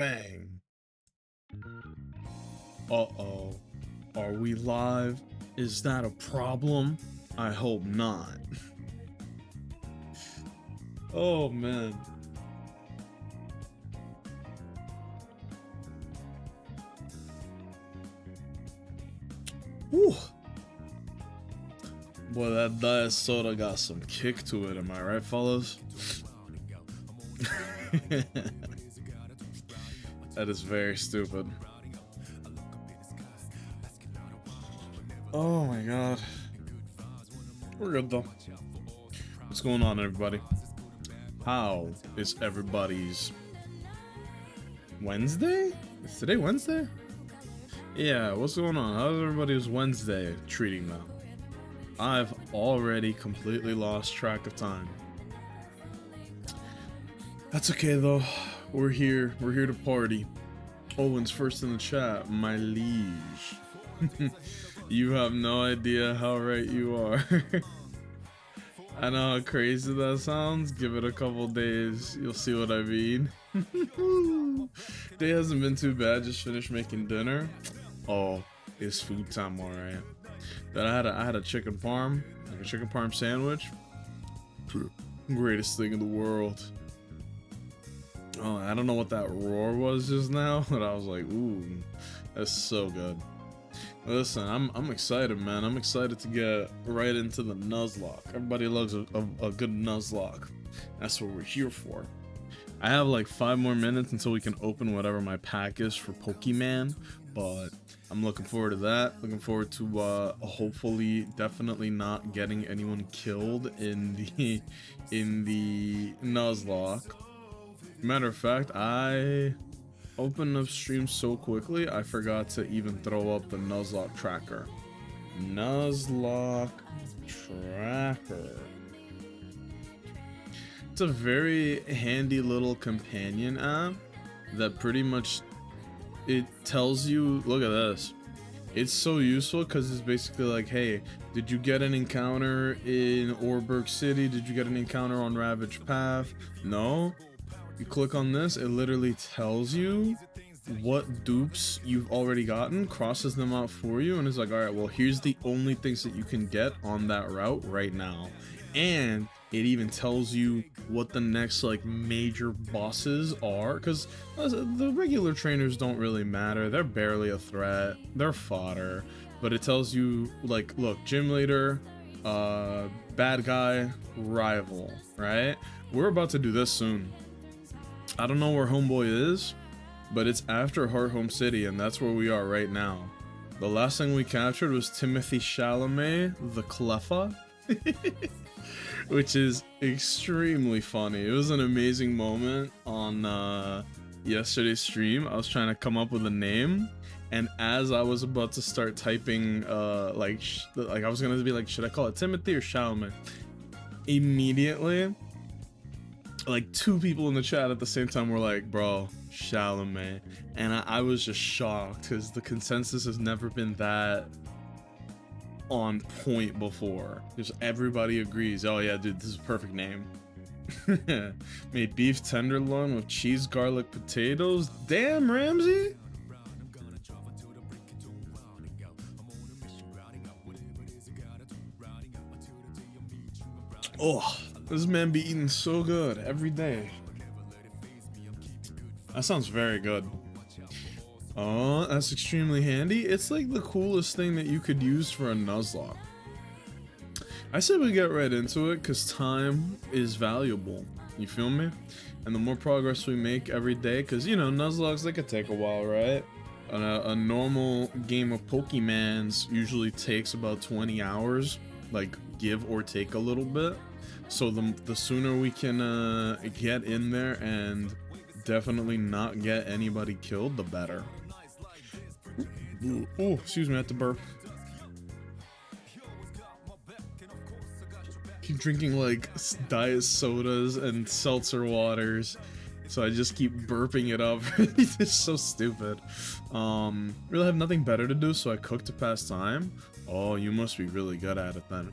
Bang. Uh-oh. Are we live? Is that a problem? I hope not. Oh, man. Whew. Boy, that diet soda got some kick to it, am I right, fellas? That is very stupid. Oh my god. We're good though. What's going on, everybody? How is everybody's Wednesday? Is today Wednesday? Yeah, what's going on? How's everybody's Wednesday treating them? I've already completely lost track of time. That's okay though. We're here to party. Owen's first in the chat, my liege. You have no idea how right you are. I know how crazy that sounds. Give it a couple days, you'll see what I mean. Day hasn't been too bad, just finished making dinner. Oh, it's food time, alright. Then I had a chicken parm, like a chicken parm sandwich. Greatest thing in the world. Oh, I don't know what that roar was just now, but I was like, ooh, that's so good. Listen, I'm excited, man. I'm excited to get right into the Nuzlocke. Everybody loves a good Nuzlocke. That's what we're here for. I have like 5 more minutes until we can open whatever my pack is for Pokemon, but I'm looking forward to that. Looking forward to hopefully, definitely not getting anyone killed in the Nuzlocke. Matter of fact, I opened up stream so quickly, I forgot to even throw up the Nuzlocke tracker. Nuzlocke tracker. It's a very handy little companion app that pretty much, it tells you, look at this. It's so useful because it's basically like, hey, did you get an encounter in Orberg City? Did you get an encounter on Ravage Path? No? You click on this, it literally tells you what dupes you've already gotten, crosses them out for you, and it's like, alright, well, here's the only things that you can get on that route right now. And it even tells you what the next like major bosses are, because the regular trainers don't really matter. They're barely a threat, they're fodder. But it tells you, like, look, gym leader, bad guy, rival, right? We're about to do this soon. I don't know where Homeboy is, but it's after Heart Home City, and that's where we are right now. The last thing we captured was Timothy Chalamet, the Cleffa, which is extremely funny. It was an amazing moment on yesterday's stream. I was trying to come up with a name, and as I was about to start typing, like I was gonna be like, should I call it Timothy or Chalamet? Immediately, like 2 people in the chat at the same time were like, bro, Chalamet. And I was just shocked because the consensus has never been that on point before. Just everybody agrees, oh yeah, dude, this is a perfect name. Made beef tenderloin with cheese, garlic, potatoes. Damn, Ramsey. Oh, this man be eating so good every day. That sounds very good. Oh, that's extremely handy. It's like the coolest thing that you could use for a Nuzlocke. I said we get right into it because time is valuable. You feel me? And the more progress we make every day, because, you know, Nuzlocks, they could take a while, right? A normal game of Pokemons usually takes about 20 hours, like give or take a little bit. So the sooner we can get in there and definitely not get anybody killed, the better. Oh, excuse me, I had to burp. Keep drinking like diet sodas and seltzer waters, so I just keep burping it up. It's so stupid. Really have nothing better to do, so I cook to pass time. Oh, you must be really good at it then.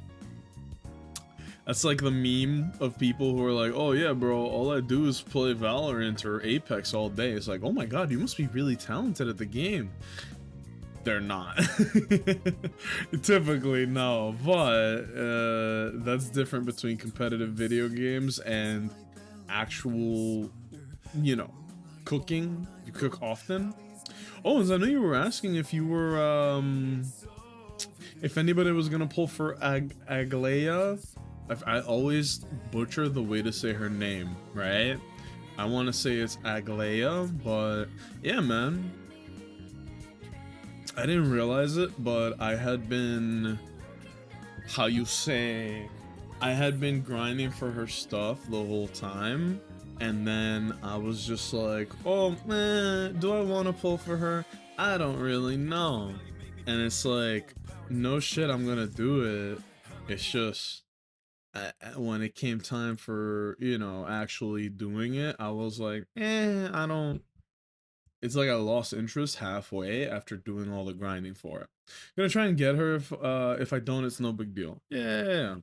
That's like the meme of people who are like, oh yeah, bro, all I do is play Valorant or Apex all day. It's like, oh my god, you must be really talented at the game. They're not. Typically, no. But that's different between competitive video games and actual, you know, cooking. You cook often. Oh, and I know you were asking if you were, if anybody was gonna pull for Aglaia. I always butcher the way to say her name, right? I want to say it's Aglaia, but yeah, man. I didn't realize it, but I had been, how you say, I had been grinding for her stuff the whole time. And then I was just like, oh man, do I want to pull for her? I don't really know. And it's like, no shit, I'm gonna do it. It's just, when it came time for, you know, actually doing it, I was like, I don't. It's like I lost interest halfway after doing all the grinding for it. I'm gonna try and get her. If I don't, it's no big deal. Yeah.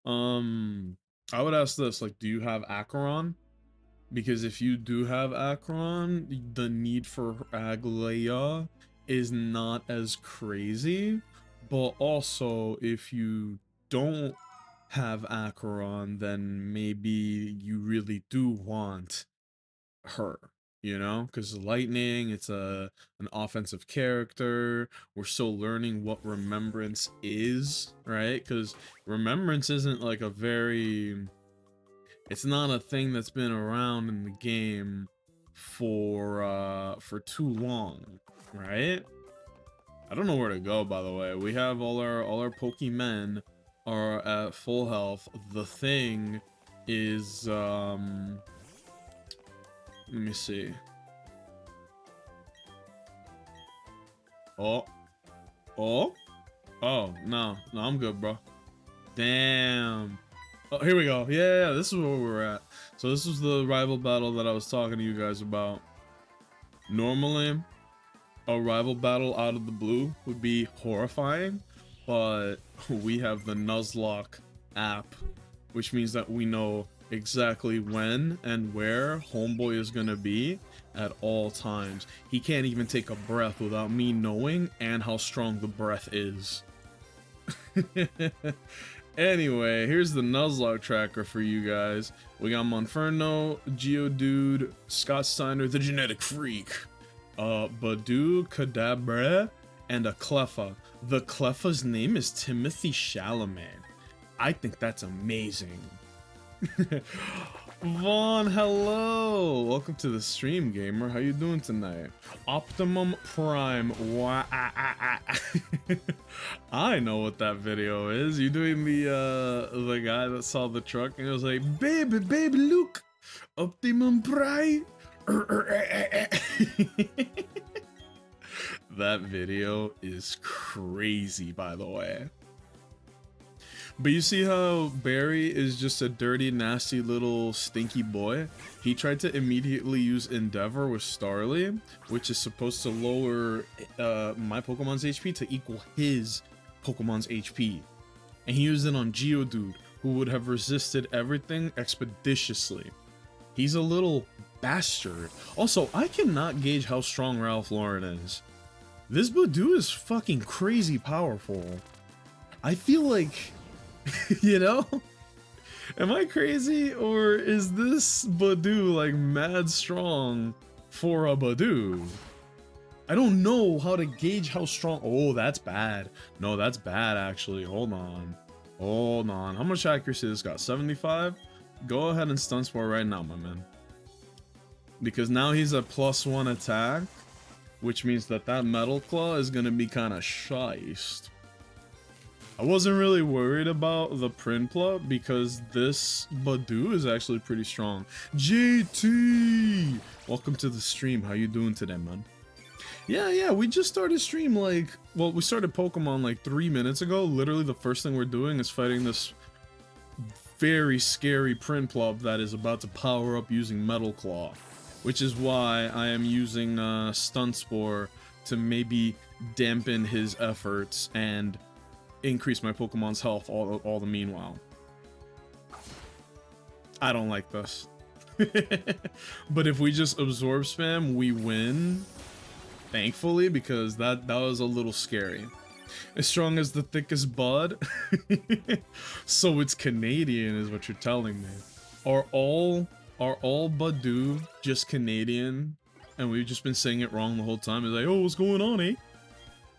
I would ask this, like, do you have Acheron? Because if you do have Acheron, the need for Aglaia is not as crazy. But also, if you don't have Acheron, then maybe you really do want her, you know, because lightning, it's an offensive character. We're still learning what remembrance is, right? Because remembrance isn't like a very, it's not a thing that's been around in the game for too long, right? I don't know where to go, by the way. We have all our Pokemon are at full health. The thing is, let me see. Oh, no, I'm good, bro. Damn. Oh, here we go. Yeah, this is where we're at. So this was the rival battle that I was talking to you guys about. Normally, a rival battle out of the blue would be horrifying, but we have the Nuzlocke app, which means that we know exactly when and where homeboy is gonna be at all times. He can't even take a breath without me knowing and how strong the breath is. Anyway, here's the Nuzlocke tracker for you guys. We got Monferno, Geodude, Scott Steiner, the Genetic Freak, Badu, Kadabra, and a Cleffa. The Cleffa's name is Timothy Chalamet. I think that's amazing. Vaughn, hello! Welcome to the stream, gamer. How you doing tonight? Optimum Prime. I know what that video is. You doing the guy that saw the truck and it was like, baby, look! Optimum Prime! That video is crazy, by the way. But you see how Barry is just a dirty, nasty little stinky boy? He tried to immediately use Endeavor with Starly, which is supposed to lower my Pokemon's HP to equal his Pokemon's HP. And he used it on Geodude, who would have resisted everything expeditiously. He's a little bastard. Also, I cannot gauge how strong Ralph Lauren is. This Badu is fucking crazy powerful. I feel like... you know? Am I crazy, or is this Badu like mad strong for a Badu? I don't know how to gauge how strong. Oh, that's bad. No, that's bad actually. Hold on. How much accuracy this got? 75? Go ahead and stun spore right now, my man. Because now he's a +1 attack, which means that Metal Claw is gonna be kind of shiced. I wasn't really worried about the Prinplup because this Badu is actually pretty strong. JT! Welcome to the stream. How you doing today, man? Yeah, we just started stream like... Well, we started Pokemon like 3 minutes ago. Literally the first thing we're doing is fighting this very scary Prinplup that is about to power up using Metal Claw. Which is why I am using Stun Spore to maybe dampen his efforts and... increase my Pokemon's health all the meanwhile. I don't like this. But if we just absorb spam, we win. Thankfully, because that was a little scary. As strong as the thickest bud. So it's Canadian is what you're telling me. Are all Badu just Canadian? And we've just been saying it wrong the whole time. It's like, oh, what's going on, eh?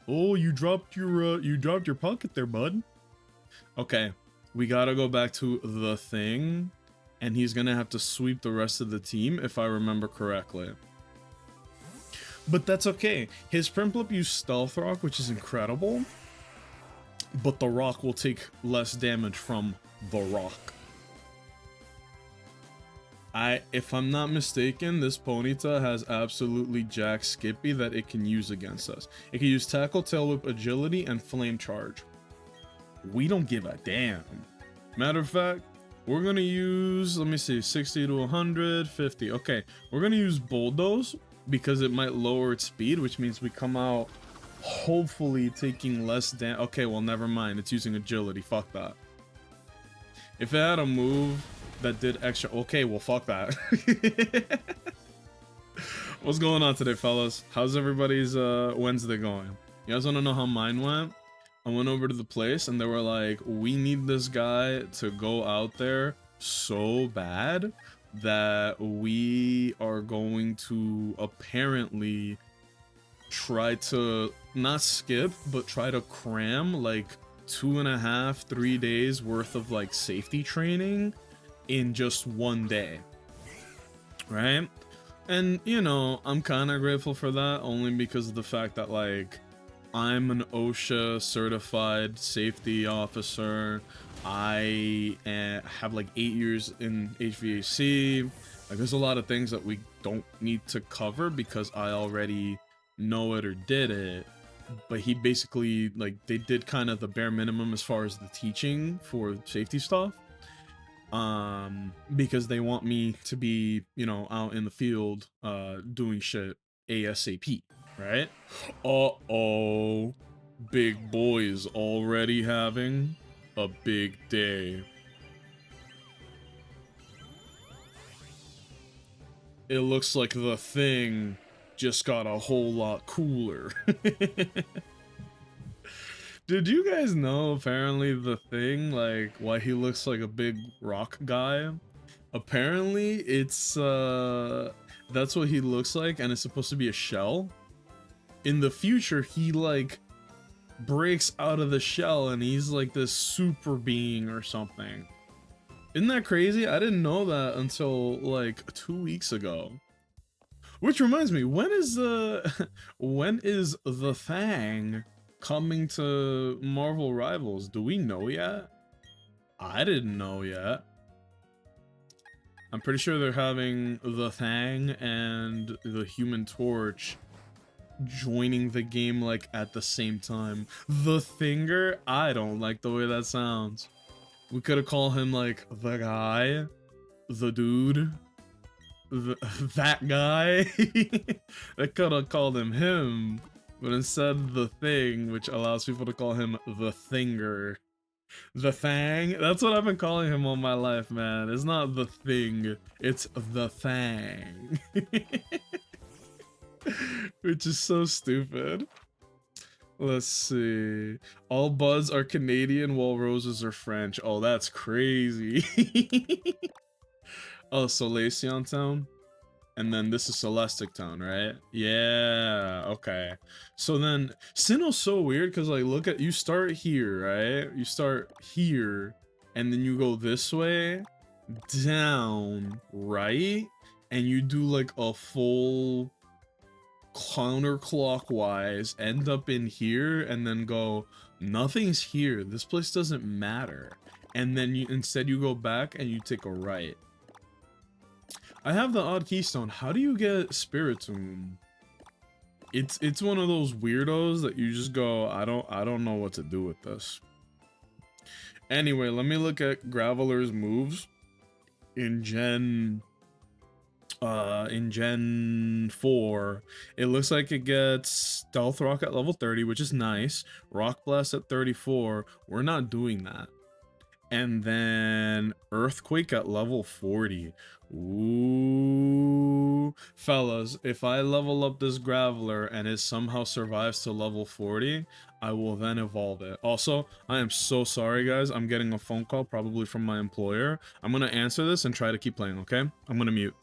Oh, you dropped your pocket there, bud. Okay, we gotta go back to the thing, and he's gonna have to sweep the rest of the team if I remember correctly. But that's okay. His Prinplup used Stealth Rock, which is incredible. But the rock will take less damage from the rock. If I'm not mistaken, this Ponyta has absolutely jack Skippy that it can use against us. It can use Tackle, Tail Whip, Agility, and Flame Charge. We don't give a damn. Matter of fact, we're gonna use, let me see, 60 to 100, 50. Okay, we're gonna use Bulldoze because it might lower its speed, which means we come out hopefully taking less damage. Okay, well, never mind. It's using Agility. Fuck that. If it had a move that did extra, okay, well, fuck that. What's going on today, fellas? How's everybody's Wednesday going? You guys want to know how mine went? I went over to the place and they were like, we need this guy to go out there so bad that we are going to apparently try to not skip, but try to cram like 2.5, 3 days worth of like safety training in just one day, right? And you know, I'm kind of grateful for that, only because of the fact that like I'm an OSHA certified safety officer. I have like 8 years in HVAC. Like there's a lot of things that we don't need to cover because I already know it or did it. But he basically, like, they did kind of the bare minimum as far as the teaching for safety stuff. Because they want me to be, you know, out in the field doing shit ASAP, right? Uh-oh. Big boy is already having a big day. It looks like the thing just got a whole lot cooler. Did you guys know apparently the thing, like, why he looks like a big rock guy? Apparently it's that's what he looks like, and it's supposed to be a shell. In the future, he like breaks out of the shell and he's like this super being or something. Isn't that crazy? I didn't know that until like 2 weeks ago. Which reminds me, when is the Thang coming to Marvel Rivals? Do we know yet? I didn't know yet. I'm pretty sure they're having the Thang and the Human Torch joining the game like at the same time. The Thinger? I don't like the way that sounds. We could have called him like the guy, the dude, that guy. I could have called him, but instead the Thing, which allows people to call him the Thinger. The Thang? That's what I've been calling him all my life, man. It's not the Thing, it's the Thang. Which is so stupid. Let's see. All buds are Canadian while roses are French. Oh, that's crazy. Oh, Solaceon Town? And then this is Celestic Town, right? Yeah, okay. So then, Sinnoh's so weird because, like, look at, you start here, right? You start here, and then you go this way, down, right? And you do, like, a full counterclockwise, end up in here, and then go, nothing's here, this place doesn't matter. And then you instead you go back and you take a right. I have the odd keystone. How do you get Spiritomb? It's one of those weirdos that you just go, I don't know what to do with this. Anyway, let me look at Graveler's moves in Gen 4. It looks like it gets Stealth Rock at level 30, which is nice. Rock Blast at 34. We're not doing that. And then Earthquake at level 40. Ooh. Fellas, if I level up this Graveler and it somehow survives to level 40, I will then evolve it. Also, I am so sorry, guys. I'm getting a phone call, probably from my employer. I'm gonna answer this and try to keep playing, okay? I'm gonna mute.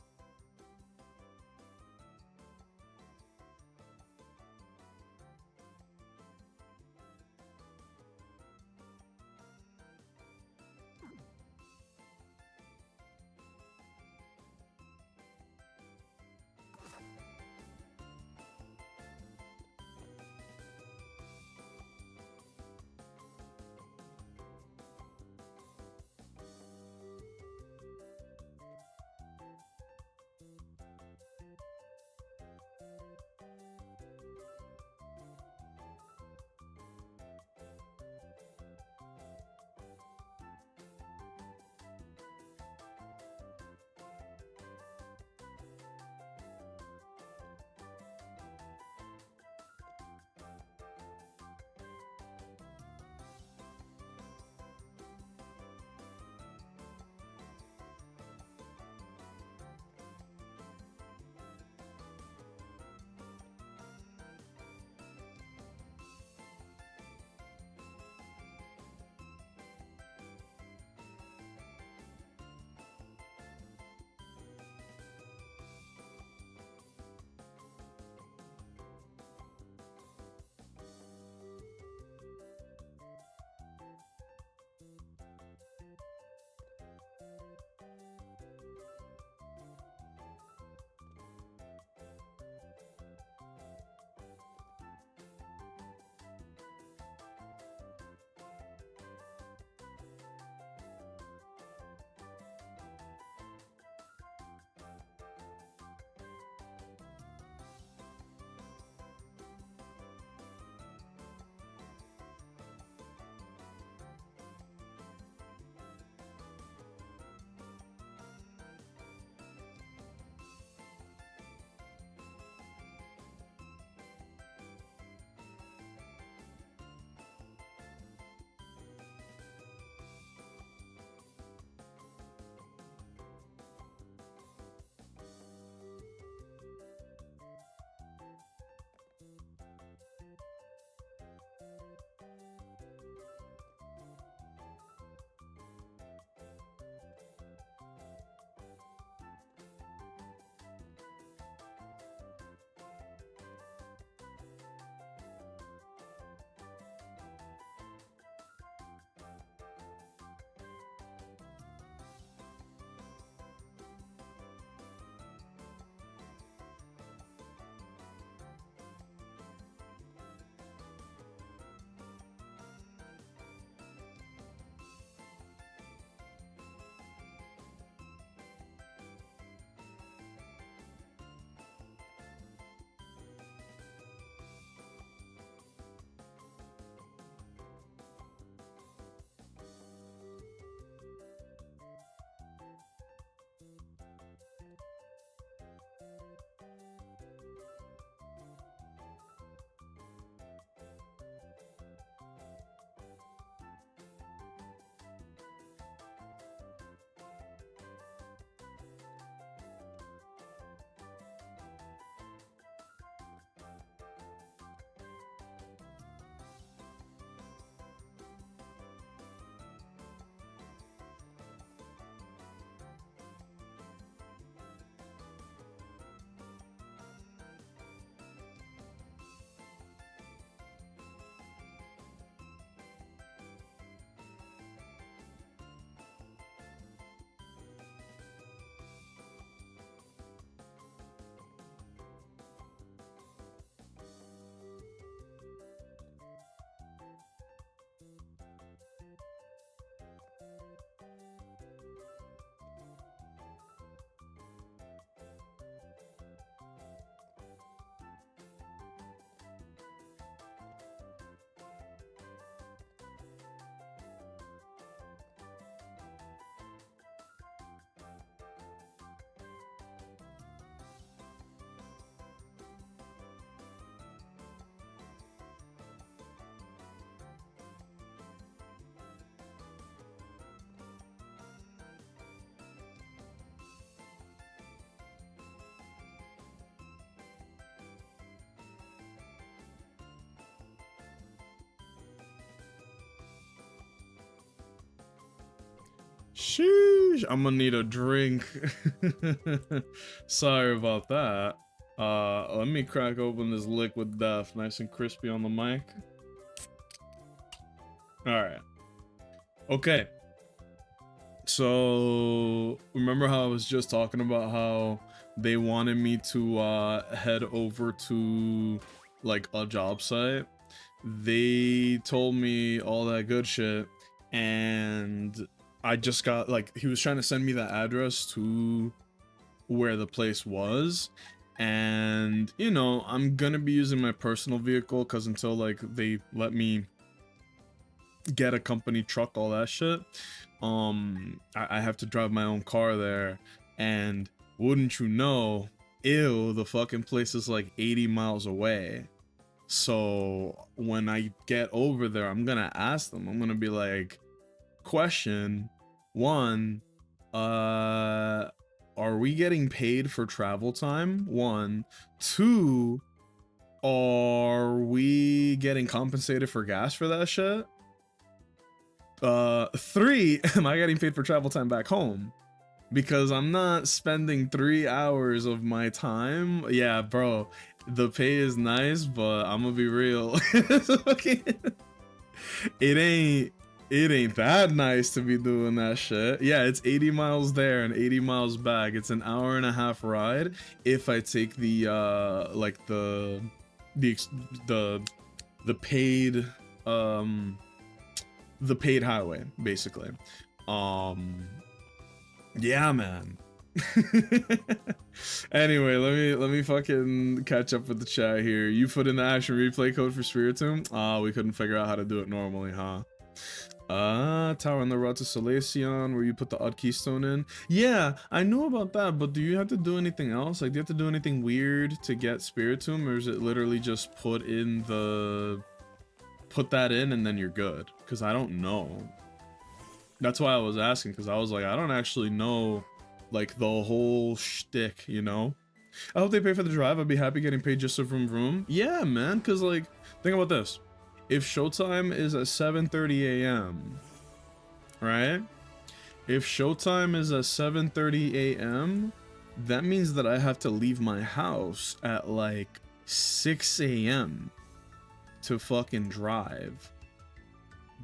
Sheesh, I'm gonna need a drink. Sorry about that. Let me crack open this liquid death, nice and crispy on the mic. Alright. Okay. So, remember how I was just talking about how they wanted me to head over to like a job site? They told me all that good shit, and I just got like, he was trying to send me the address to where the place was, and you know, I'm gonna be using my personal vehicle because until like they let me get a company truck, all that shit, I have to drive my own car there. And wouldn't you know, ew, the fucking place is like 80 miles away. So when I get over there, I'm gonna ask them, I'm gonna be like, question one, are we getting paid for travel time? One. Two, are we getting compensated for gas for that shit? Three, am I getting paid for travel time back home? Because I'm not spending 3 hours of my time. Yeah, bro, the pay is nice, but I'm gonna be real. It ain't that nice to be doing that shit. Yeah, it's 80 miles there and 80 miles back. It's an hour and a half ride if I take the like the paid the paid highway, basically. Yeah, man. Anyway, let me fucking catch up with the chat here. You put in the action replay code for Spiritomb? We couldn't figure out how to do it normally, huh? Tower on the road to Solaceon, where you put the odd keystone in. Yeah, I knew about that, but do you have to do anything else? Like, do you have to do anything weird to get Spiritomb, or is it literally just put that in and then you're good? Because I don't know. That's why I was asking, because I was like, I don't actually know like the whole shtick, you know? I hope they pay for the drive. I'd be happy getting paid just a vroom vroom. Yeah, man, because like, think about this. If showtime is at 7:30 a.m., right? If showtime is at 7:30 a.m., that means that I have to leave my house at like 6 a.m. to fucking drive.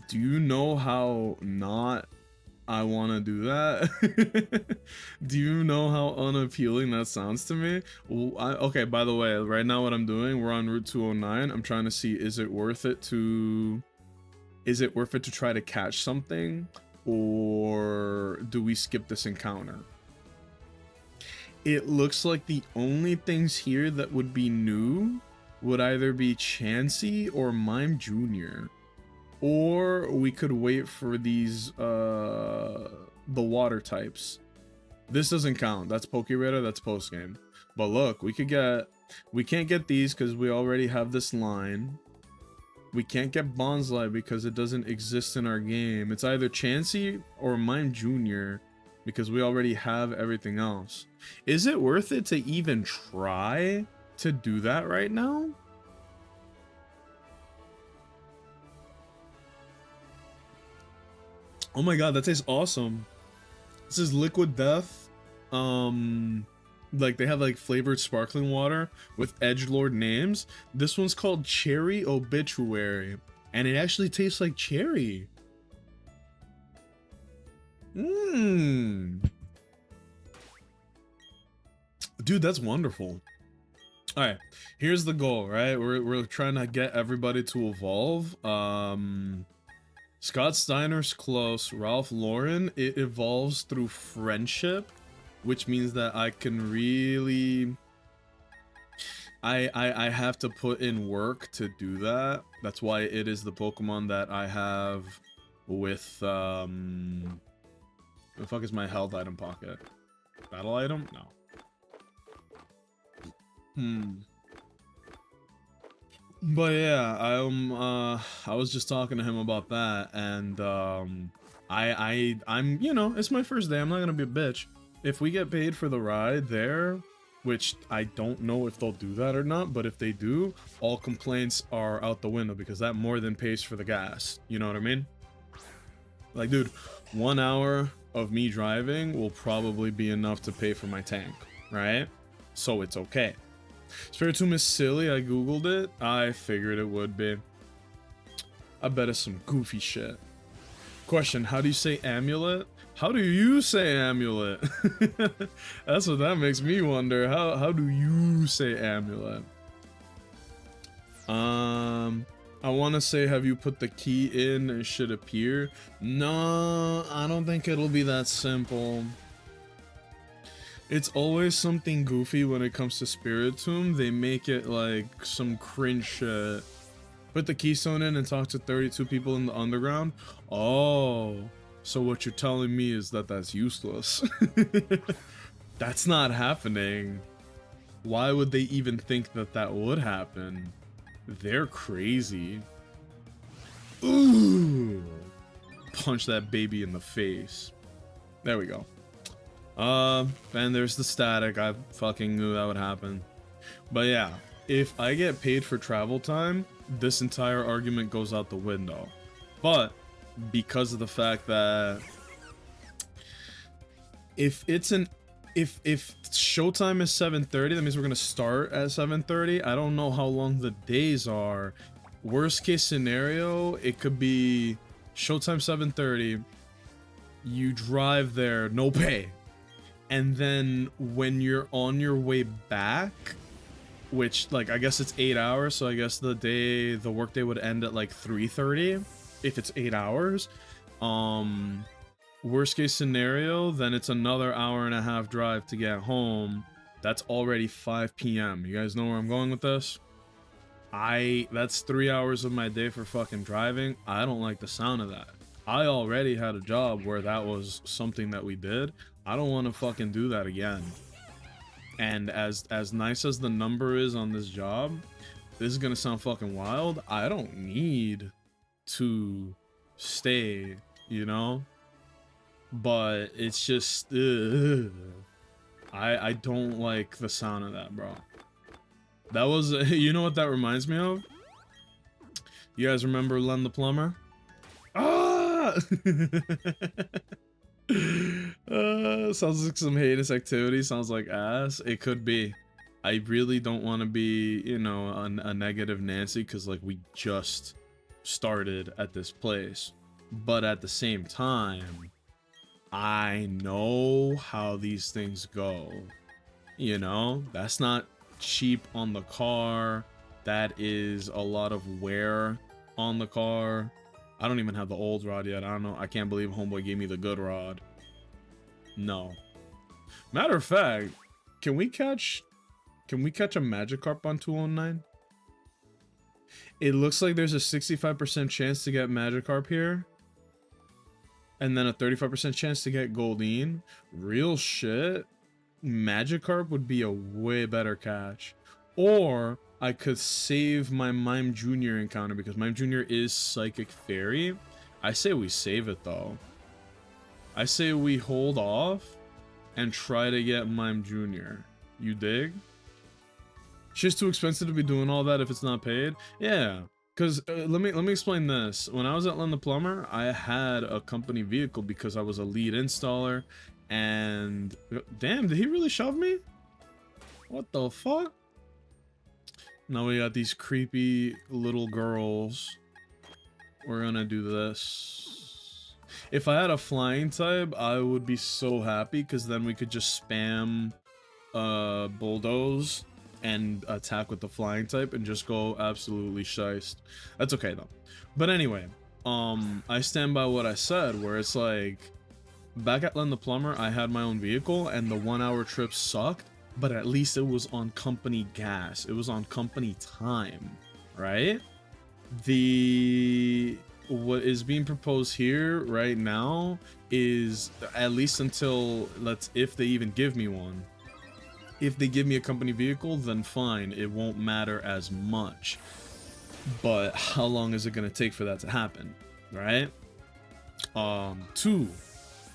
Do you know how not I want to do that? Do you know how unappealing that sounds to me? Well, okay, by the way, right now what I'm doing, we're on Route 209. I'm trying to see, is it worth it to try to catch something, or do we skip this encounter? It looks like the only things here that would be new would either be Chansey or Mime Jr. Or we could wait for these, the water types. This doesn't count. That's Pokeraider, that's post-game. But look, we can't get these because we already have this line. We can't get Bonsly because it doesn't exist in our game. It's either Chansey or Mime Jr. because we already have everything else. Is it worth it to even try to do that right now? Oh my god, that tastes awesome. This is Liquid Death. Like they have like flavored sparkling water with edgelord names. This one's called Cherry Obituary, and it actually tastes like cherry. Dude, that's wonderful. All right, here's the goal, right? We're trying to get everybody to evolve. Scott Steiner's close. Ralph Lauren, it evolves through friendship, which means that I can really... I have to put in work to do that. That's why it is the Pokemon that I have with... the fuck is my health item pocket? Battle item? No. But yeah, I was just talking to him about that, and I'm, you know, it's my first day. I'm not gonna be a bitch. If we get paid for the ride there, which I don't know if they'll do that or not, but if they do, all complaints are out the window because that more than pays for the gas. You know what I mean? Like, dude, 1 hour of me driving will probably be enough to pay for my tank, right? So it's okay. Spiritomb is silly. I googled it. I figured it would be. I bet it's some goofy shit. Question, how do you say amulet? How do you say amulet? That's what that makes me wonder. How do you say amulet? I want to say, have you put the key in and it should appear? No, I don't think it'll be that simple. It's always something goofy when it comes to Spiritomb. They make it like some cringe shit. Put the keystone in and talk to 32 people in the underground. Oh, so what you're telling me is that that's useless. That's not happening. Why would they even think that that would happen? They're crazy. Ooh. Punch that baby in the face. There we go. And there's the static. I fucking knew that would happen. But yeah, if I get paid for travel time, this entire argument goes out the window. But because of the fact that if showtime is 7:30, that means we're gonna start at 7:30. I don't know how long the days are. Worst case scenario, it could be showtime 7:30. You drive there, no pay. And then when you're on your way back, which, like, I guess it's 8 hours, so I guess the workday would end at like 3:30 if it's 8 hours. Worst case scenario, then it's another hour and a half drive to get home. That's already 5 p.m. You guys know where I'm going with this? That's 3 hours of my day for fucking driving. I don't like the sound of that. I already had a job where that was something that we did. I don't want to fucking do that again. And as nice as the number is on this job, this is gonna sound fucking wild. I don't need to stay, you know? But it's just, I don't like the sound of that, bro. That was, you know what that reminds me of? You guys remember Len the Plumber? Ah! Sounds like some heinous activity. Sounds like ass. It could be. I really don't want to be, you know, a negative Nancy, because like we just started at this place. But at the same time, I know how these things go. You know, that's not cheap on the car. That is a lot of wear on the car. I don't even have the old rod yet. I don't know. I can't believe homeboy gave me the good rod. No. Matter of fact, can we catch a Magikarp on 209? It looks like there's a 65% chance to get Magikarp here. And then a 35% chance to get Goldeen. Real shit. Magikarp would be a way better catch. Or I could save my Mime Jr. encounter, because Mime Jr. is Psychic Fairy. I say we save it though. I say we hold off and try to get Mime Jr. You dig? Shit's too expensive to be doing all that if it's not paid. Yeah, because let me explain this. When I was at Len the Plumber, I had a company vehicle because I was a lead installer. And damn, did he really shove me? What the fuck? Now we got these creepy little girls. We're gonna do this. If I had a flying type, I would be so happy, because then we could just spam bulldoze and attack with the flying type and just go absolutely shiced. That's okay though. But anyway, I stand by what I said, where it's like, back at Len the Plumber, I had my own vehicle and the 1 hour trip sucked. But at least it was on company gas. It was on company time, right? What is being proposed here right now is, at least until, if they even give me one. If they give me a company vehicle, then fine, it won't matter as much. But how long is it gonna take for that to happen, right? 2,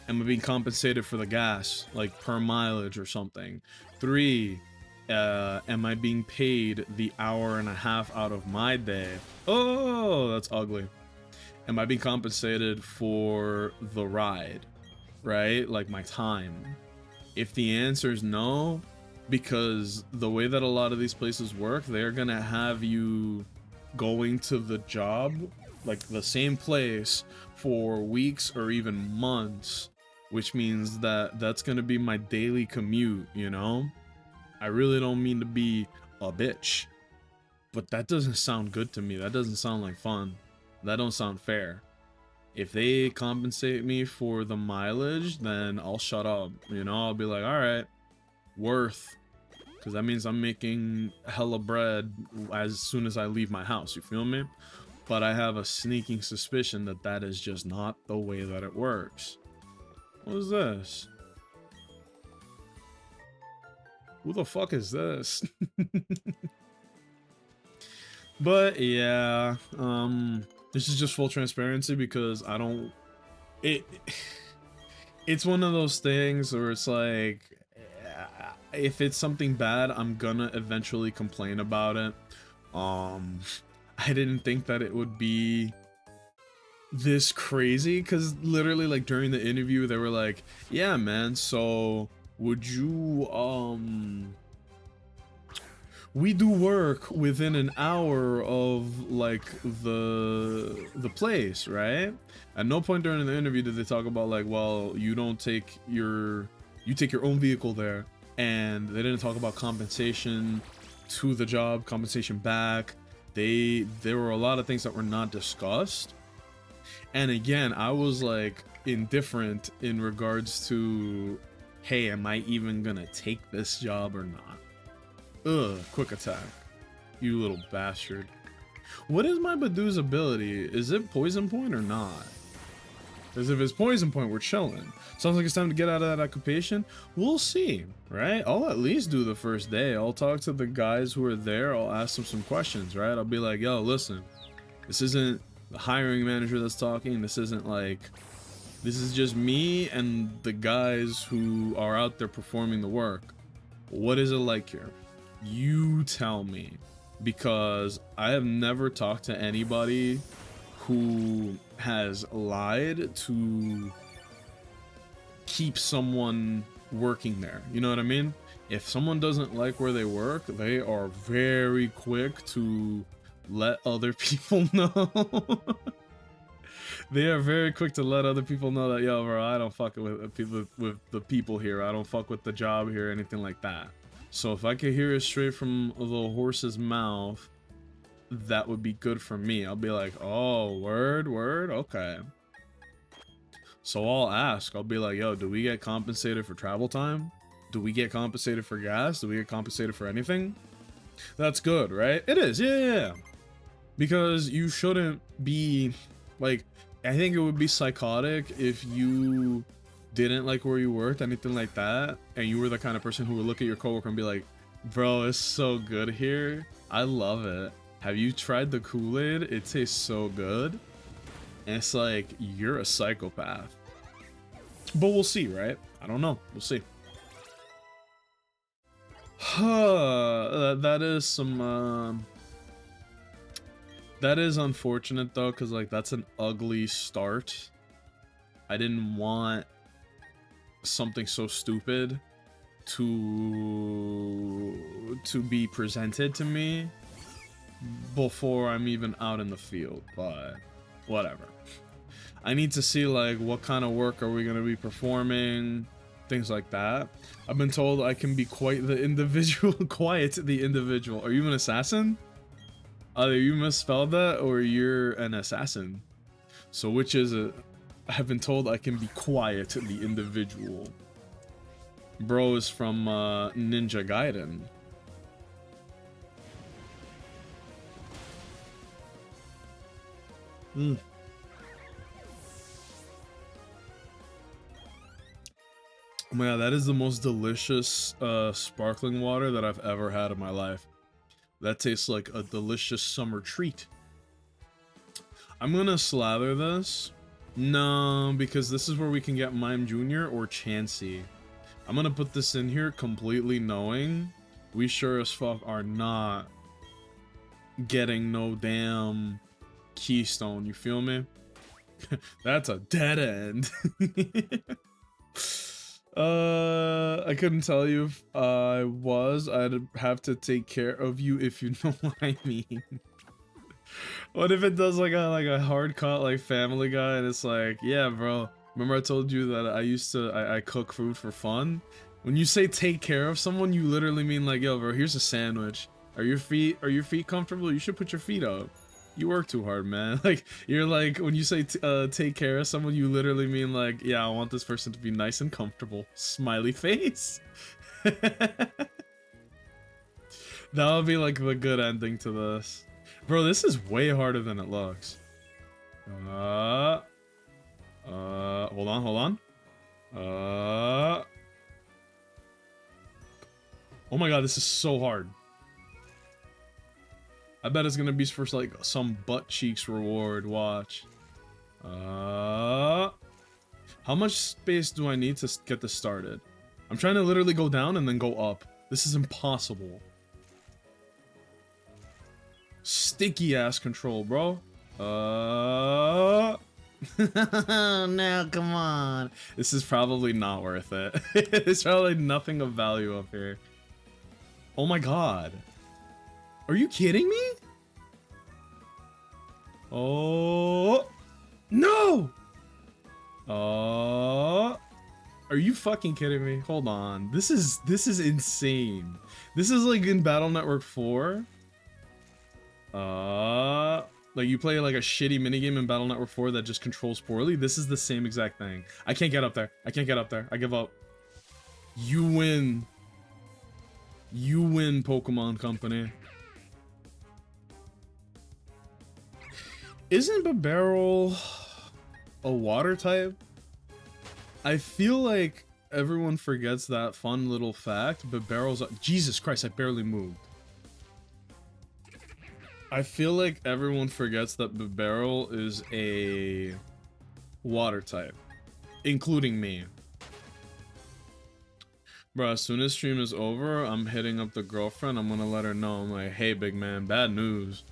am I being compensated for the gas, like per mileage or something? 3, am I being paid the hour and a half out of my day? Oh, that's ugly. am I being compensated for the ride, right? Like my time. If the answer is no, because the way that a lot of these places work, they're gonna have you going to the job, like the same place, for weeks or even months, which means that that's gonna be my daily commute, you know? I really don't mean to be a bitch, but that doesn't sound good to me. That doesn't sound like fun. That don't sound fair. If they compensate me for the mileage, then I'll shut up, you know? I'll be like, all right, worth, because that means I'm making hella bread as soon as I leave my house, you feel me? But I have a sneaking suspicion that that is just not the way that it works. What is this? Who the fuck is this? But yeah, this is just full transparency because I don't, it's one of those things where it's like, if it's something bad, I'm gonna eventually complain about it. I didn't think that it would be this crazy, because literally, like, during the interview they were like, yeah man, so would you we do work within an hour of like the place, right? At no point during the interview did they talk about like, well, you take your own vehicle there, and they didn't talk about compensation to the job, compensation back. There were a lot of things that were not discussed. And again, I was like indifferent in regards to, hey, am I even gonna take this job or not? Ugh, quick attack. You little bastard. What is my Badoo's ability? Is it poison point or not? Because if it's poison point, we're chilling. Sounds like it's time to get out of that occupation. We'll see, right? I'll at least do the first day. I'll talk to the guys who are there. I'll ask them some questions, right? I'll be like, yo, listen, this isn't the hiring manager that's talking. This isn't like, this is just me and the guys who are out there performing the work. What is it like here? You tell me, because I have never talked to anybody who has lied to keep someone working there. You know what I mean? If someone doesn't like where they work, they are very quick to let other people know. They are very quick to let other people know that, yo, bro, I don't fuck with people, with the people here. I don't fuck with the job here, anything like that. So if I could hear it straight from the horse's mouth, that would be good for me. I'll be like, oh, word, okay. So I'll ask, I'll be like, yo, do we get compensated for travel time? Do we get compensated for gas? Do we get compensated for anything? That's good, right? It is, yeah. Because you shouldn't be, like, I think it would be psychotic if you didn't like where you worked, anything like that, and you were the kind of person who would look at your coworker and be like, bro, it's so good here. I love it. Have you tried the Kool-Aid? It tastes so good. And it's like, you're a psychopath. But we'll see, right? I don't know. We'll see. That is some, that is unfortunate though, because like that's an ugly start. I didn't want something so stupid to be presented to me before I'm even out in the field, but whatever. I need to see like what kind of work are we going to be performing, things like that. I've been told I can be quite the individual. Quiet the individual. Are you an assassin? Either you misspelled that or you're an assassin. So which is it? I have been told I can be quiet the individual. Bro is from Ninja Gaiden. Oh my god, that is the most delicious sparkling water that I've ever had in my life. That tastes like a delicious summer treat. I'm gonna slather this. No, because this is where we can get Mime Jr. or Chansey. I'm gonna put this in here completely knowing we sure as fuck are not getting no damn Keystone, you feel me? That's a dead end. I couldn't tell you if I was. I'd have to take care of you if you know what I mean. What if it does like a hard cut like Family Guy and it's like, yeah, bro. Remember I told you that I cook food for fun? When you say take care of someone, you literally mean like, yo, bro, here's a sandwich. Are your feet comfortable? You should put your feet up. You work too hard, man. Like, you're like, when you say take care of someone, you literally mean like, yeah, I want this person to be nice and comfortable. Smiley face. That would be like the good ending to this. Bro, this is way harder than it looks. Hold on. Oh my god, this is so hard. I bet it's gonna be for like some butt cheeks reward. Watch. How much space do I need to get this started? I'm trying to literally go down and then go up. This is impossible. Sticky ass control, bro. No, come on. This is probably not worth it. It's probably nothing of value up here. Oh my god. Are you kidding me? Oh no! Oh, are you fucking kidding me? Hold on. This is insane. This is like in Battle Network 4. Like you play like a shitty minigame in Battle Network 4 that just controls poorly. This is the same exact thing. I can't get up there. I can't get up there. I give up. You win. You win, Pokemon Company. Isn't Bibarel a water type? I feel like everyone forgets that fun little fact. Bibarel's Jesus Christ, I barely moved. I feel like everyone forgets that Bibarel is a water type, including me. Bro, as soon as stream is over, I'm hitting up the girlfriend. I'm gonna let her know. I'm like, hey, big man, bad news.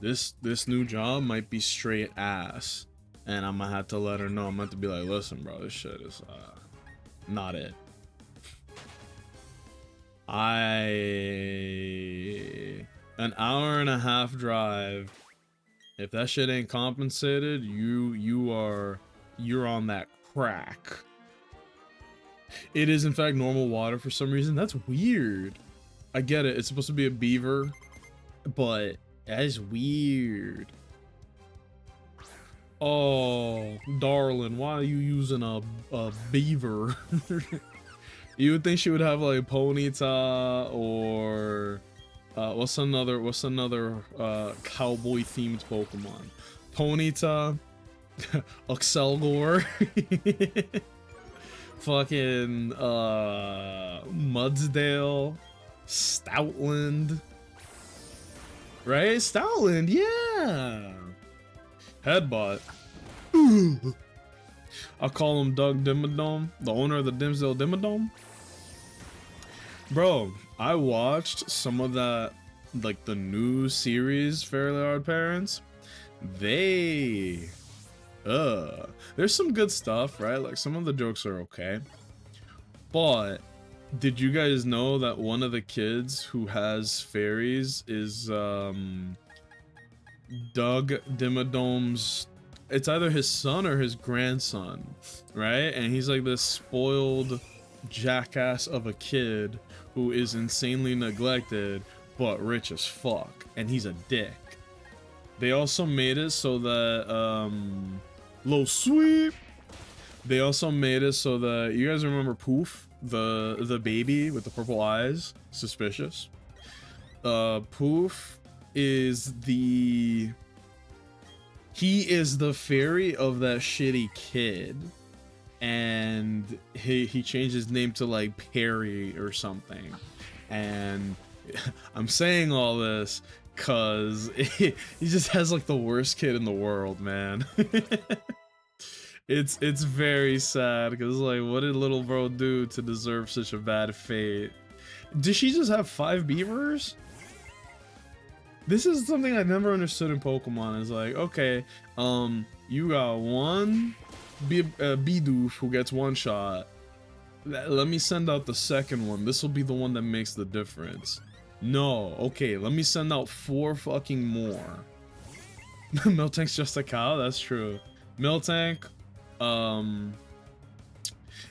This new job might be straight ass, and I'm gonna have to let her know. I'm gonna have to be like, listen, bro, this shit is not it. An hour and a half drive. If that shit ain't compensated, you're on that crack. It is in fact normal water for some reason. That's weird. I get it. It's supposed to be a beaver, but that's weird. Oh, darling, why are you using a beaver? You would think she would have like Ponyta or what's another cowboy themed Pokemon? Ponyta, Excelgor, fucking Mudsdale, Stoutland. Right? Stoutland, yeah. Headbutt. I'll call him Doug Dimmadome, the owner of the Dimsdale Dimmadome. Bro, I watched some of that, like the new series, Fairly Odd Parents. There's some good stuff, right? Like some of the jokes are okay. But did you guys know that one of the kids who has fairies is Doug Dimmadome's, it's either his son or his grandson, right? And he's like this spoiled jackass of a kid who is insanely neglected but rich as fuck, and he's a dick. They also made it so that Low Sweep. They also made it so that, you guys remember Poof, the baby with the purple eyes? Suspicious. Poof is the fairy of that shitty kid, and he changed his name to like Perry or something. And I'm saying all this cause he just has like the worst kid in the world, man. It's very sad because like, what did little bro do to deserve such a bad fate? Did she just have 5 beavers? This is something I never understood in Pokemon. Is like, okay, You got one Bidoof who gets one shot. Let me send out the second one. This will be the one that makes the difference. No, okay, let me send out 4 fucking more. Miltank's just a cow, that's true. Miltank,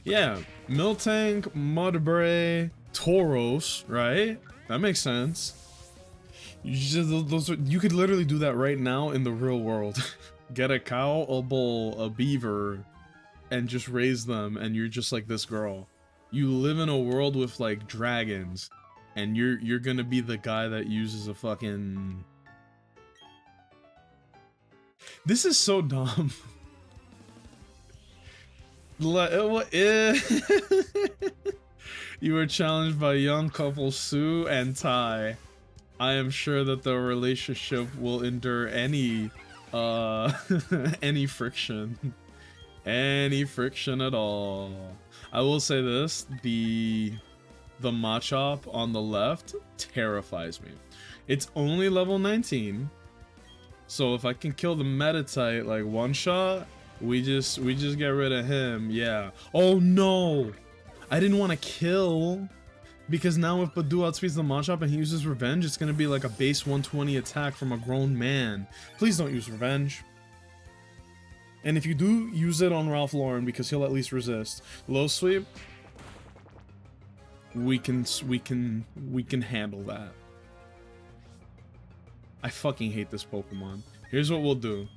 yeah, Miltank, Mudbray, Tauros, right? That makes sense. You could literally do that right now in the real world. Get a cow, a bull, a beaver, and just raise them, and you're just like this girl. You live in a world with like dragons, and you're gonna be the guy that uses a fucking... This is so dumb. You were challenged by young couple Sue and Ty. I am sure that the relationship will endure any any friction. Any friction at all. I will say this, the Machop on the left terrifies me. It's only level 19. So if I can kill the Metatite like one shot, we just get rid of him. Yeah. Oh no. I didn't want to kill, because now if Badu outspeeds the Machop and he uses Revenge, it's going to be like a base 120 attack from a grown man. Please don't use Revenge. And if you do, use it on Ralph Lauren, because he'll at least resist. Low sweep, we can handle that. I fucking hate this Pokemon. Here's what we'll do.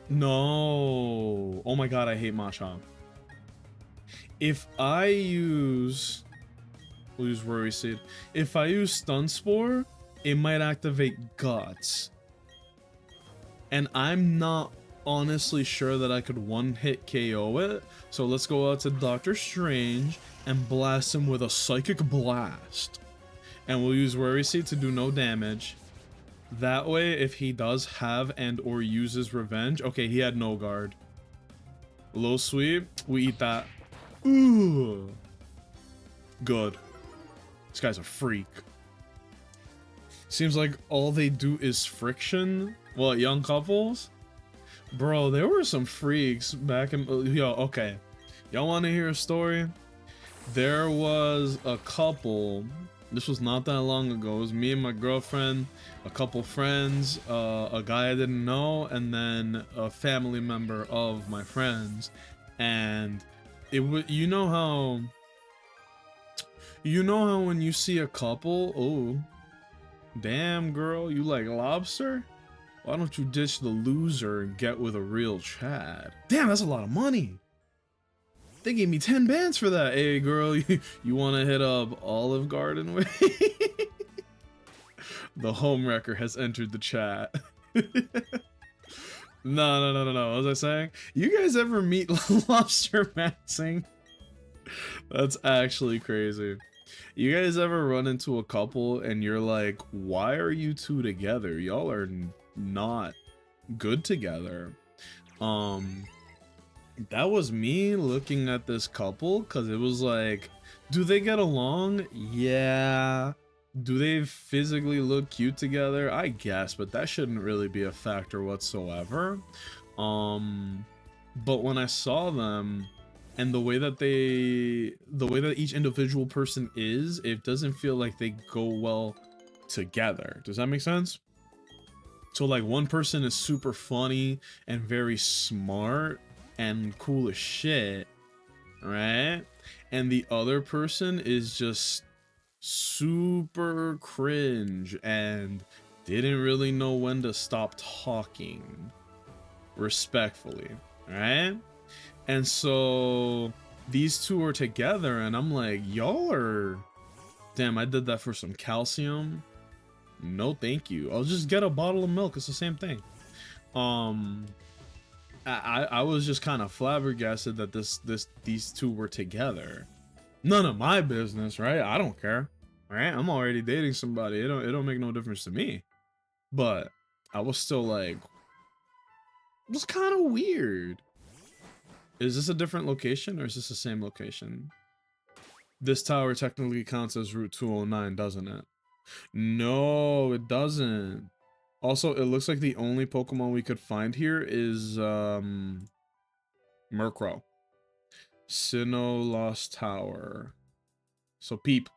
No. Oh my god, I hate Machop. If I use... We'll use Worry Seed. If I use Stun Spore, it might activate Guts. And I'm not honestly sure that I could one-hit KO it. So let's go out to Doctor Strange and blast him with a Psychic Blast. And we'll use Worry Seed to do no damage. That way, if he does have and or uses Revenge... Okay, he had no guard. Low sweep, we eat that. Ooh. Good. This guy's a freak. Seems like all they do is friction. What, young couples? Bro, there were some freaks back in... Yo, okay. Y'all want to hear a story? There was a couple... This was not that long ago. It was me and my girlfriend, a couple friends, a guy I didn't know, and then a family member of my friends. And it was, you know how when you see a couple, oh, damn girl, you like lobster? Why don't you ditch the loser and get with a real Chad? Damn, that's a lot of money. They gave me 10 bands for that. Hey girl, you want to hit up Olive Garden with The homewrecker has entered the chat. No. What was I saying? You guys ever meet Lobster Maxing? That's actually crazy. You guys ever run into a couple and you're like, why are you two together? Y'all are not good together. That was me looking at this couple, because it was like, do they get along? Yeah. Do they physically look cute together? I guess, but that shouldn't really be a factor whatsoever. But when I saw them and the way that each individual person is, it doesn't feel like they go well together. Does that make sense? So like one person is super funny and very smart and cool as shit, right? And the other person is just super cringe and didn't really know when to stop talking, respectfully, right? And so these two are together and I'm like, y'all are, damn, I did that for some calcium. No thank you. I'll just get a bottle of milk. It's the same thing. I was just kind of flabbergasted that these two were together. None of my business, right? I don't care. Right? I'm already dating somebody. It don't make no difference to me. But I was still like, it was kind of weird. Is this a different location or is this the same location? This tower technically counts as Route 209, doesn't it? No, it doesn't. Also, it looks like the only Pokemon we could find here is Murkrow. Sinnoh Lost Tower. So peep,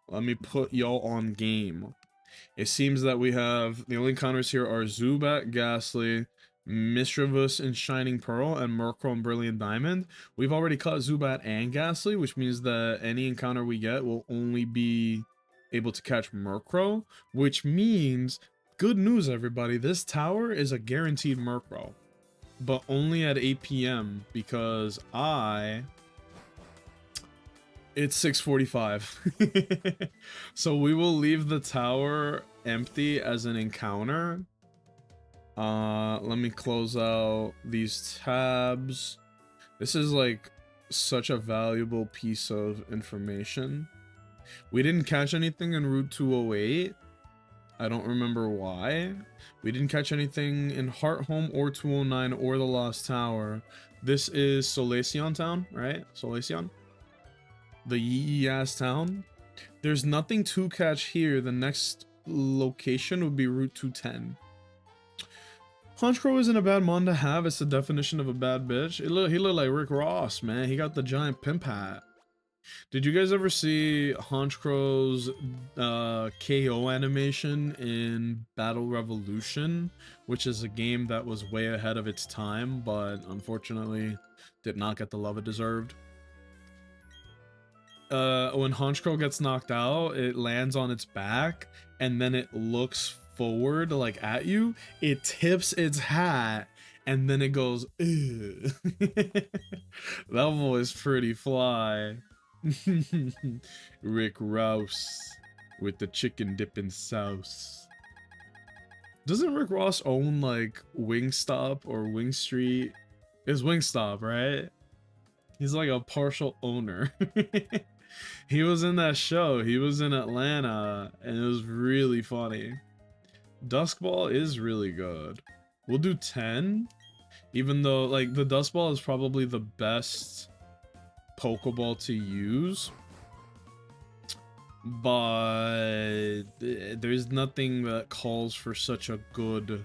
let me put y'all on game. It seems that we have, the only encounters here are Zubat, Ghastly, Mischievous and Shining Pearl, and Murkrow and Brilliant Diamond. We've already caught Zubat and Ghastly, which means that any encounter we get will only be able to catch Murkrow, which means, good news everybody, this tower is a guaranteed Murkrow, but only at 8 p.m. because it's 6:45. So we will leave the tower empty as an encounter. Let me close out these tabs. This is like such a valuable piece of information. We didn't catch anything in Route 208. I don't remember why. We didn't catch anything in Hearthome or 209 or the Lost Tower. This is Solaceon Town, right? Solaceon? The yee-ass town. There's nothing to catch here. The next location would be Route 210. Honchkrow isn't a bad mon to have. It's the definition of a bad bitch. He looked like Rick Ross, man. He got the giant pimp hat. Did you guys ever see Honchkrow's KO animation in Battle Revolution, which is a game that was way ahead of its time, but unfortunately did not get the love it deserved? When Honchkrow gets knocked out, it lands on its back, and then it looks forward, like at you. It tips its hat, and then it goes, ew. That was pretty fly. Rick Ross with the chicken dipping sauce. Doesn't Rick Ross own like Wingstop or Wing Street? It's Wingstop, right? He's like a partial owner. He was in that show. He was in Atlanta, and it was really funny. Duskball is really good. We'll do 10, even though like the Duskball is probably the best Pokeball to use, but there's nothing that calls for such a good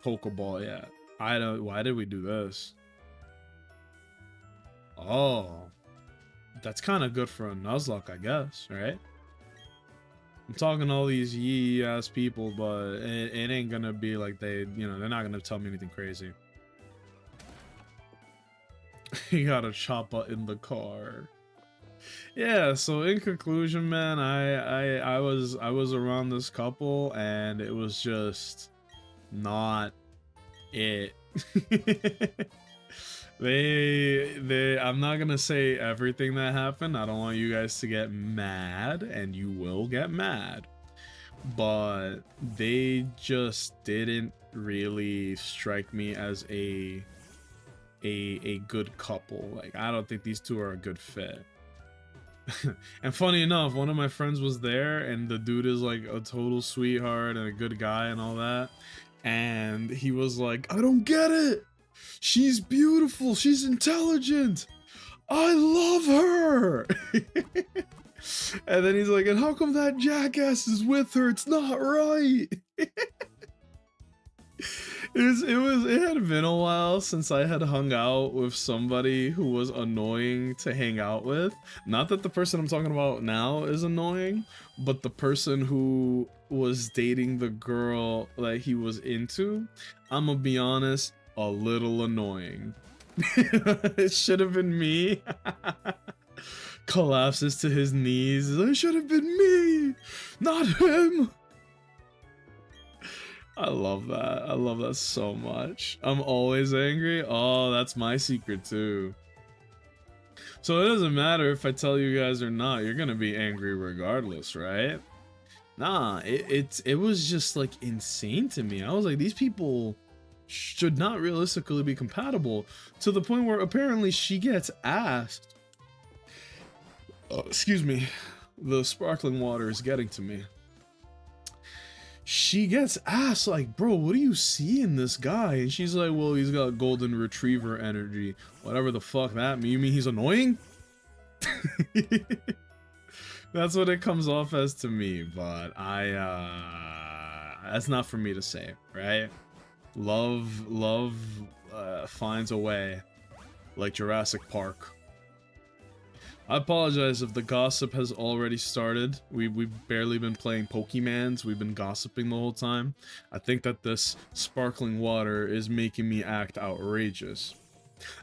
Pokeball yet. I don't. Why did we do this? Oh, that's kind of good for a Nuzlocke, I guess, right? I'm talking to all these yee ass people, but it ain't gonna be like they, you know, they're not gonna tell me anything crazy. He got a chopper in the car. Yeah, so in conclusion, man, I was around this couple, and it was just not it. I'm not gonna say everything that happened. I don't want you guys to get mad, and you will get mad, but they just didn't really strike me as a good couple. Like, I don't think these two are a good fit. And funny enough, one of my friends was there, and the dude is like a total sweetheart and a good guy and all that, and he was like, I don't get it, she's beautiful, she's intelligent, I love her. And then he's like, and how come that jackass is with her? It's not right. It had been a while since I had hung out with somebody who was annoying to hang out with. Not that the person I'm talking about now is annoying, but the person who was dating the girl that he was into, I'm gonna be honest, a little annoying. It should have been me. Collapses to his knees. It should have been me, not him. I love that. I love that so much. I'm always angry. Oh, that's my secret too. So it doesn't matter if I tell you guys or not. You're gonna be angry regardless, right? Nah, it was just like insane to me. I was like, these people should not realistically be compatible, to the point where apparently she gets asked. Oh, excuse me. The sparkling water is getting to me. She gets asked, like, bro, what do you see in this guy? And she's like, well, he's got golden retriever energy. Whatever the fuck that means. You mean he's annoying? That's what it comes off as to me, but That's not for me to say, right? Love finds a way, like Jurassic Park. I apologize if the gossip has already started. We've barely been playing Pokemans. We've been gossiping the whole time. I think that this sparkling water is making me act outrageous.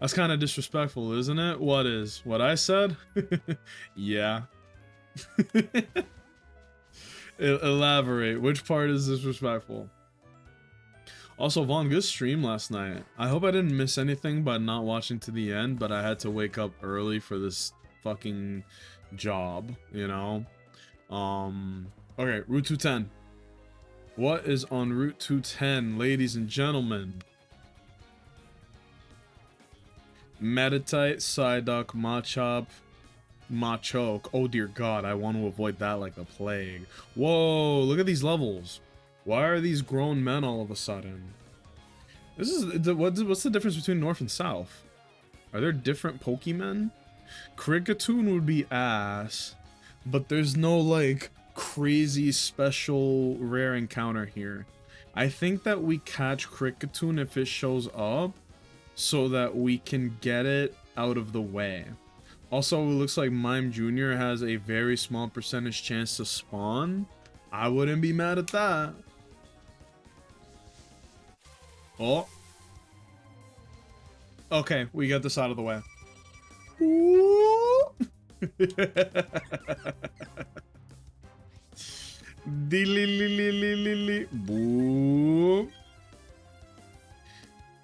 That's kind of disrespectful, isn't it? What is? What I said? Yeah. Elaborate. Which part is disrespectful? Also, Vaughn, good stream last night. I hope I didn't miss anything by not watching to the end, but I had to wake up early for this fucking job, you know? Okay, Route 210. What is on Route 210, ladies and gentlemen? Meditite, Psyduck, Machop, Machoke. Oh dear god, I want to avoid that like the plague. Whoa, look at these levels. Why are these grown men all of a sudden? This is what's the difference between North and South? Are there different Pokemon? Kricketune would be ass, but there's no like crazy special rare encounter here. I think that we catch Kricketune if it shows up so that we can get it out of the way. Also, it looks like Mime Jr. has a very small percentage chance to spawn. I wouldn't be mad at that. Oh. Okay, we got this out of the way. Boom.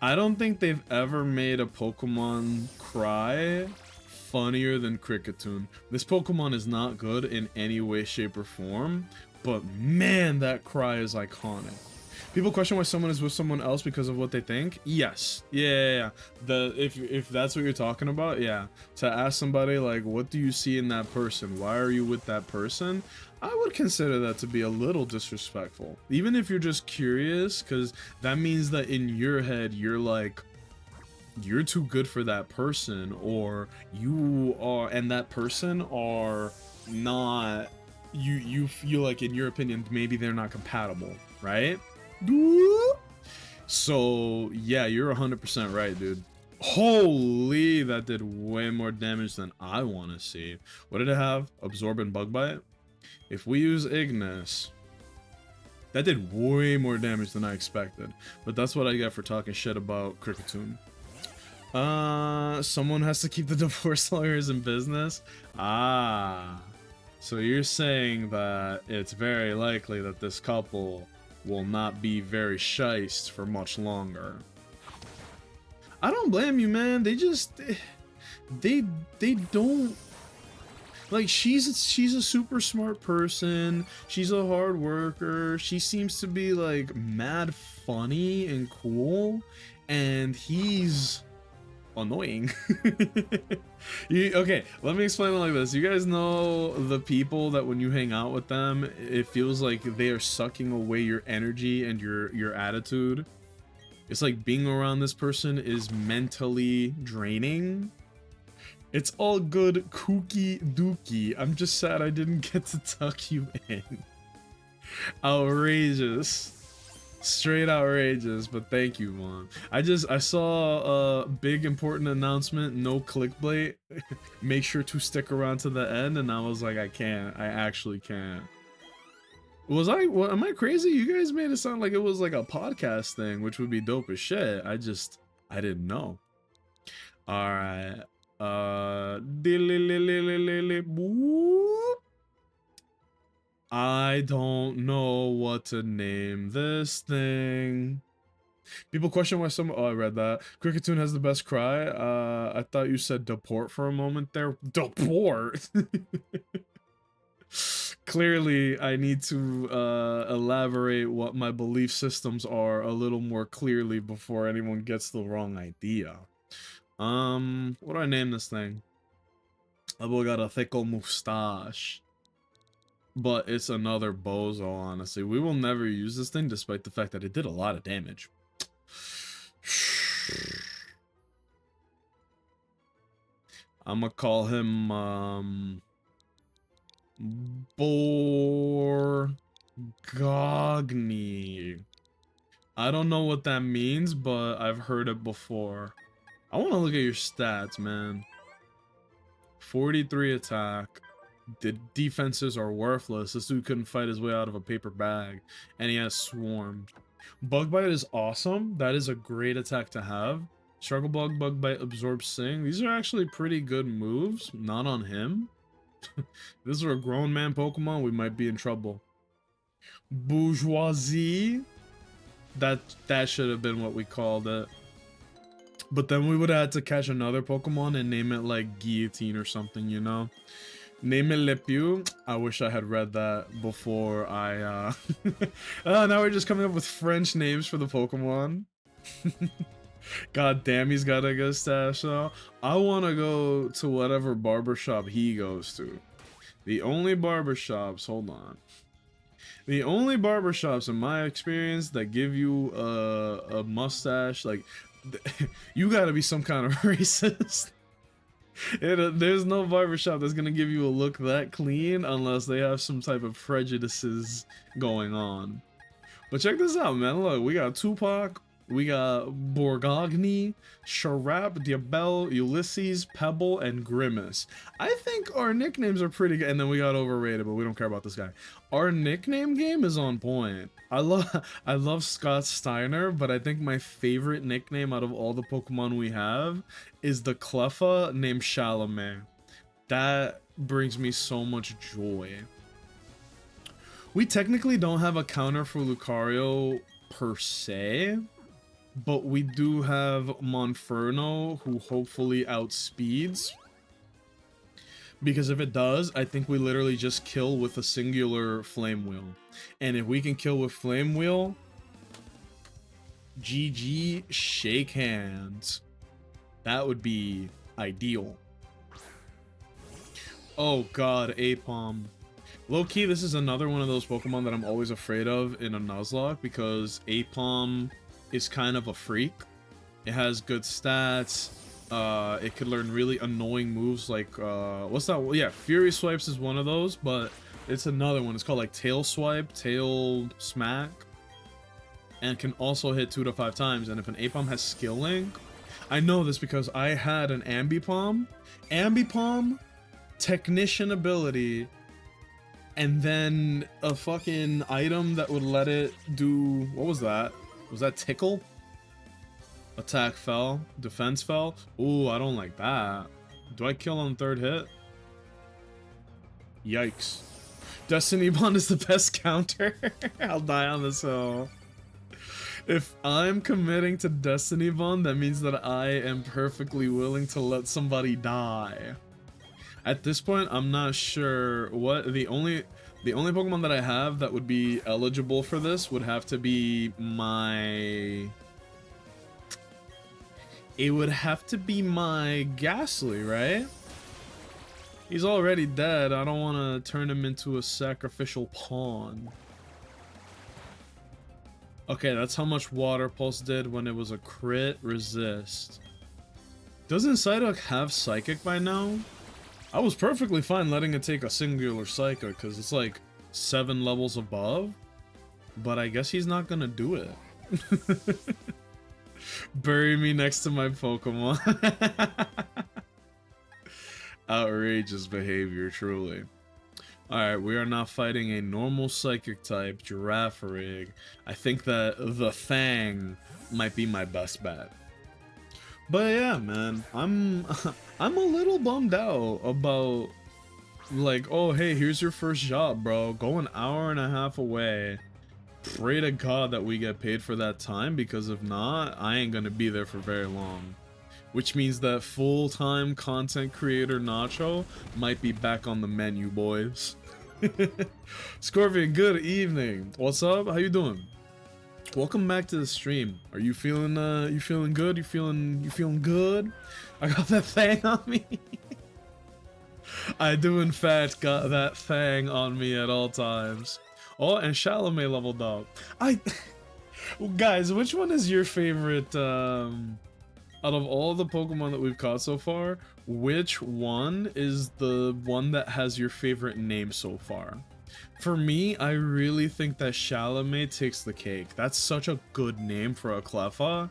I don't think they've ever made a Pokemon cry funnier than Kricketune. This Pokemon is not good in any way, shape, or form, but man, that cry is iconic. People question why someone is with someone else because of what they think. Yes, yeah. If that's what you're talking about, yeah. To ask somebody like, what do you see in that person? Why are you with that person? I would consider that to be a little disrespectful. Even if you're just curious, because that means that in your head you're like, you're too good for that person, or you are, and that person are not. You feel like, in your opinion, maybe they're not compatible, right? So yeah, you're 100% right, dude. Holy, that did way more damage than I want to see. What did it have? Absorb and Bug Bite? If we use Ignis, that did way more damage than I expected. But that's what I get for talking shit about Kricketune. Someone has to keep the divorce lawyers in business? Ah. So you're saying that it's very likely that this couple will not be very shiced for much longer. I don't blame you, man. They just they don't like, she's a super smart person. She's a hard worker. She seems to be like mad funny and cool, and he's annoying. Okay, let me explain it like this. You guys know the people that when you hang out with them, it feels like they are sucking away your energy and your attitude. It's like being around this person is mentally draining. It's all good, kooky dookie. I'm just sad I didn't get to tuck you in. Outrageous. Straight outrageous, but thank you, Mom. I saw a big important announcement, no clickbait. Make sure to stick around to the end, and I was like, I can't. I actually can't. Am I crazy? You guys made it sound like it was like a podcast thing, which would be dope as shit. I didn't know. Alright. I don't know what to name this thing. People question why some. Oh, I read that. Kricketune has the best cry. I thought you said deport for a moment there. Deport. Clearly, I need to elaborate what my belief systems are a little more clearly before anyone gets the wrong idea. What do I name this thing? That boy got a thick old mustache. But it's another bozo, honestly. We will never use this thing, despite the fact that it did a lot of damage. I'm gonna call him, Gogni. I don't know what that means, but I've heard it before. I want to look at your stats, man. 43 attack. The defenses are worthless. This dude couldn't fight his way out of a paper bag. And he has Swarm. Bug Bite is awesome. That is a great attack to have. Struggle Bug, Bug Bite, Absorb Sing. These are actually pretty good moves. Not on him. If this were a grown man Pokemon, we might be in trouble. Bourgeoisie. That should have been what we called it. But then we would have had to catch another Pokemon and name it like Guillotine or something, you know? Name it Le Pew. I wish I had read that before I, oh, now we're just coming up with French names for the Pokemon. God damn, he's got a good stash though. I want to go to whatever barbershop he goes to. The only barbershops, hold on. The only barbershops in my experience that give you a mustache, like, you gotta be some kind of racist. There's no barbershop that's gonna give you a look that clean unless they have some type of prejudices going on. But check this out, man. Look, we got Tupac, we got Borgogni, Sharap, Diabel, Ulysses, Pebble, and Grimace. I think our nicknames are pretty good. And then we got overrated, but we don't care about this guy. Our nickname game is on point. I love Scott Steiner, but I think my favorite nickname out of all the Pokemon we have is the Cleffa named Chalamet. That brings me so much joy. We technically don't have a counter for Lucario per se, but we do have Monferno, who hopefully outspeeds. Because if it does, I think we literally just kill with a singular Flame Wheel. And if we can kill with Flame Wheel, GG, shake hands. That would be ideal. Oh god, Apom. Low-key, this is another one of those Pokemon that I'm always afraid of in a Nuzlocke, because Apom is kind of a freak. It has good stats. It could learn really annoying moves like, what's that? Yeah, Fury Swipes is one of those, but it's another one. It's called like Tail Swipe, Tail Smack, and can also hit 2 to 5 times. And if an Apom has Skill Link, I know this because I had an Ambipom. Ambipom, Technician ability, and then a fucking item that would let it do, what was that? Was that Tickle? Attack fell, defense fell. Ooh, I don't like that. Do I kill on 3rd hit? Yikes. Destiny Bond is the best counter. I'll die on this hill. If I'm committing to Destiny Bond, that means that I am perfectly willing to let somebody die. At this point, I'm not sure what the only Pokemon that I have that would be eligible for this would have to be my... It would have to be my Ghastly, right? He's already dead. I don't want to turn him into a sacrificial pawn. Okay, that's how much Water Pulse did when it was a crit resist. Doesn't Psyduck have Psychic by now? I was perfectly fine letting it take a singular Psychic because it's like 7 levels above. But I guess he's not gonna do it. Bury me next to my Pokemon. Outrageous behavior, truly. Alright, we are now fighting a normal Psychic type, Girafarig. I think that the Fang might be my best bet. But yeah, man, I'm a little bummed out about, like, oh hey, here's your first job, bro. Go an hour and a half away. Pray to God that we get paid for that time, because if not, I ain't gonna be there for very long. Which means that full-time content creator Nacho might be back on the menu, boys. Scorpion, good evening. What's up? How you doing? Welcome back to the stream. Are you feeling good? You feeling good? I got that thing on me. I do in fact got that thing on me at all times. Oh, and Chalamet leveled up. Guys, which one is your favorite, out of all the Pokemon that we've caught so far, which one is the one that has your favorite name so far? For me, I really think that Chalamet takes the cake. That's such a good name for a Cleffa.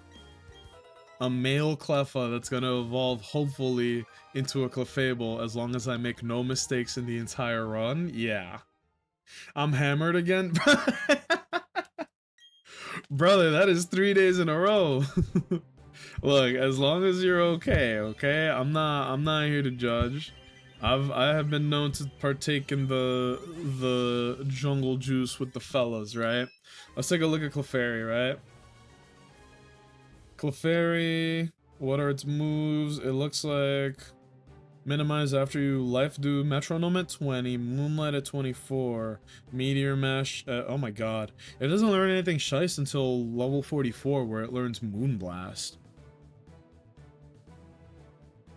A male Cleffa that's gonna evolve, hopefully, into a Clefable as long as I make no mistakes in the entire run. Yeah. I'm hammered again? Brother, that is 3 days in a row. Look, as long as you're okay, okay? I'm not here to judge. I have been known to partake in the jungle juice with the fellas, right? Let's take a look at Clefairy, right? Clefairy, what are its moves? It looks like minimize after you life do metronome at 20, moonlight at 24, meteor mash at, oh my god. It doesn't learn anything shice until level 44 where it learns moonblast.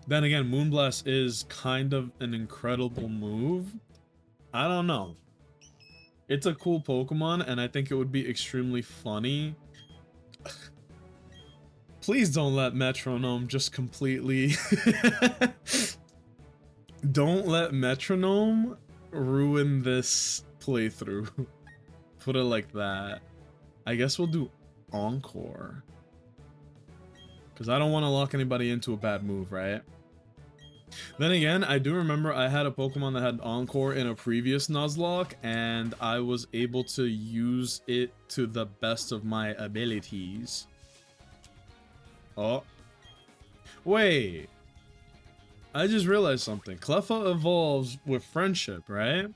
Then again, moonblast is kind of an incredible move. I don't know. It's a cool Pokemon and I think it would be extremely funny. Please don't let metronome just completely don't let metronome ruin this playthrough. Put it like that. I guess we'll do Encore. Because I don't want to lock anybody into a bad move, right? Then again, I do remember I had a Pokemon that had Encore in a previous Nuzlocke, and I was able to use it to the best of my abilities. Oh. Wait. I just realized something. Cleffa evolves with friendship, right?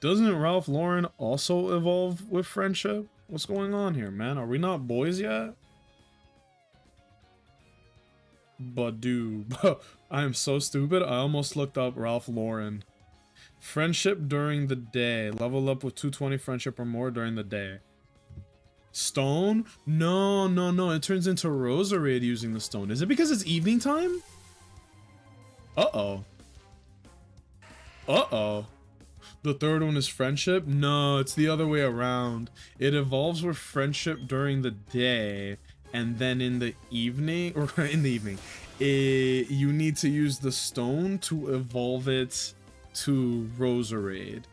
Doesn't Ralph Lauren also evolve with friendship? What's going on here, man? Are we not boys yet? But dude, I am so stupid. I almost looked up Ralph Lauren. Friendship during the day. Level up with 220 friendship or more during the day. Stone? No, no, no. It turns into Roserade using the stone. Is it because it's evening time? Uh-oh. Uh-oh. The third one is friendship? No, it's the other way around. It evolves with friendship during the day, and then in the evening, or in the evening, you need to use the stone to evolve it to Roserade.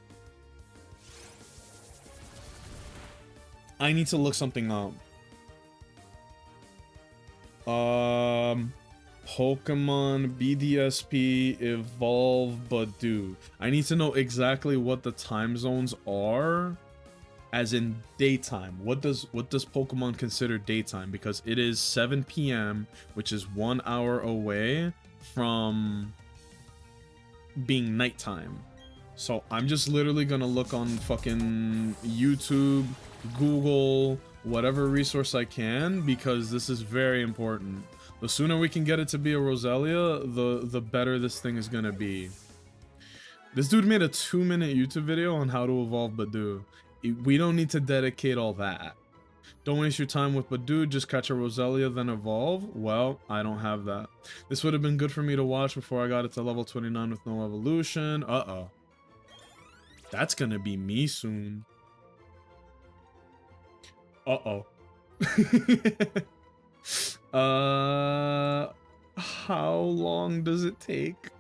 I need to look something up. Pokemon BDSP evolve Badoo. I need to know exactly what the time zones are, as in daytime. What does Pokemon consider daytime? Because it is 7 p.m., which is 1 hour away from being nighttime. So I'm just literally gonna look on fucking YouTube, Google, whatever resource I can, because this is very important. The sooner we can get it to be a Roselia, the better this thing is gonna be. This dude made a 2-minute YouTube video on how to evolve Badoo. We don't need to dedicate all that. Don't waste your time with Badoo, just catch a Roselia, then evolve. Well, I don't have that. This would have been good for me to watch before I got it to level 29 with no evolution. Uh-oh. That's gonna be me soon. Uh-oh. How long does it take?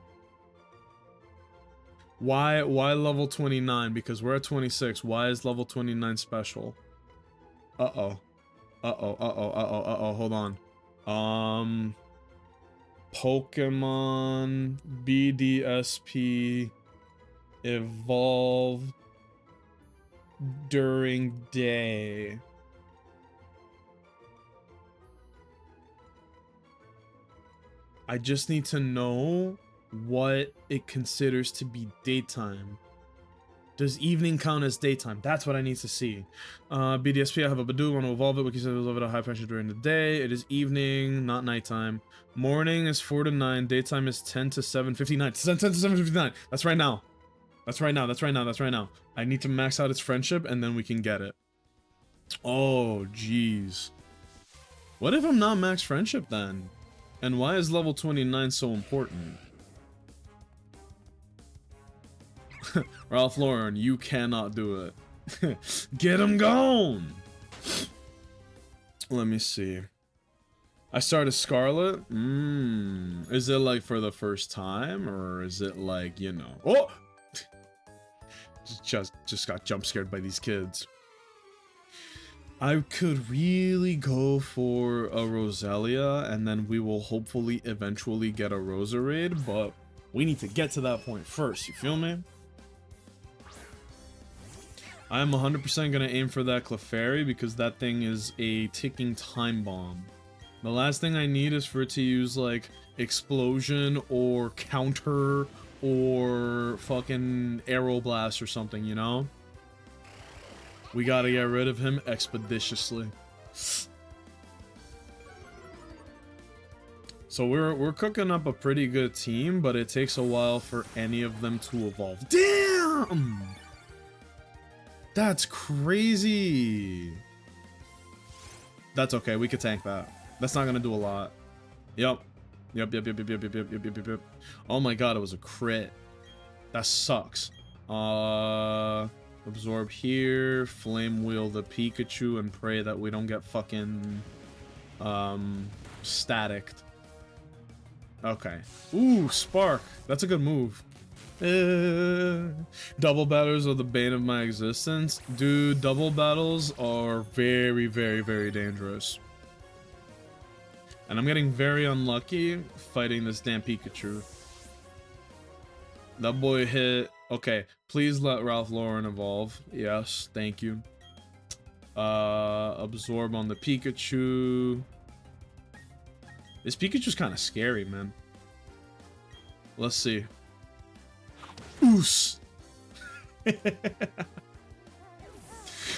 Why level 29? Because we're at 26. Why is level 29 special? Uh-oh. Uh-oh, uh-oh, uh-oh, uh-oh, hold on. Pokemon BDSP evolve during day. I just need to know what it considers to be daytime. Does evening count as daytime? That's what I need to see. BDSP, I have a Badoo, want to evolve it. We can evolve it at high pressure during the day. It is evening, not nighttime. Morning is 4 to 9. Daytime is 10 to 7:59. 10 to 7:59. That's right now. That's right now. That's right now. That's right now. I need to max out its friendship and then we can get it. Oh, jeez. What if I'm not max friendship then? And why is level 29 so important? Ralph Lauren, you cannot do it. Get him gone! Let me see. I started Scarlet? Is it like for the first time? Or is it like, you know... Oh! just got jump scared by these kids. I could really go for a Roselia, and then we will hopefully eventually get a Roserade, but we need to get to that point first, you feel me? I'm 100% gonna aim for that Clefairy because that thing is a ticking time bomb. The last thing I need is for it to use, like, Explosion or Counter or fucking Aeroblast or something, you know? We gotta get rid of him expeditiously. So we're cooking up a pretty good team, but it takes a while for any of them to evolve. Damn! That's crazy. That's okay, we could tank that. That's not gonna do a lot. Yep. Yep. Oh my god, it was a crit. That sucks. Absorb here, Flame Wheel the Pikachu, and pray that we don't get fucking staticked. Okay. Ooh, Spark. That's a good move. Double battles are the bane of my existence. Dude, double battles are very, very, very dangerous. And I'm getting very unlucky fighting this damn Pikachu. That boy hit... Okay, please let Ralph Lauren evolve. Yes, thank you. Absorb on the Pikachu. This Pikachu's kind of scary, man. Let's see. Oos!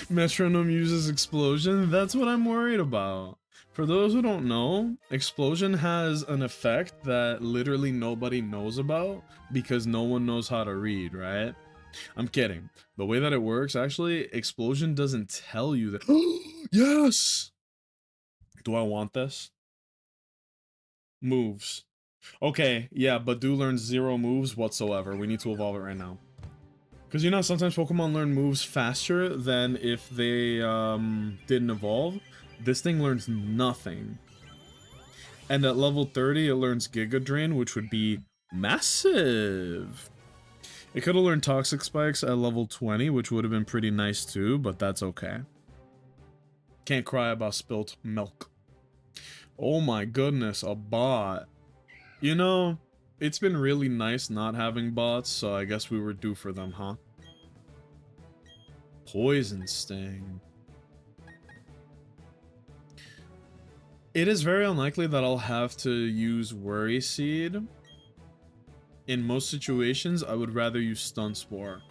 Metronome uses Explosion. That's what I'm worried about. For those who don't know, Explosion has an effect that literally nobody knows about because no one knows how to read, right? I'm kidding. The way that it works, actually, Explosion doesn't tell you that. Yes! Do I want this? Moves. Okay, yeah, but do learn 0 moves whatsoever. We need to evolve it right now. Because you know, sometimes Pokemon learn moves faster than if they didn't evolve. This thing learns nothing. And at level 30, it learns Giga Drain, which would be massive. It could have learned Toxic Spikes at level 20, which would have been pretty nice too, but that's okay. Can't cry about spilt milk. Oh my goodness, a bot. You know, it's been really nice not having bots, so I guess we were due for them, huh? Poison Sting. It is very unlikely that I'll have to use Worry Seed. In most situations, I would rather use Stun Spore.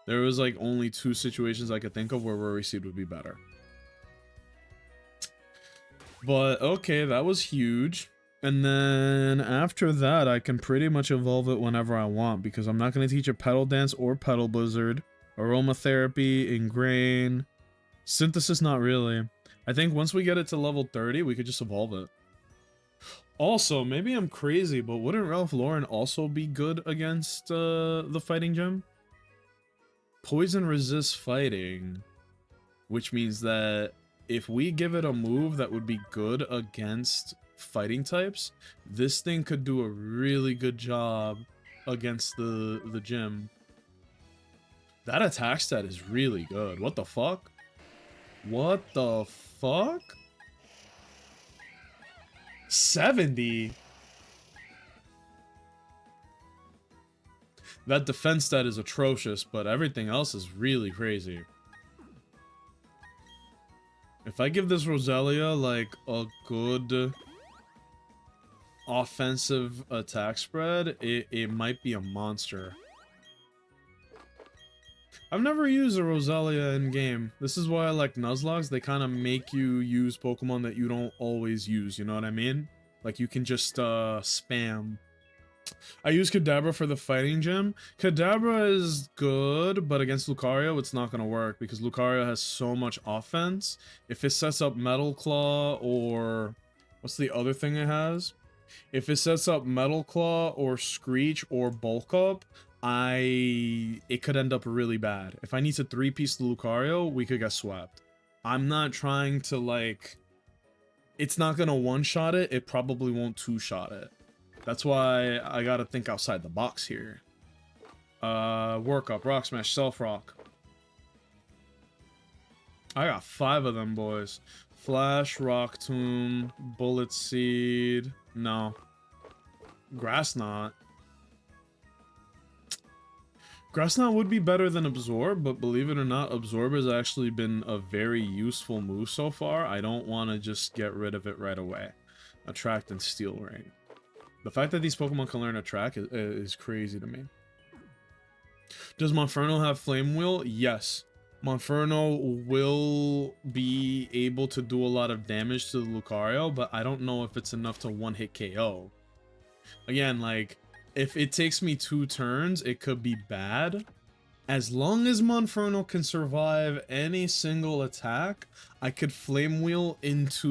There was like only 2 situations I could think of where Worry Seed would be better. But okay, that was huge. And then after that, I can pretty much evolve it whenever I want because I'm not going to teach it Petal Dance or Petal Blizzard. Aromatherapy, Ingrain. Synthesis, not really. I think once we get it to level 30, we could just evolve it. Also, maybe I'm crazy, but wouldn't Ralph Lauren also be good against the fighting gem? Poison resists fighting, which means that if we give it a move that would be good against fighting types, this thing could do a really good job against the gym. That attack stat is really good. What the fuck? What the fuck? 70? That defense stat is atrocious, but everything else is really crazy. If I give this Roselia, like, a good offensive attack spread, it might be a monster. I've never used a Roselia in game. This is why I like Nuzlocke. They kind of make you use Pokemon that you don't always use, you know what I mean? Like, you can just spam. I use Kadabra for the fighting gym. Kadabra is good, but against Lucario, it's not going to work because Lucario has so much offense. If it sets up Metal Claw or... what's the other thing it has? If it sets up Metal Claw or Screech or Bulk Up, it could end up really bad. If I need to 3-piece the Lucario, we could get swept. I'm not trying to, like... it's not going to one-shot it. It probably won't 2-shot it. That's why I gotta think outside the box here. Work up, rock smash, self rock. I got 5 of them, boys. Flash, rock tomb, bullet seed. No. Grass knot. Grass knot would be better than absorb, but believe it or not, absorb has actually been a very useful move so far. I don't want to just get rid of it right away. Attract and steel ring. The fact that these Pokemon can learn Attract is crazy to me. Does Monferno have Flame Wheel? Yes. Monferno will be able to do a lot of damage to the Lucario, but I don't know if it's enough to one-hit KO. Again, like, if it takes me 2 turns, it could be bad. As long as Monferno can survive any single attack, I could Flame Wheel into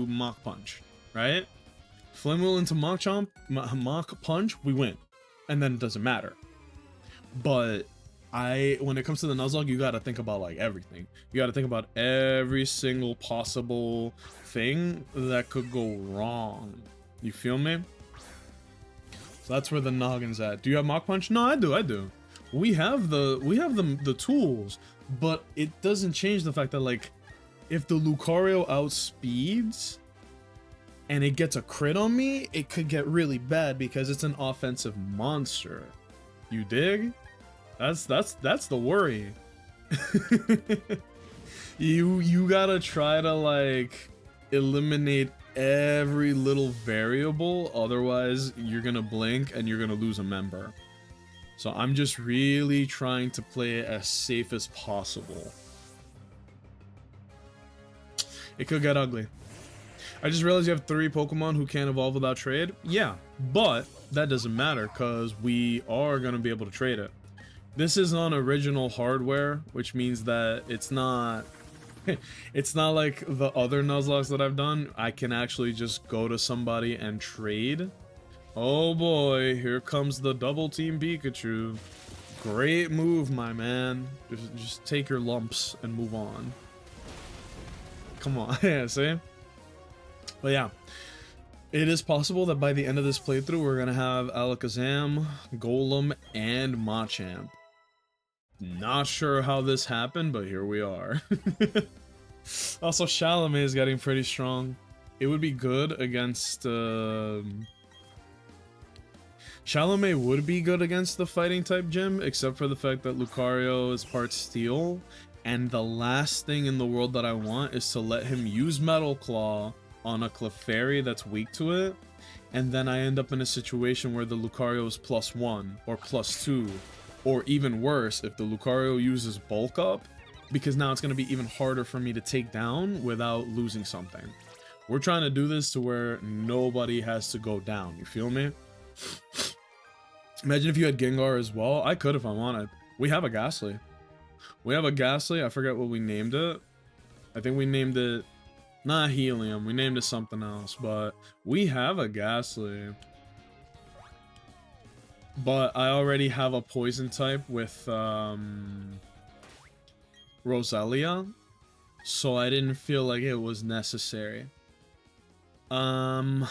Mach Punch, right? Flame Wheel into Mach Punch, we win. And then it doesn't matter. But when it comes to the Nuzlocke, you gotta think about like everything. You gotta think about every single possible thing that could go wrong. You feel me? So that's where the noggin's at. Do you have Mach Punch? No, I do. We have the tools, but it doesn't change the fact that like if the Lucario outspeeds and it gets a crit on me, it could get really bad because it's an offensive monster. You dig? That's the worry. You gotta try to like eliminate every little variable, otherwise you're gonna blink and you're gonna lose a member. So I'm just really trying to play it as safe as possible. It could get ugly. I just realized you have 3 Pokemon who can't evolve without trade. Yeah, but that doesn't matter because we are gonna be able to trade it. This is on original hardware, which means that it's not it's not like the other Nuzlocks that I've done. I can actually just go to somebody and trade. Oh boy, here comes the double team Pikachu. Great move, my man. Just take your lumps and move on. Come on. Yeah, see? But yeah, it is possible that by the end of this playthrough, we're going to have Alakazam, Golem, and Machamp. Not sure how this happened, but here we are. Also, Chalamet is getting pretty strong. It would be good against... Chalamet would be good against the fighting type gym, except for the fact that Lucario is part steel. And the last thing in the world that I want is to let him use Metal Claw on a Clefairy that's weak to it. And then I end up in a situation where the Lucario is +1 or +2. Or even worse, if the Lucario uses Bulk Up, because now it's going to be even harder for me to take down without losing something. We're trying to do this to where nobody has to go down, you feel me? Imagine if you had Gengar as well. I could if I wanted. We have a Ghastly. I forget what we named it. I think we named it... Not Helium. We named it something else, but we have a Ghastly. But I already have a poison type with Roselia, so I didn't feel like it was necessary. Who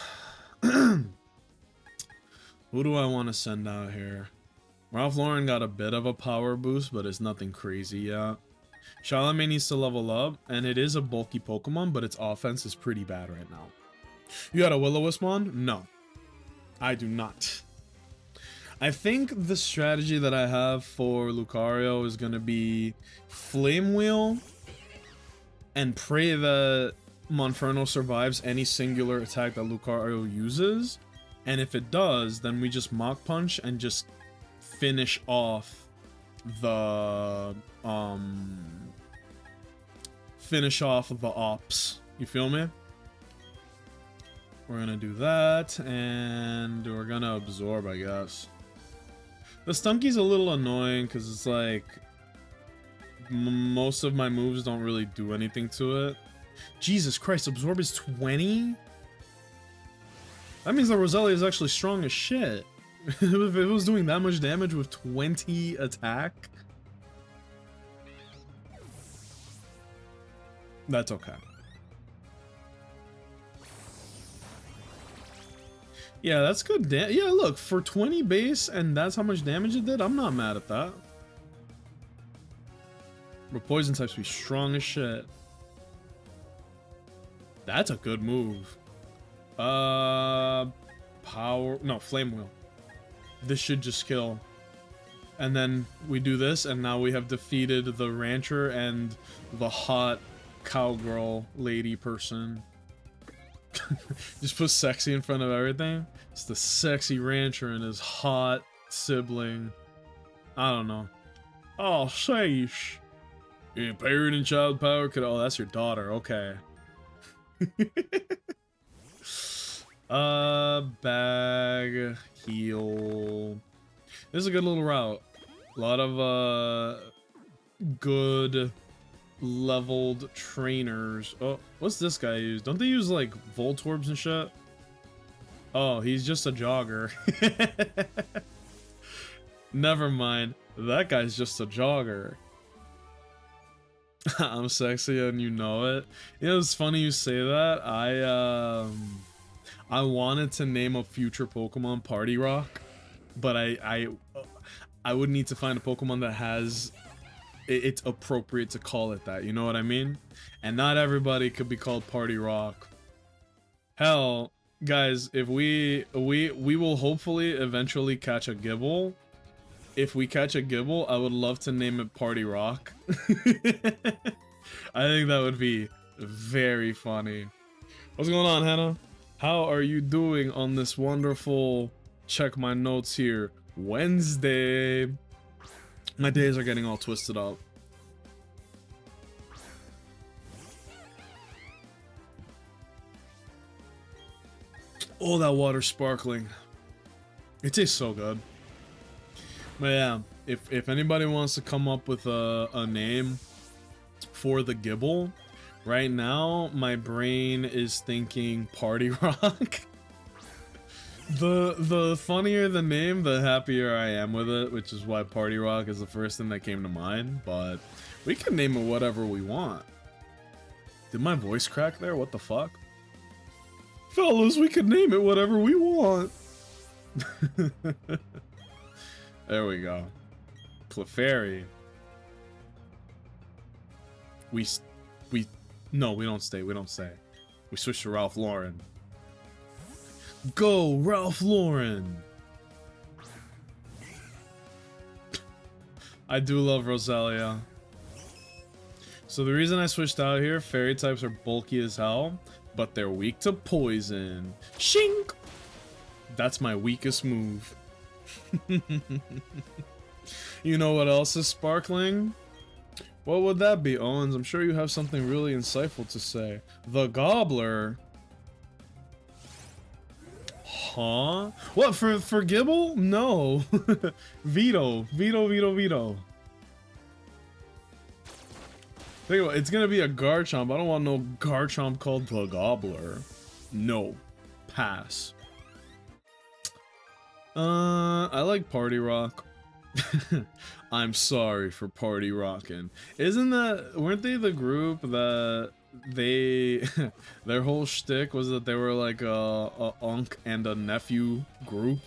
do I want to send out here? Ralph Lauren got a bit of a power boost, but it's nothing crazy yet. Chalamet needs to level up, and it is a bulky Pokemon, but its offense is pretty bad right now. You got a Will-O-Wisp? No, I do not. I think the strategy that I have for Lucario is going to be Flame Wheel and pray that Monferno survives any singular attack that Lucario uses. And if it does, then we just Mach Punch and just finish off the ops. You feel me? We're gonna do that, and we're gonna absorb, I guess. The Stunky's a little annoying because it's like most of my moves don't really do anything to it. Jesus Christ, absorb is 20? That means the Roselia is actually strong as shit. If it was doing that much damage with 20 attack, that's okay. Yeah, that's good. Yeah, look, for 20 base and that's how much damage it did, I'm not mad at that. But poison types be strong as shit. That's a good move. Power. No, flame wheel. This should just kill. And then we do this, and now we have defeated the rancher and the hot cowgirl lady person. Just put sexy in front of everything. It's the sexy rancher and his hot sibling. I don't know. Oh, sheesh. Your parent and child power could. Oh, that's your daughter. Okay. Bag, heal. This is a good little route. A lot of good leveled trainers. Oh, what's this guy use? Don't they use like Voltorbs and shit? Oh, he's just a jogger. Never mind. That guy's just a jogger. I'm sexy and you know it. You know, it's funny you say that. I wanted to name a future Pokemon Party Rock, but I would need to find a Pokemon that has it's appropriate to call it that, you know what I mean? And not everybody could be called Party Rock. Hell, guys, if we will hopefully eventually catch a Gibble. If we catch a Gibble, I would love to name it Party Rock. I think that would be very funny. What's going on, Hannah? How are you doing on this wonderful, check my notes here, Wednesday? My days are getting all twisted up. Oh, that water's sparkling. It tastes so good. But yeah, if anybody wants to come up with a name for the Gibble, right now my brain is thinking Party Rock. The funnier the name, the happier I am with it, which is why Party Rock is the first thing that came to mind, but we can name it whatever we want. Did my voice crack there? What the fuck? Fellas, we can name it whatever we want. There we go. Clefairy. No, we don't stay. We don't stay. We switch to Ralph Lauren. Go, Ralph Lauren. I do love Roselia. So the reason I switched out here, fairy types are bulky as hell, but they're weak to poison. Shink! That's my weakest move. You know what else is sparkling? What would that be, Owens? I'm sure you have something really insightful to say. The Gobbler? Huh? What, for Gibble? No. Veto. Think about it, it's gonna be a Garchomp. I don't want no Garchomp called the Gobbler. No. Pass. I like Party Rock. I'm sorry for Party Rockin'. Weren't they the group that their whole shtick was that they were like a unc and a nephew group?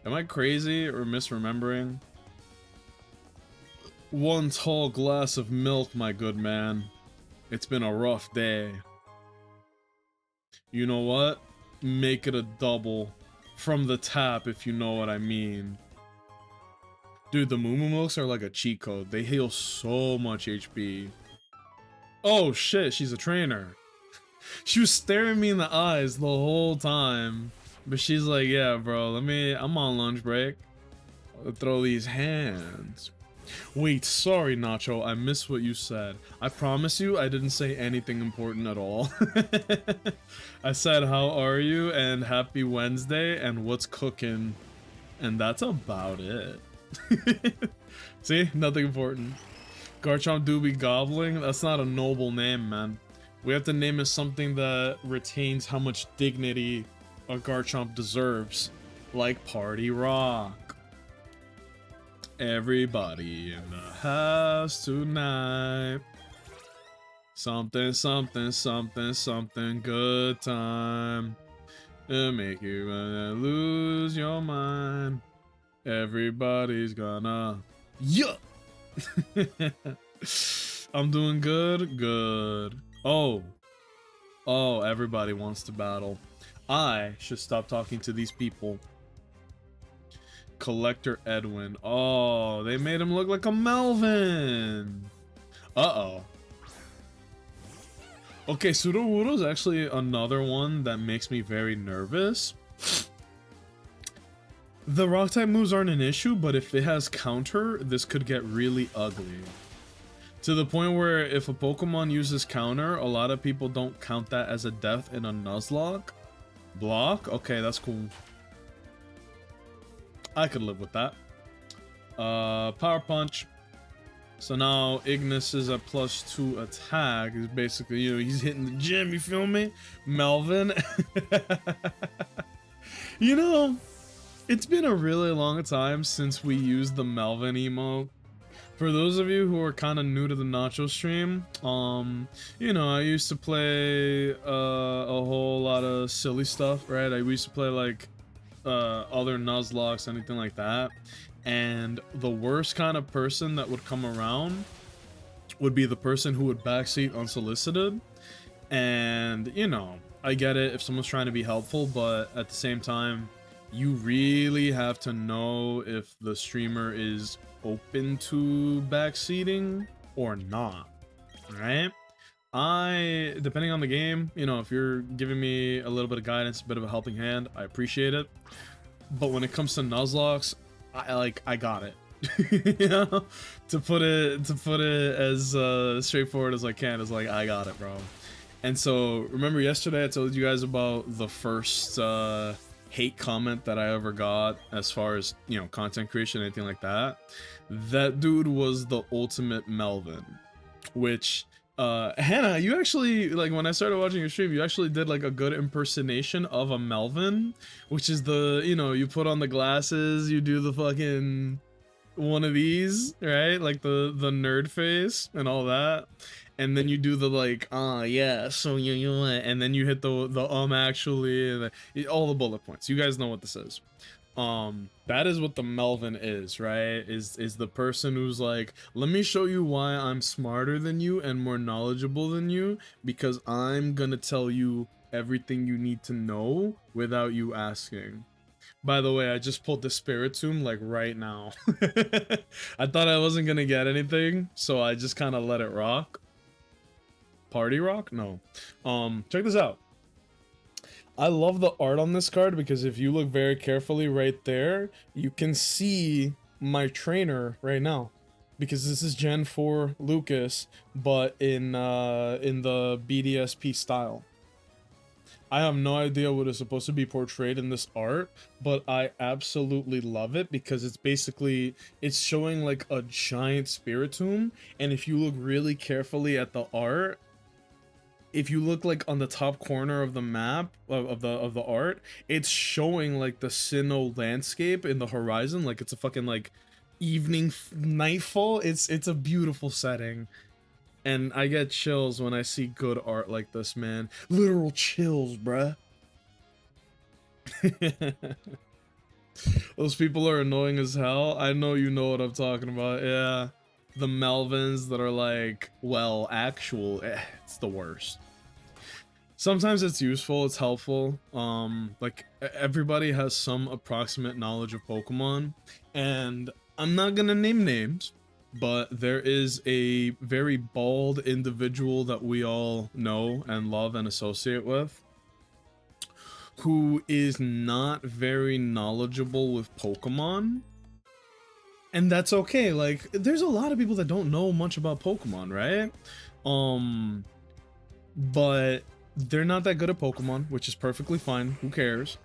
Am I crazy or misremembering? One tall glass of milk, my good man. It's been a rough day. You know what? Make it a double. From the tap, if you know what I mean. Dude, the Moo Moo Milks are like a cheat code. They heal so much HP. Oh shit, she's a trainer. She was staring me in the eyes the whole time. But she's like, yeah, bro, I'm on lunch break. I'll throw these hands. Wait, sorry, Nacho, I missed what you said. I promise you I didn't say anything important at all. I said, how are you, and happy Wednesday, and what's cooking, and that's about it. See? Nothing important. Garchomp do be gobbling? That's not a noble name, man. We have to name it something that retains how much dignity a Garchomp deserves. Like Party Rock. Everybody in the house tonight. Something, something, something, something, good time. It'll make you lose your mind. Everybody's gonna. Yeah! I'm doing good? Good. Oh. Oh, everybody wants to battle. I should stop talking to these people. Collector Edwin. Oh, they made him look like a Melvin. Uh-oh. Okay, Sudowoodo is actually another one that makes me very nervous. The rock type moves aren't an issue, but if it has counter, this could get really ugly. To the point where if a Pokemon uses counter, a lot of people don't count that as a death in a Nuzlocke. Block? Okay, that's cool. I could live with that. Power Punch. So now Ignis is at +2 attack. He's basically, you know, he's hitting the gym, you feel me? Melvin. You know, it's been a really long time since we used the Melvin emote. For those of you who are kind of new to the Nacho stream, you know, I used to play a whole lot of silly stuff, right? I used to play like other Nuzlocks, anything like that. And the worst kind of person that would come around would be the person who would backseat unsolicited. And, you know, I get it if someone's trying to be helpful, but at the same time, you really have to know if the streamer is open to backseating or not, right? Depending on the game, you know, if you're giving me a little bit of guidance, a bit of a helping hand, I appreciate it. But when it comes to Nuzlocks, I got it. You know, to put it as straightforward as I can, is like, I got it, bro. And so remember yesterday I told you guys about the first hate comment that I ever got as far as, you know, content creation, anything like that. That dude was the ultimate Melvin, which Hannah, you actually, like, when I started watching your stream, you actually did like a good impersonation of a Melvin, which is the, you know, you put on the glasses, you do the fucking one of these, right? Like the nerd face and all that. And then you do the like, yeah, so you and then you hit the actually, and all the bullet points. You guys know what this is. That is what the Melvin is, right? Is the person who's like, let me show you why I'm smarter than you and more knowledgeable than you, because I'm gonna tell you everything you need to know without you asking. By the way, I just pulled the Spiritomb like right now. I thought I wasn't gonna get anything, so I just kind of let it rock. Party rock? No. Check this out. I love the art on this card because if you look very carefully right there, you can see my trainer right now. Because this is Gen 4 Lucas, but in the BDSP style. I have no idea what is supposed to be portrayed in this art, but I absolutely love it because it's basically, it's showing like a giant Spiritomb, and if you look really carefully at the art, if you look like on the top corner of the map of the art, it's showing like the Sinnoh landscape in the horizon, like it's a fucking like evening nightfall. It's a beautiful setting. And I get chills when I see good art like this, man. Literal chills, bruh. Those people are annoying as hell. I know you know what I'm talking about. Yeah. The Melvins that are like, well, actual, it's the worst. Sometimes it's useful, it's helpful. Like, everybody has some approximate knowledge of Pokemon. And I'm not gonna name names, but there is a very bald individual that we all know and love and associate with, who is not very knowledgeable with Pokemon. And that's okay. Like, there's a lot of people that don't know much about Pokemon, right? But they're not that good at Pokemon, which is perfectly fine. Who cares?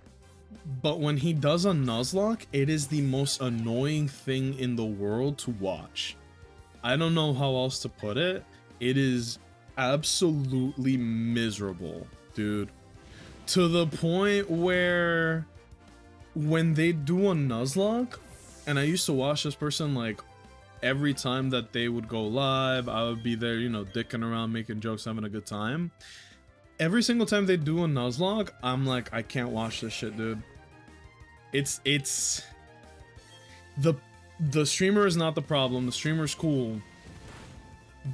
But when he does a Nuzlocke, it is the most annoying thing in the world to watch. I don't know how else to put it. It is absolutely miserable, dude. To the point where when they do a Nuzlocke, and I used to watch this person like every time that they would go live, I would be there, you know, dicking around, making jokes, having a good time. every single time they do a Nuzlocke, I'm like, I can't watch this shit, dude. It's the streamer is not the problem. The streamer's cool,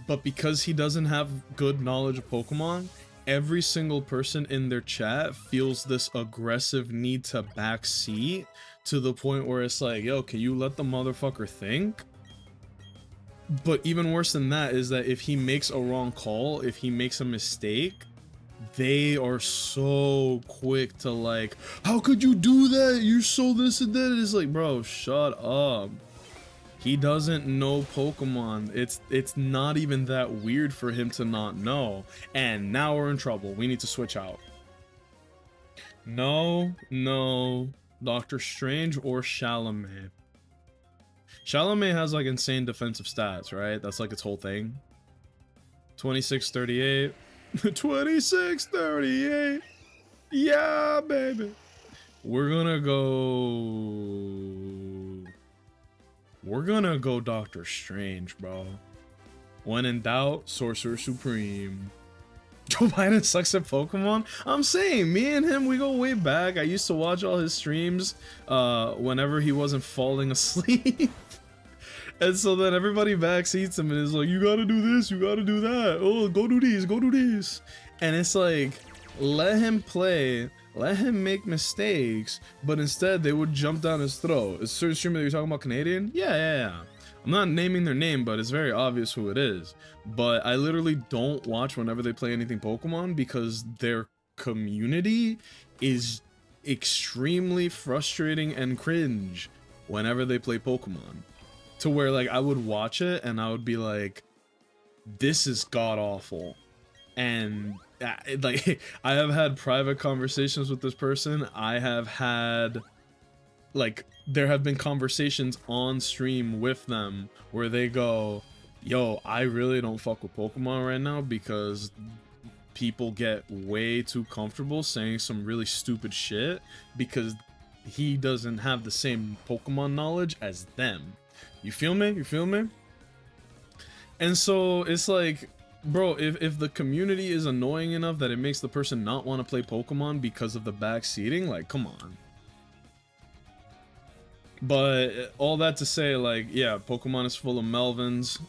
but because he doesn't have good knowledge of Pokemon, every single person in their chat feels this aggressive need to backseat to the point where it's like, yo, can you let the motherfucker think? But even worse than that is that if he makes a wrong call, if he makes a mistake, they are so quick to like, how could you do that? You're so this and that. It's like, bro, shut up. He doesn't know Pokemon. It's not even that weird for him to not know. And now we're in trouble. We need to switch out. No, Doctor Strange or Chalamet. Chalamet has like insane defensive stats, right? That's like its whole thing. 2638. 2638. Yeah, baby. We're gonna go Doctor Strange, bro. When in doubt, Sorcerer Supreme. Joe Biden sucks at Pokemon? I'm saying, me and him, we go way back. I used to watch all his streams whenever he wasn't falling asleep. And so then everybody backseats him and is like, you gotta do this, you gotta do that. Oh, go do these, go do this. And it's like, let him play, let him make mistakes, but instead they would jump down his throat. Is a certain streamer that you're talking about Canadian? Yeah. I'm not naming their name, but it's very obvious who it is. But I literally don't watch whenever they play anything Pokemon because their community is extremely frustrating and cringe whenever they play Pokemon. To where like I would watch it and I would be like, this is god awful. And like I have had private conversations with this person. I have had like there have been conversations on stream with them where they go, yo, I really don't fuck with Pokemon right now because people get way too comfortable saying some really stupid shit because he doesn't have the same Pokemon knowledge as them. You feel me? You feel me? And so it's like, bro, if the community is annoying enough that it makes the person not want to play Pokemon because of the backseating, like, come on. But all that to say, like, yeah, Pokemon is full of Melvins.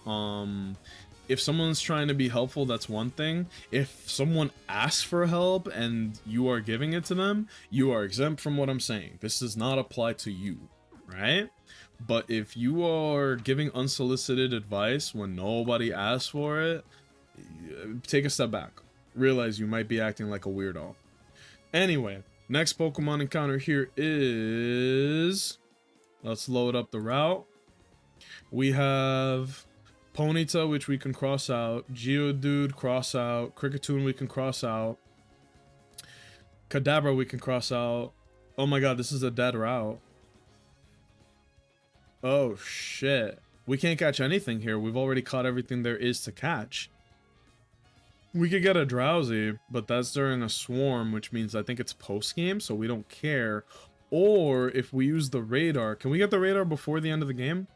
If someone's trying to be helpful, that's one thing. If someone asks for help and you are giving it to them, you are exempt from what I'm saying. This does not apply to you, right? But if you are giving unsolicited advice when nobody asks for it, take a step back. Realize you might be acting like a weirdo. Anyway, next Pokemon encounter here is... Let's load up the route. We have Ponyta, which we can cross out. Geodude, cross out. Kricketune, we can cross out. Kadabra, we can cross out. Oh my god, this is a dead route. Oh shit. We can't catch anything here. We've already caught everything there is to catch. We could get a Drowsy, but that's during a swarm, which means I think it's post-game, so we don't care. Or if we use the radar, can we get the radar before the end of the game?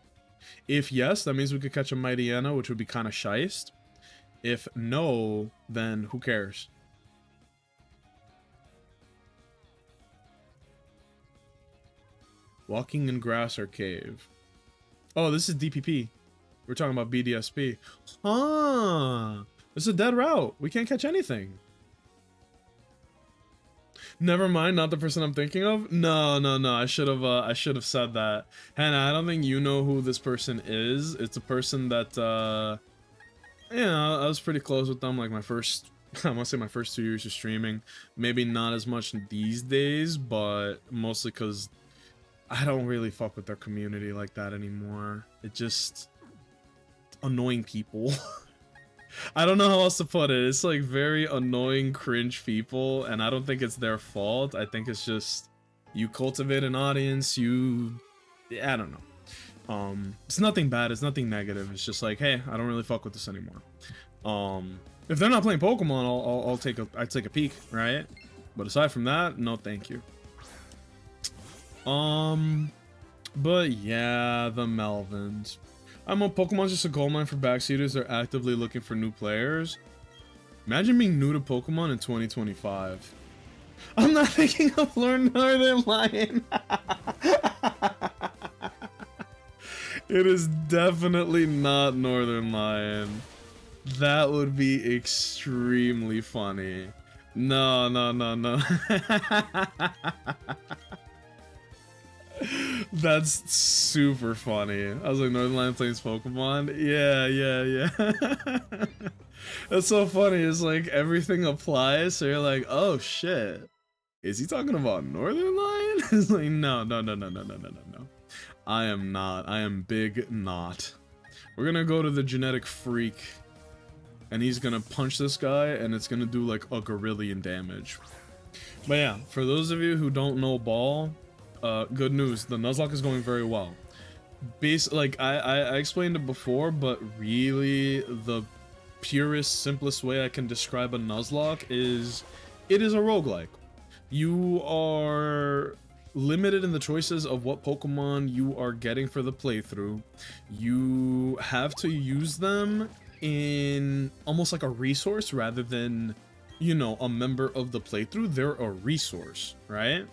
If yes, that means we could catch a Mightyena, which would be kind of shiced. If no, then who cares? Walking in grass or cave. Oh, this is DPP. We're talking about BDSP. Huh. This is a dead route. We can't catch anything. Never mind, not the person I'm thinking of. No. I should have said that. Hannah, I don't think you know who this person is. It's a person that yeah, I was pretty close with them like my first I want to say my first 2 years of streaming. Maybe not as much these days, but mostly cuz I don't really fuck with their community like that anymore. It just annoying people. I don't know how else to put it. It's like very annoying, cringe people, and I don't think it's their fault. I think it's just you cultivate an audience. I don't know. It's nothing bad. It's nothing negative. It's just like, hey, I don't really fuck with this anymore. If they're not playing Pokemon, I'd take a peek, right? But aside from that, no, thank you. But yeah, the Melvins. I'm on Pokemon's just a goldmine for backseaters. They're actively looking for new players. Imagine being new to Pokemon in 2025. I'm not thinking of Lord Northern Lion. It is definitely not Northern Lion. That would be extremely funny. No, no, no, no. That's super funny. I was like, Northern Lion plays Pokemon? Yeah, yeah, yeah. That's so funny. It's like everything applies, so you're like, oh shit. Is he talking about Northern Lion? It's like, no, no, no, no, no, no, no, no, no. I am not. I am big not. We're gonna go to the genetic freak, and he's gonna punch this guy, and it's gonna do like a gorillion damage. But yeah, for those of you who don't know Ball, good news, the Nuzlocke is going very well. Like I explained it before, but really the purest, simplest way I can describe a Nuzlocke is it is a roguelike. You are limited in the choices of what Pokemon you are getting for the playthrough. You have to use them in almost like a resource rather than, you know, a member of the playthrough. They're a resource, right?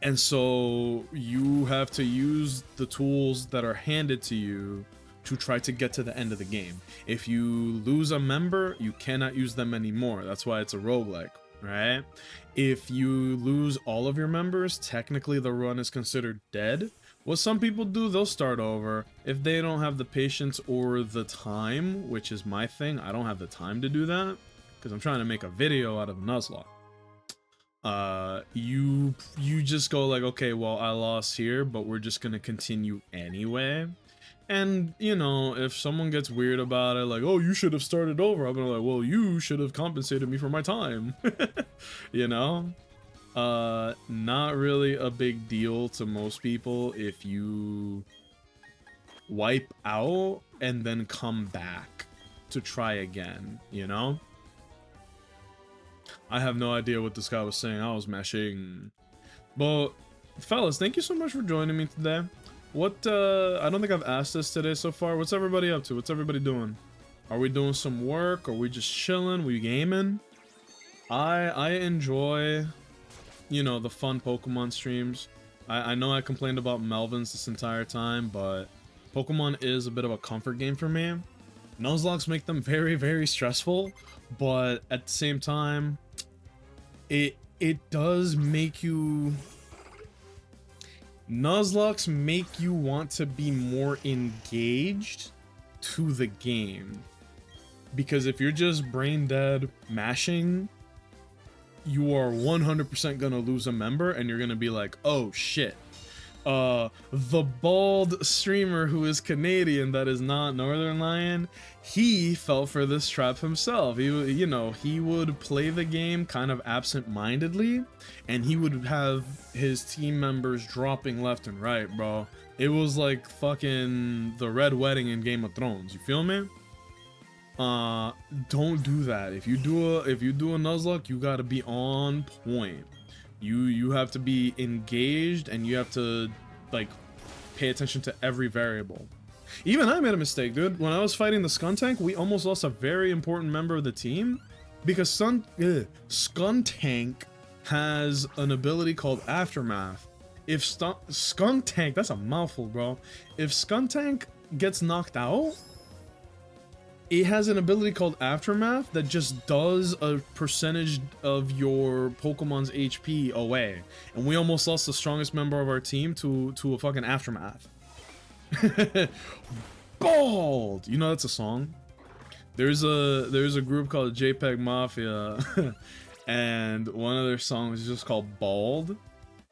And so you have to use the tools that are handed to you to try to get to the end of the game. If you lose a member, you cannot use them anymore. That's why it's a roguelike, right? If you lose all of your members, technically the run is considered dead. What some people do, they'll start over. If they don't have the patience or the time, which is my thing, I don't have the time to do that because I'm trying to make a video out of Nuzlocke. You just go like, okay, well, I lost here, but we're just gonna continue anyway. And, you know, if someone gets weird about it, like, oh, you should have started over, I'm gonna like, well, you should have compensated me for my time. You know? Not really a big deal to most people if you wipe out and then come back to try again, you know? I have no idea what this guy was saying. I was mashing. But, fellas, thank you so much for joining me today. What, I don't think I've asked this today so far. What's everybody up to? What's everybody doing? Are we doing some work? Are we just chilling? We gaming? I enjoy, you know, the fun Pokemon streams. I know I complained about Melvin's this entire time, but Pokemon is a bit of a comfort game for me. Nuzlocks make them very, very stressful, but at the same time, it does make you... Nuzlocks make you want to be more engaged to the game. Because if you're just brain dead mashing, you are 100% gonna lose a member and you're gonna be like, oh shit. The bald streamer who is Canadian that is not Northern Lion, he fell for this trap himself. He, you know, he would play the game kind of absent-mindedly, and he would have his team members dropping left and right, bro. It was like fucking the Red Wedding in Game of Thrones. You feel me? Don't do that. If you do a Nuzlocke, you gotta be on point. You have to be engaged and you have to like pay attention to every variable. Even I made a mistake, dude. When I was fighting the Skuntank, we almost lost a very important member of the team because Skuntank has an ability called Aftermath. If Skuntank, that's a mouthful, bro. If Skuntank gets knocked out, it has an ability called Aftermath that just does a percentage of your Pokemon's HP away. And we almost lost the strongest member of our team to a fucking Aftermath. Bald! You know that's a song? There's a group called JPEG Mafia, and one of their songs is just called Bald.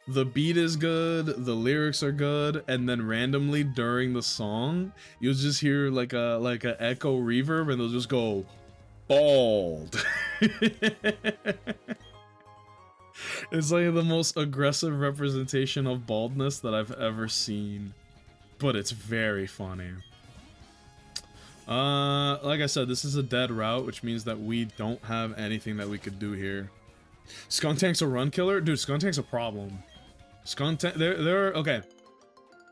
The beat is good, the lyrics are good, and then randomly during the song, you'll just hear like a echo reverb, and they'll just go bald. It's like the most aggressive representation of baldness that I've ever seen, but it's very funny. Like I said, this is a dead route, which means that we don't have anything that we could do here. Skuntank's a run killer? Dude, Skuntank's a problem. Skuntank, they're okay.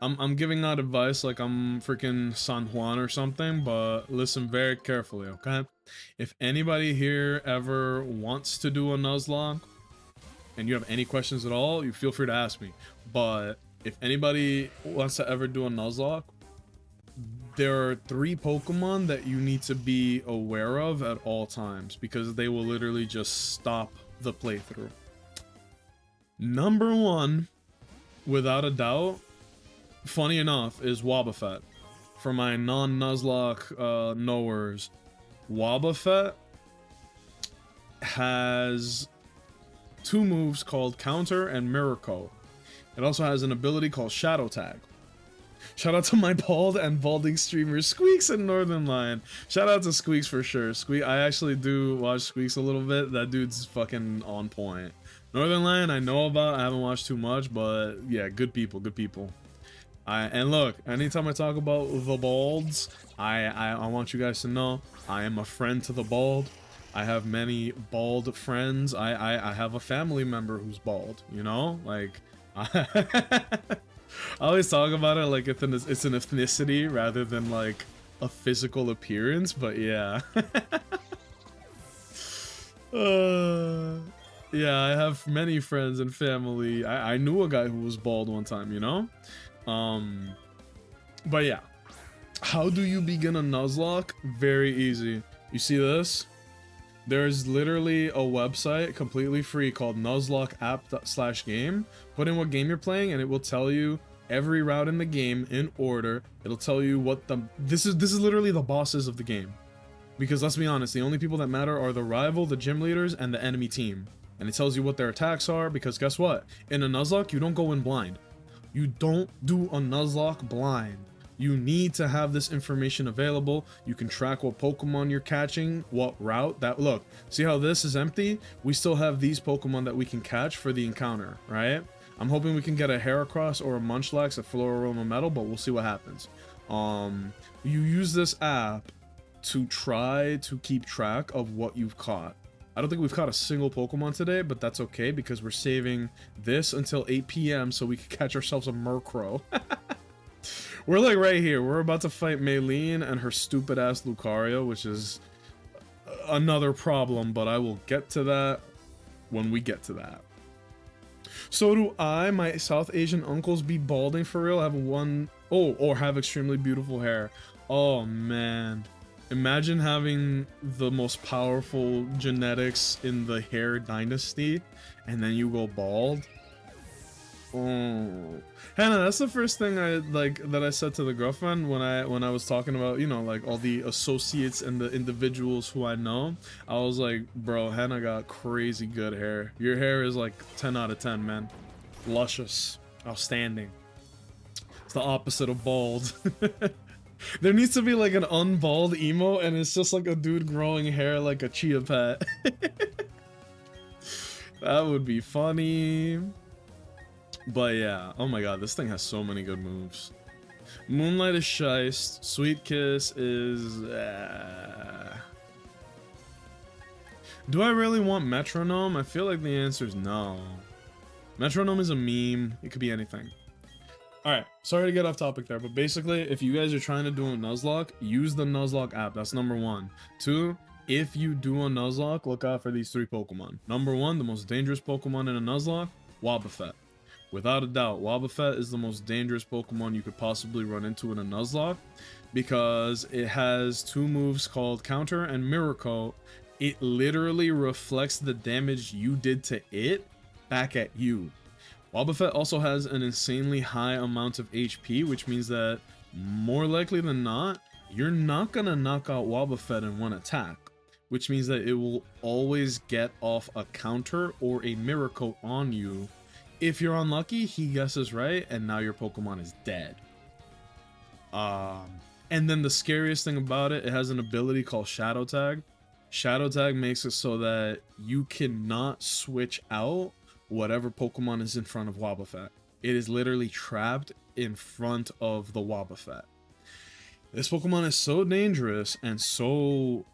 I'm giving out advice like I'm freaking San Juan or something, but listen very carefully, okay? If anybody here ever wants to do a Nuzlocke, and you have any questions at all, you feel free to ask me. But if anybody wants to ever do a Nuzlocke, there are 3 Pokemon that you need to be aware of at all times because they will literally just stop the playthrough. Number 1, without a doubt, funny enough, is Wobbuffet. For my non-Nuzlocke knowers, Wobbuffet has 2 moves called Counter and Mirror Coat. It also has an ability called Shadow Tag. Shout out to my bald and balding streamers, Squeaks and Northern Lion. Shout out to Squeaks for sure. I actually do watch Squeaks a little bit. That dude's fucking on point. Northern Lion I know about, I haven't watched too much, but yeah, good people, good people. And look, anytime I talk about the balds, I want you guys to know I am a friend to the bald. I have many bald friends. I have a family member who's bald, you know? Like, I always talk about it like it's an ethnicity rather than like a physical appearance, but yeah. Yeah, I have many friends and family. I knew a guy who was bald one time, you know? But yeah. How do you begin a Nuzlocke? Very easy. You see this? There's literally a website completely free called Nuzlocke app/game. Put in what game you're playing and it will tell you every route in the game in order. It'll tell you what this is literally the bosses of the game. Because let's be honest, the only people that matter are the rival, the gym leaders, and the enemy team. And it tells you what their attacks are, because guess what? In a Nuzlocke, you don't go in blind. You don't do a Nuzlocke blind. You need to have this information available. You can track what Pokemon you're catching, what route. Look, see how this is empty? We still have these Pokemon that we can catch for the encounter, right? I'm hoping we can get a Heracross or a Munchlax, a Floroma Metal, but we'll see what happens. You use this app to try to keep track of what you've caught. I don't think we've caught a single Pokemon today, but that's okay because we're saving this until 8 p.m. so we can catch ourselves a Murkrow. We're like right here. We're about to fight Maylene and her stupid ass Lucario, which is another problem, but I will get to that when we get to that. So do my South Asian uncles be balding for real? Or have extremely beautiful hair. Oh man. Imagine having the most powerful genetics in the hair dynasty and then you go bald. Oh, Hannah, that's the first thing I said to the girlfriend when I was talking about, you know, like all the associates and the individuals who I know. I was like, bro, Hannah got crazy good hair. Your hair is like 10 out of 10, man. Luscious, outstanding. It's the opposite of bald. There needs to be like an unbald emo and it's just like a dude growing hair like a chia pet. That would be funny. But yeah, oh my god, this thing has so many good moves. Moonlight is shiest, Sweet Kiss is... Do I really want Metronome? I feel like the answer is no. Metronome is a meme, it could be anything. Alright, sorry to get off topic there, but basically, if you guys are trying to do a Nuzlocke, use the Nuzlocke app, that's number 1. 2, if you do a Nuzlocke, look out for these 3 Pokemon. Number 1, the most dangerous Pokemon in a Nuzlocke, Wobbuffet. Without a doubt, Wobbuffet is the most dangerous Pokemon you could possibly run into in a Nuzlocke because it has 2 moves called Counter and Mirror Coat. It literally reflects the damage you did to it back at you. Wobbuffet also has an insanely high amount of HP, which means that more likely than not, you're not gonna knock out Wobbuffet in one attack, which means that it will always get off a counter or a Mirror Coat on you. If you're unlucky, he guesses right, and now your Pokemon is dead. And then the scariest thing about it, it has an ability called Shadow Tag. Shadow Tag makes it so that you cannot switch out whatever Pokemon is in front of Wobbuffet. It is literally trapped in front of the Wobbuffet. This Pokemon is so dangerous and so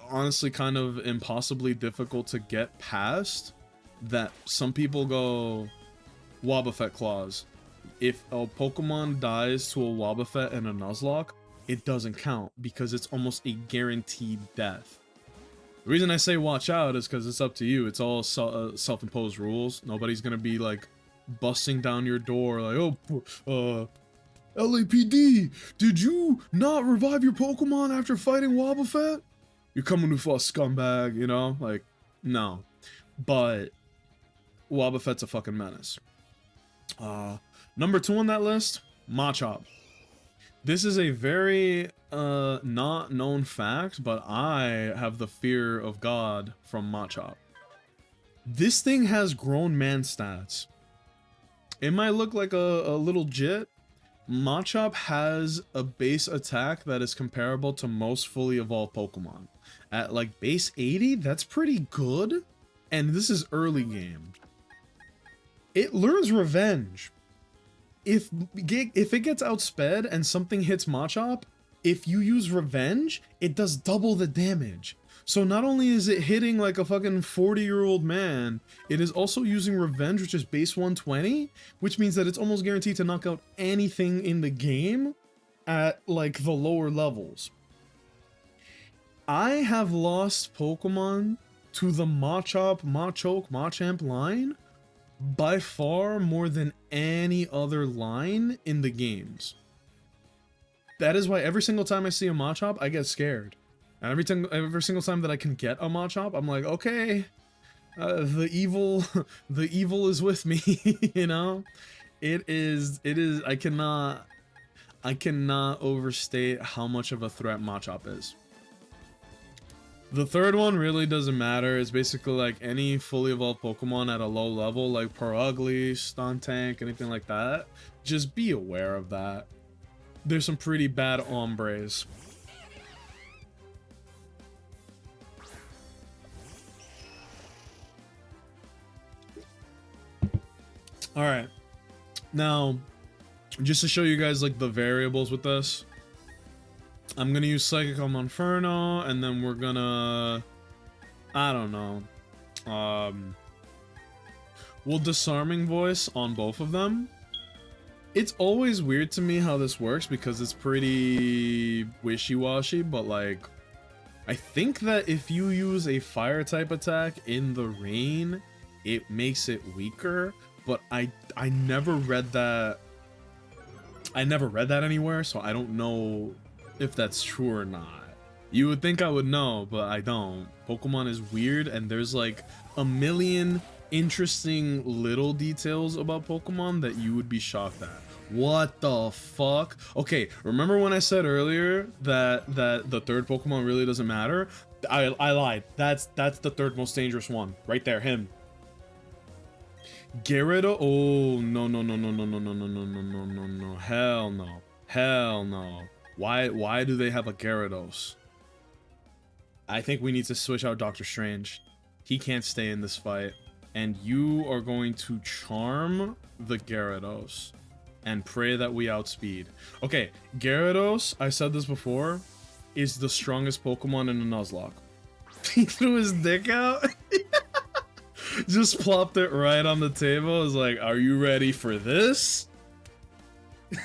honestly kind of impossibly difficult to get past that some people go Wobbuffet Claws. if a Pokemon dies to a Wobbuffet and a Nuzlocke, it doesn't count because it's almost a guaranteed death. The reason I say watch out is because it's up to you. It's all self-imposed rules. Nobody's gonna be like busting down your door like, oh, LAPD, did you not revive your Pokemon after fighting Wobbuffet? You're coming to for a scumbag, you know? Like, no. But Wobbuffet's a fucking menace. Number 2 on that list, Machop. This is a very not known fact, but I have the fear of God from Machop. This thing has grown man stats. It might look like a little jit. Machop has a base attack that is comparable to most fully evolved Pokemon. At like base 80, that's pretty good. And this is early game. It learns Revenge. If it gets outsped and something hits Machop, if you use Revenge, it does double the damage. So not only is it hitting like a fucking 40-year-old man, it is also using Revenge, which is base 120, which means that it's almost guaranteed to knock out anything in the game at like the lower levels. I have lost Pokemon to the Machop, Machoke, Machamp line by far more than any other line in the games. That is why every single time I see a Machop, I get scared. And every single time that I can get a Machop, I'm like, okay, the evil is with me, you know? It is, I cannot overstate how much of a threat Machop is. The third one really doesn't matter. It's basically like any fully evolved Pokemon at a low level, like Parugly, Stuntank, anything like that. Just be aware of that. There's some pretty bad hombres. Alright. Now, just to show you guys like the variables with this, I'm gonna use Psychic on Monferno, and then we're gonna, I don't know, we'll Disarming Voice on both of them. It's always weird to me how this works because it's pretty wishy-washy, but like, I think that if you use a fire type attack in the rain, it makes it weaker, but I never read that. I never read that anywhere, so I don't know if that's true or not. You would think I would know, but I don't. Pokemon is weird, and there's like a million interesting little details about Pokemon that you would be shocked at. What the fuck? Okay, remember when I said earlier that the third Pokemon really doesn't matter? I lied. That's the third most dangerous one. Right there, him. Gyarados. Oh, no. Hell no. Hell no. Why do they have a Gyarados? I think we need to switch out Dr. Strange. He can't stay in this fight. And you are going to charm the Gyarados and pray that we outspeed. Okay, Gyarados, I said this before, is the strongest Pokemon in a Nuzlocke. He threw his dick out. Just plopped it right on the table. I was like, are you ready for this?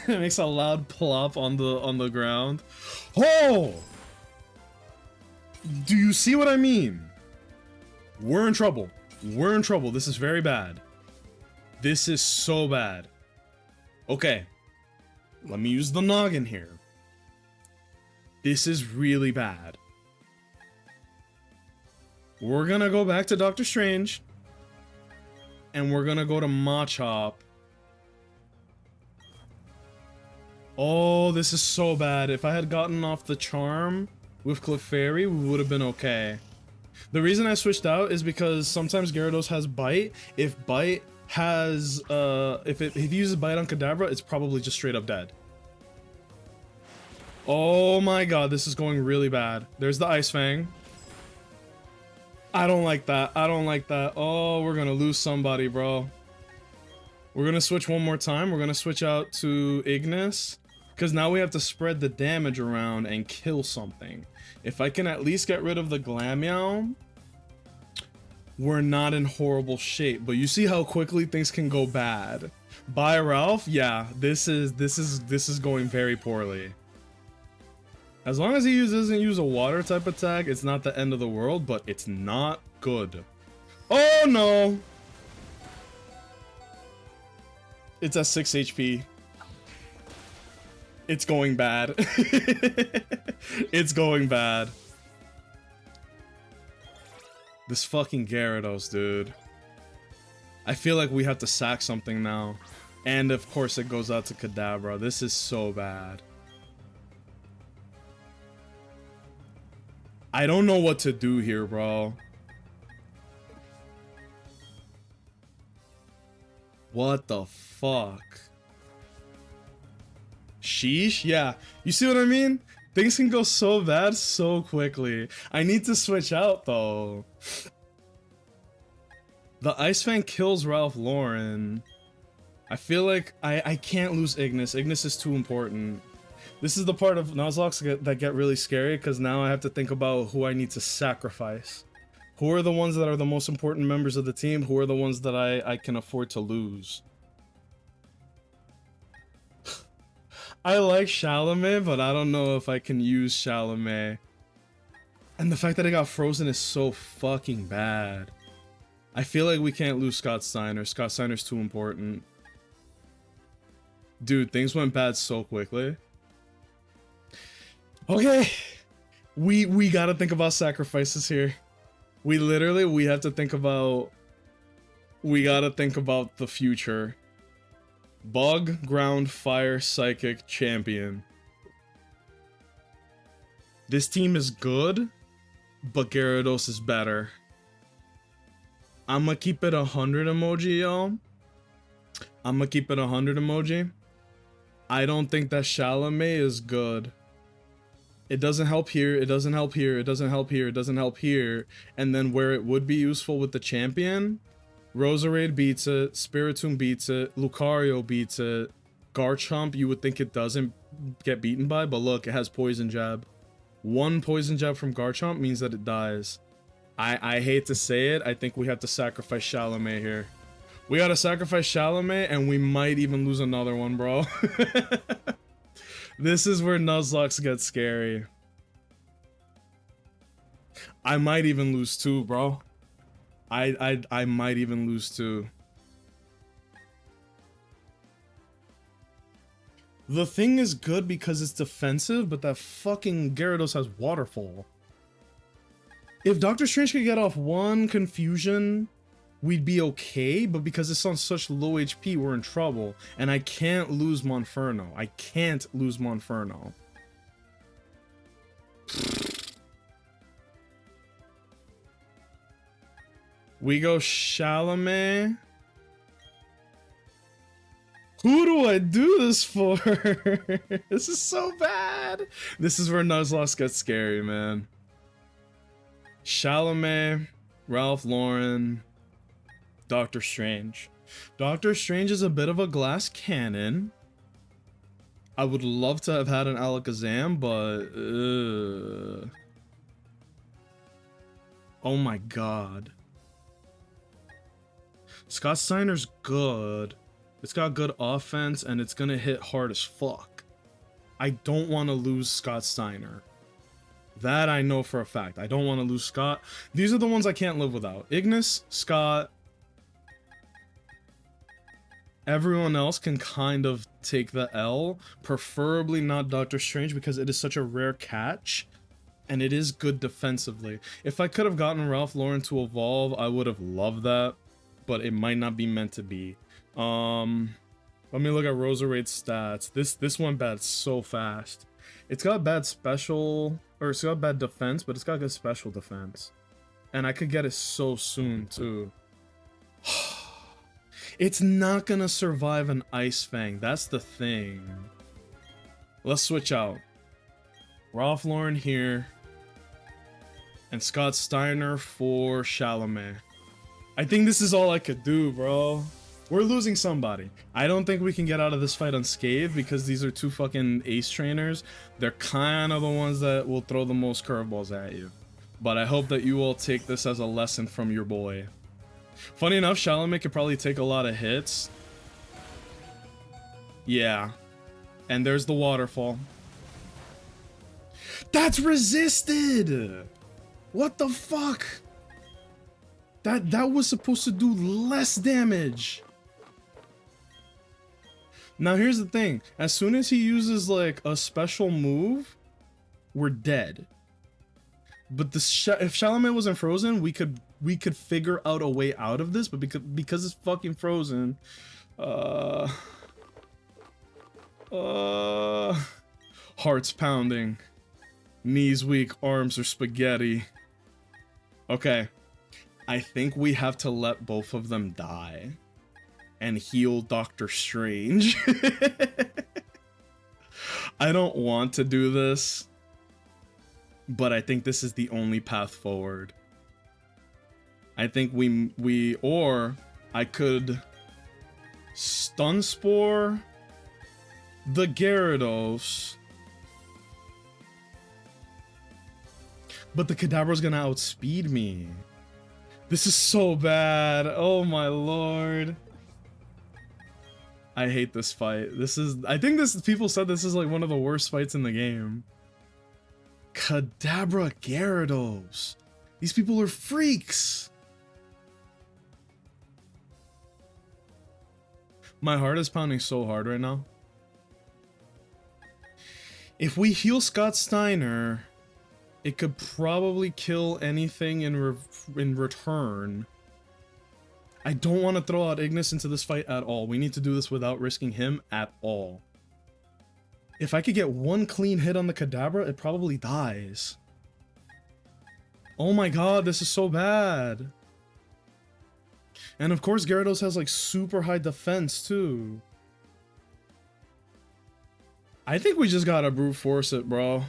It makes a loud plop on the ground. Oh! Do you see what I mean? We're in trouble. We're in trouble. This is very bad. This is so bad. Okay. Let me use the noggin here. This is really bad. We're gonna go back to Dr. Strange. And we're gonna go to Machop. Oh, this is so bad. If I had gotten off the charm with Clefairy, we would have been okay. The reason I switched out is because sometimes Gyarados has Bite. If Bite has, if he uses Bite on Kadabra, it's probably just straight up dead. Oh my god, this is going really bad. There's the Ice Fang. I don't like that. I don't like that. Oh, we're gonna lose somebody, bro. We're gonna switch one more time. We're gonna switch out to Ignis. Because now we have to spread the damage around and kill something. If I can at least get rid of the Glameow, we're not in horrible shape. But you see how quickly things can go bad. By Ralph, yeah, this is going very poorly. As long as he doesn't use a water type attack, it's not the end of the world, but it's not good. Oh no! It's at 6 HP. It's going bad. It's going bad. This fucking Gyarados, dude. I feel like we have to sack something now. And of course it goes out to Kadabra. This is so bad. I don't know what to do here, bro. What the fuck? Sheesh? Yeah. You see what I mean? Things can go so bad so quickly. I need to switch out, though. The Ice Fang kills Ralph Lauren. I feel like I can't lose Ignis. Ignis is too important. This is the part of Nuzlocke that get really scary, because now I have to think about who I need to sacrifice. Who are the ones that are the most important members of the team? Who are the ones that I can afford to lose? I like Chalamet, but I don't know if I can use Chalamet. And the fact that it got frozen is so fucking bad. I feel like we can't lose Scott Steiner. Scott Steiner's too important. Dude, things went bad so quickly. Okay. We gotta think about sacrifices here. We have to think about... We gotta think about the future. Bug, Ground, Fire, Psychic, Champion. This team is good, but Gyarados is better. I'ma keep it 100 emoji, y'all. I'ma keep it 100 emoji. I don't think that Chalamet is good. It doesn't help here, it doesn't help here, it doesn't help here, it doesn't help here. And then where it would be useful with the champion, Roserade beats it, Spiritomb beats it, Lucario beats it, Garchomp you would think it doesn't get beaten by, but look, it has Poison Jab. One Poison Jab from Garchomp means that it dies. I hate to say it, I think we have to sacrifice Chalamet here. We gotta sacrifice Chalamet, and we might even lose another one, bro. This is where Nuzlocke gets scary. I might even lose two, bro. I might even lose two. The thing is good because it's defensive, but that fucking Gyarados has Waterfall. If Doctor Strange could get off one Confusion, we'd be okay, but because it's on such low HP, we're in trouble. And I can't lose Monferno. I can't lose Monferno. We go Chalamet. Who do I do this for? This is so bad. This is where Nuzlocke gets scary, man. Chalamet, Ralph Lauren, Doctor Strange. Doctor Strange is a bit of a glass cannon. I would love to have had an Alakazam, but... Oh my god. Scott Steiner's good. It's got good offense, and it's gonna hit hard as fuck. I don't want to lose Scott Steiner. That I know for a fact. I don't want to lose Scott. These are the ones I can't live without. Ignis, Scott. Everyone else can kind of take the L. Preferably not Doctor Strange because it is such a rare catch. And it is good defensively. If I could have gotten Ralph Lauren to evolve, I would have loved that. But it might not be meant to be. Let me look at Roserade's stats. This went bad so fast. It's got bad special... Or it's got bad defense, but it's got good special defense. And I could get it so soon, too. It's not gonna survive an Ice Fang. That's the thing. Let's switch out. Ralph Lauren here. And Scott Steiner for Chalamet. I think this is all I could do, bro. We're losing somebody. I don't think we can get out of this fight unscathed because these are two fucking ace trainers. They're kind of the ones that will throw the most curveballs at you. But I hope that you all take this as a lesson from your boy. Funny enough, Chalamet could probably take a lot of hits. Yeah. And there's the waterfall. That's resisted! What the fuck? That was supposed to do less damage. Now here's the thing. As soon as he uses like a special move, we're dead. But if Chalamet wasn't frozen, we could figure out a way out of this, but because it's fucking frozen, heart's pounding, knees weak, arms are spaghetti. Okay, I think we have to let both of them die and heal Doctor Strange. I don't want to do this, but I think this is the only path forward. I think or I could stun spore the Gyarados, but the Kadabra's gonna outspeed me. This is so bad. Oh my lord. I hate this fight. I think people said this is like one of the worst fights in the game. Kadabra Gyarados. These people are freaks. My heart is pounding so hard right now. If we heal Scott Steiner, it could probably kill anything in return. I don't want to throw out Ignis into this fight at all. We need to do this without risking him at all. If I could get one clean hit on the Kadabra, it probably dies. Oh my god, this is so bad. And of course, Gyarados has like super high defense too. I think we just gotta brute force it, bro.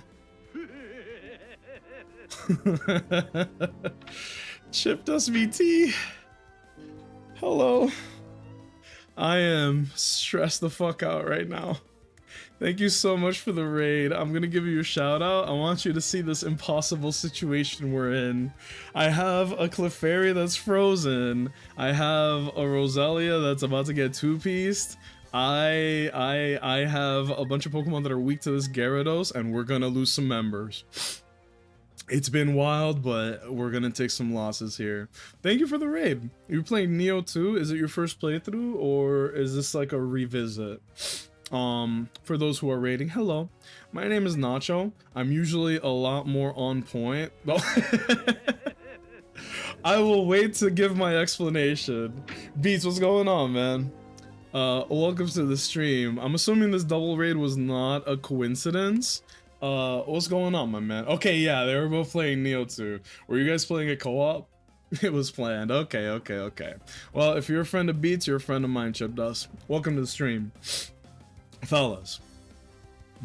Chip Dust VT. Hello. I am stressed the fuck out right now. Thank you so much for the raid. I'm gonna give you a shout out. I want you to see this impossible situation we're in. I have a Clefairy that's frozen. I have a Roselia that's about to get two-pieced. I have a bunch of Pokemon that are weak to this Gyarados, and we're gonna lose some members. It's been wild, but we're gonna take some losses here. Thank you for the raid. You're playing Neo 2? Is it your first playthrough, or is this like a revisit? For those who are raiding, hello. My name is Nacho. I'm usually a lot more on point. I will wait to give my explanation. Beats, what's going on, man? Welcome to the stream. I'm assuming this double raid was not a coincidence. What's going on, my man? Okay, yeah, they were both playing Neo 2. Were you guys playing a co-op? It was planned. Okay. Well, if you're a friend of Beats, you're a friend of mine, Chip Dust. Welcome to the stream. Fellas,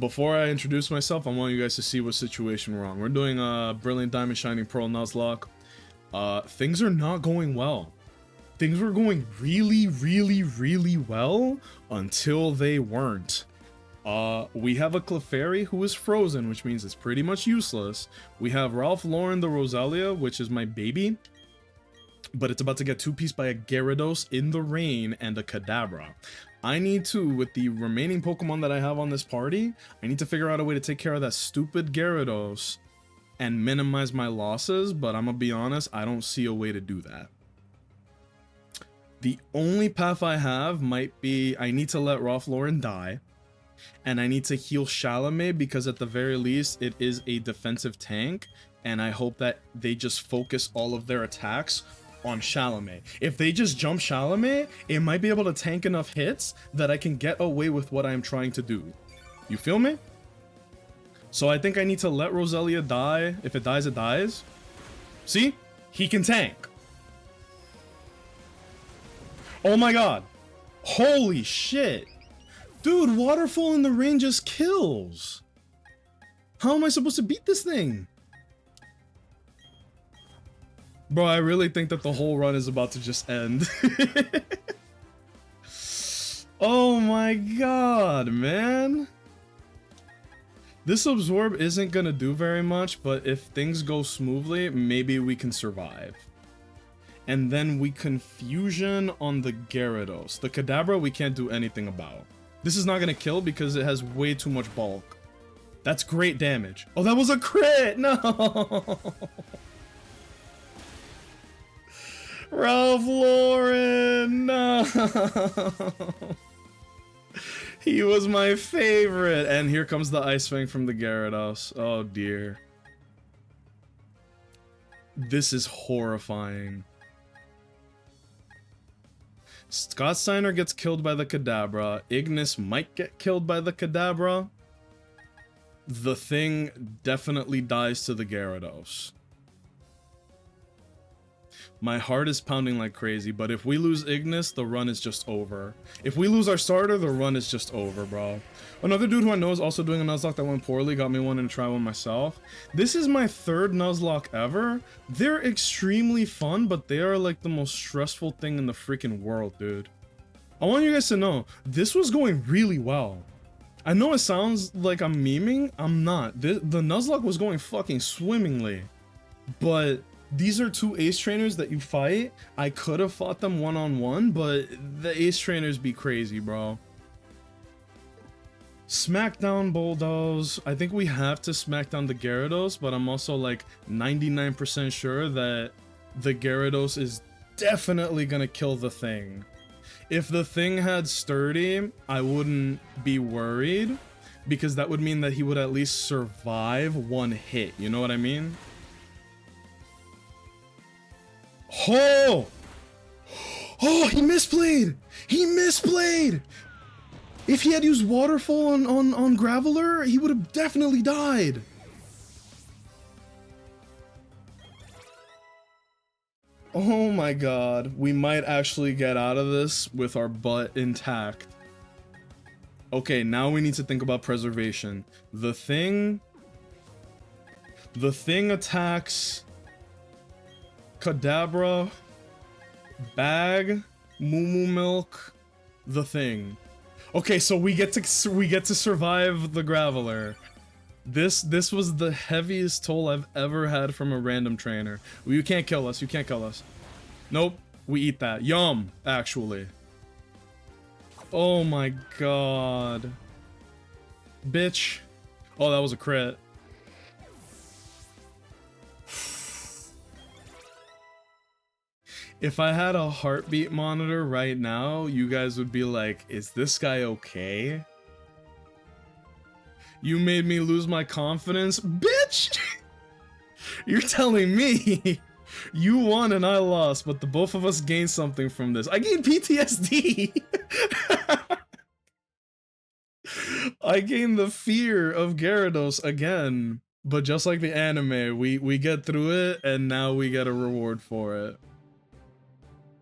before I introduce myself, I want you guys to see what situation we're on. We're doing a Brilliant Diamond Shining Pearl Nuzlocke. Things are not going well. Things were going really well until they weren't. We have a Clefairy who is frozen, which means it's pretty much useless. We have Ralph Lauren the Roselia, which is my baby, but it's about to get two-pieced by a Gyarados in the rain and a Kadabra. I need to, with the remaining Pokemon that I have on this party, I need to figure out a way to take care of that stupid Gyarados and minimize my losses, but I'm gonna be honest, I don't see a way to do that. The only path I have might be I need to let Ralph Lauren die, and I need to heal Chalamet because at the very least it is a defensive tank, and I hope that they just focus all of their attacks on Chalamet. If they just jump Chalamet, it might be able to tank enough hits that I can get away with what I'm trying to do. You feel me? So I think I need to let Roselia die. If it dies, it dies. See? He can tank. Oh my god. Holy shit. Dude, Waterfall in the Rain just kills. How am I supposed to beat this thing? Bro, I really think that the whole run is about to just end. Oh my god, man. This Absorb isn't gonna do very much, but if things go smoothly, maybe we can survive. And then we Confusion on the Gyarados. The Kadabra we can't do anything about. This is not gonna kill because it has way too much bulk. That's great damage. Oh, that was a crit! No! Ralph Lauren! No! He was my favorite! And here comes the Ice Fang from the Gyarados. Oh dear. This is horrifying. Scott Steiner gets killed by the Kadabra. Ignis might get killed by the Kadabra. The Thing definitely dies to the Gyarados. My heart is pounding like crazy, but if we lose Ignis, the run is just over. If we lose our starter, the run is just over, bro. Another dude who I know is also doing a Nuzlocke that went poorly, got me wanting to try one myself. This is my third Nuzlocke ever. They're extremely fun, but they are like the most stressful thing in the freaking world, dude. I want you guys to know, this was going really well. I know it sounds like I'm memeing, I'm not. The Nuzlocke was going fucking swimmingly, but these are two ace trainers that you fight. I could have fought them one-on-one, but the ace trainers be crazy, bro. Smackdown Bulldoze. I think we have to smack down the Gyarados, but I'm also like 99% sure that the Gyarados is definitely gonna kill the Thing. If the Thing had Sturdy, I wouldn't be worried, because that would mean that he would at least survive one hit, you know what I mean? Oh! Oh, he misplayed! He misplayed! If he had used Waterfall on Graveler, he would have definitely died. Oh my god, we might actually get out of this with our butt intact. Okay, now we need to think about preservation. The Thing attacks Kadabra, Bag, Moo Milk, the Thing. Okay, so we get to survive the Graveler. This was the heaviest toll I've ever had from a random trainer. Well, you can't kill us. You can't kill us. Nope. We eat that. Yum, actually. Oh my god. Bitch. Oh, that was a crit. If I had a heartbeat monitor right now, you guys would be like, is this guy okay? You made me lose my confidence? Bitch! You're telling me you won and I lost, but the both of us gained something from this. I gained PTSD! I gained the fear of Gyarados again. But just like the anime, we get through it and now we get a reward for it.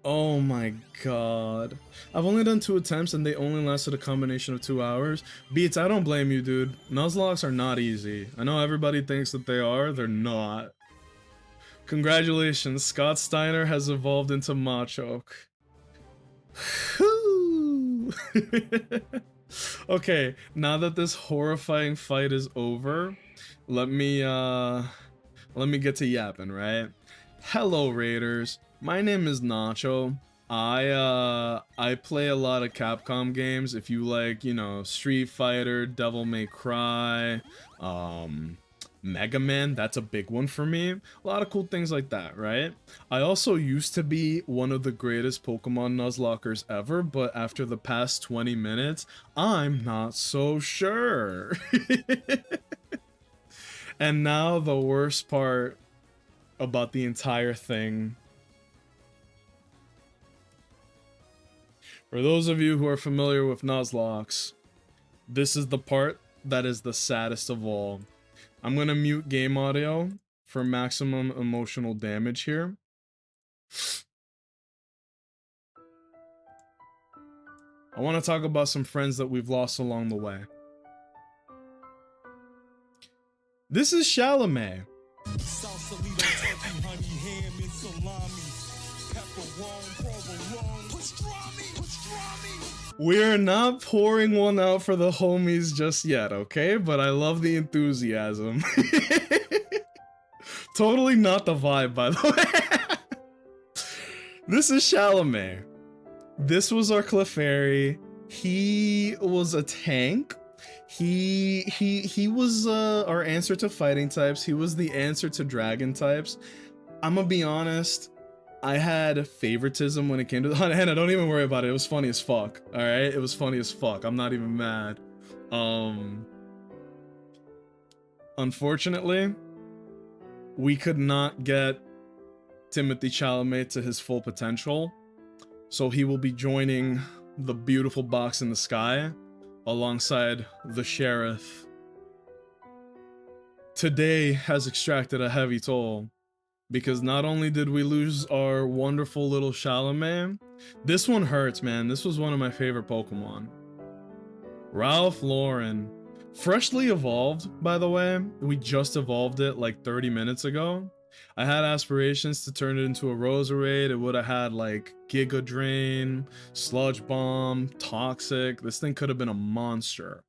Oh my god. I've only done 2 attempts and they only lasted a combination of 2 hours. Beats, I don't blame you, dude. Nuzlocks are not easy. I know everybody thinks that they are, they're not. Congratulations, Scott Steiner has evolved into Machoke. Okay, now that this horrifying fight is over, let me get to yapping, right? Hello, Raiders. My name is Nacho. I play a lot of Capcom games. If you like, you know, Street Fighter, Devil May Cry, Mega Man, that's a big one for me. A lot of cool things like that, right? I also used to be one of the greatest Pokemon Nuzlockers ever, but after the past 20 minutes, I'm not so sure. And now the worst part about the entire thing. For those of you who are familiar with Nuzlocke, this is the part that is the saddest of all. I'm gonna mute game audio for maximum emotional damage here. I want to talk about some friends that we've lost along the way. This is Chalamet. We're not pouring one out for the homies just yet, okay? But I love the enthusiasm. Totally not the vibe, by the way. This is Chalamet. This was our Clefairy. He was a tank. He was our answer to fighting types. He was the answer to dragon types. I'm gonna be honest. I had favoritism when it came to Hannah. Don't even worry about it. It was funny as fuck. All right, it was funny as fuck. I'm not even mad. Unfortunately, we could not get Timothy Chalamet to his full potential, so he will be joining the beautiful box in the sky alongside the sheriff. Today has extracted a heavy toll, because not only did we lose our wonderful little Chalamet, this one hurts, man. This was one of my favorite Pokemon. Ralph Lauren. Freshly evolved, by the way. We just evolved it like 30 minutes ago. I had aspirations to turn it into a Roserade. It would have had like Giga Drain, Sludge Bomb, Toxic. This thing could have been a monster.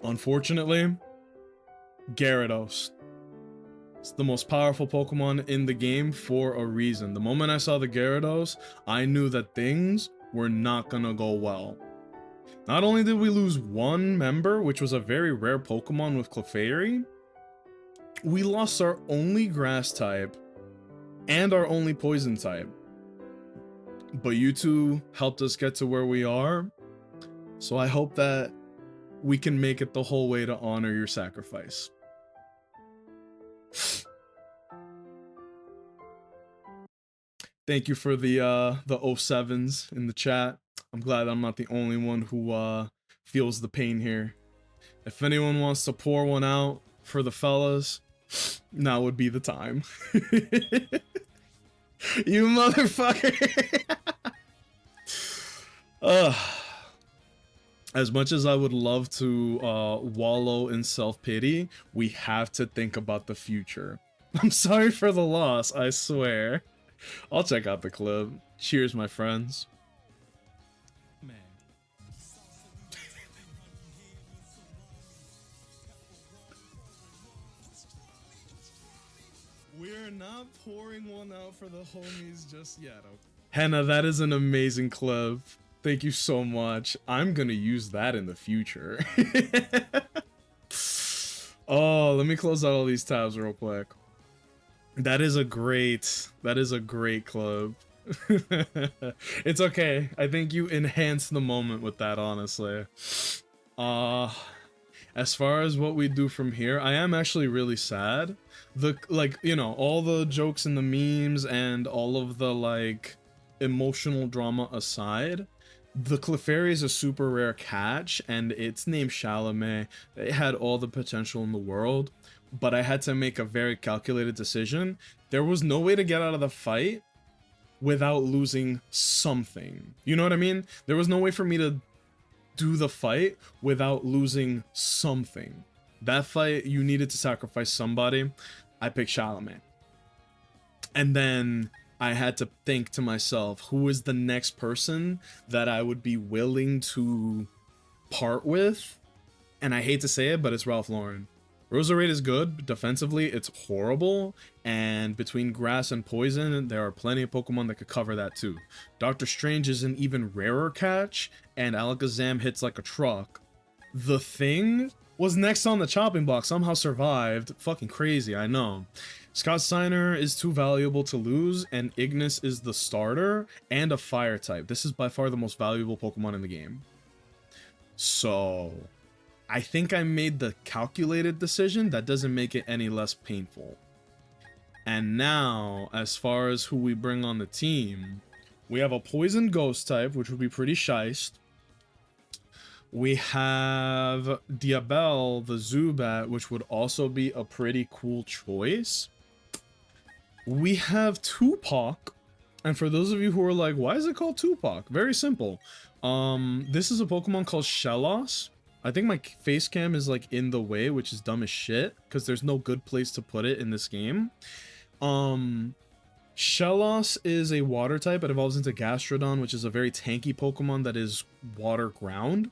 Unfortunately, Gyarados. It's the most powerful Pokemon in the game for a reason. The moment I saw the Gyarados, I knew that things were not gonna go well. Not only did we lose one member, which was a very rare Pokemon with Clefairy, we lost our only grass type and our only poison type. But you two helped us get to where we are, so I hope that we can make it the whole way to honor your sacrifice. Thank you for the 07s in the chat. I'm glad I'm not the only one who feels the pain here. If anyone wants to pour one out for the fellas, now would be the time. You motherfucker. As much as I would love to wallow in self-pity, we have to think about the future. I'm sorry for the loss, I swear. I'll check out the clip. Cheers, my friends. Man. We're not pouring one out for the homies just yet. Okay. Hannah, that is an amazing clip. Thank you so much. I'm gonna use that in the future. Oh, let me close out all these tabs real quick. That is a great club. It's okay. I think you enhanced the moment with that, honestly. As far as what we do from here, I am actually really sad. All the jokes and the memes and all of the emotional drama aside, the Clefairy is a super rare catch, and it's named Chalamet. It had all the potential in the world, but I had to make a very calculated decision. There was no way to get out of the fight without losing something. You know what I mean? There was no way for me to do the fight without losing something. That fight, you needed to sacrifice somebody. I picked Chalamet. And then I had to think to myself, who is the next person that I would be willing to part with? And I hate to say it, but it's Ralph Lauren. Roserade is good, but defensively it's horrible, and between grass and poison, there are plenty of Pokemon that could cover that too. Doctor Strange is an even rarer catch, and Alakazam hits like a truck. The Thing was next on the chopping block, somehow survived. Fucking crazy, I know. Scott Steiner is too valuable to lose, and Ignis is the starter, and a fire type. This is by far the most valuable Pokemon in the game. So I think I made the calculated decision. That doesn't make it any less painful. And now, as far as who we bring on the team, we have a poison ghost type, which would be pretty shiced. We have Diabelle, the Zubat, which would also be a pretty cool choice. We have Tupac, and for those of you who are like, why is it called Tupac? Very simple. This is a Pokemon called Shellos. I think my face cam is in the way, which is dumb as shit, because there's no good place to put it in this game. Shellos is a water type. It evolves into Gastrodon, which is a very tanky Pokemon that is water ground.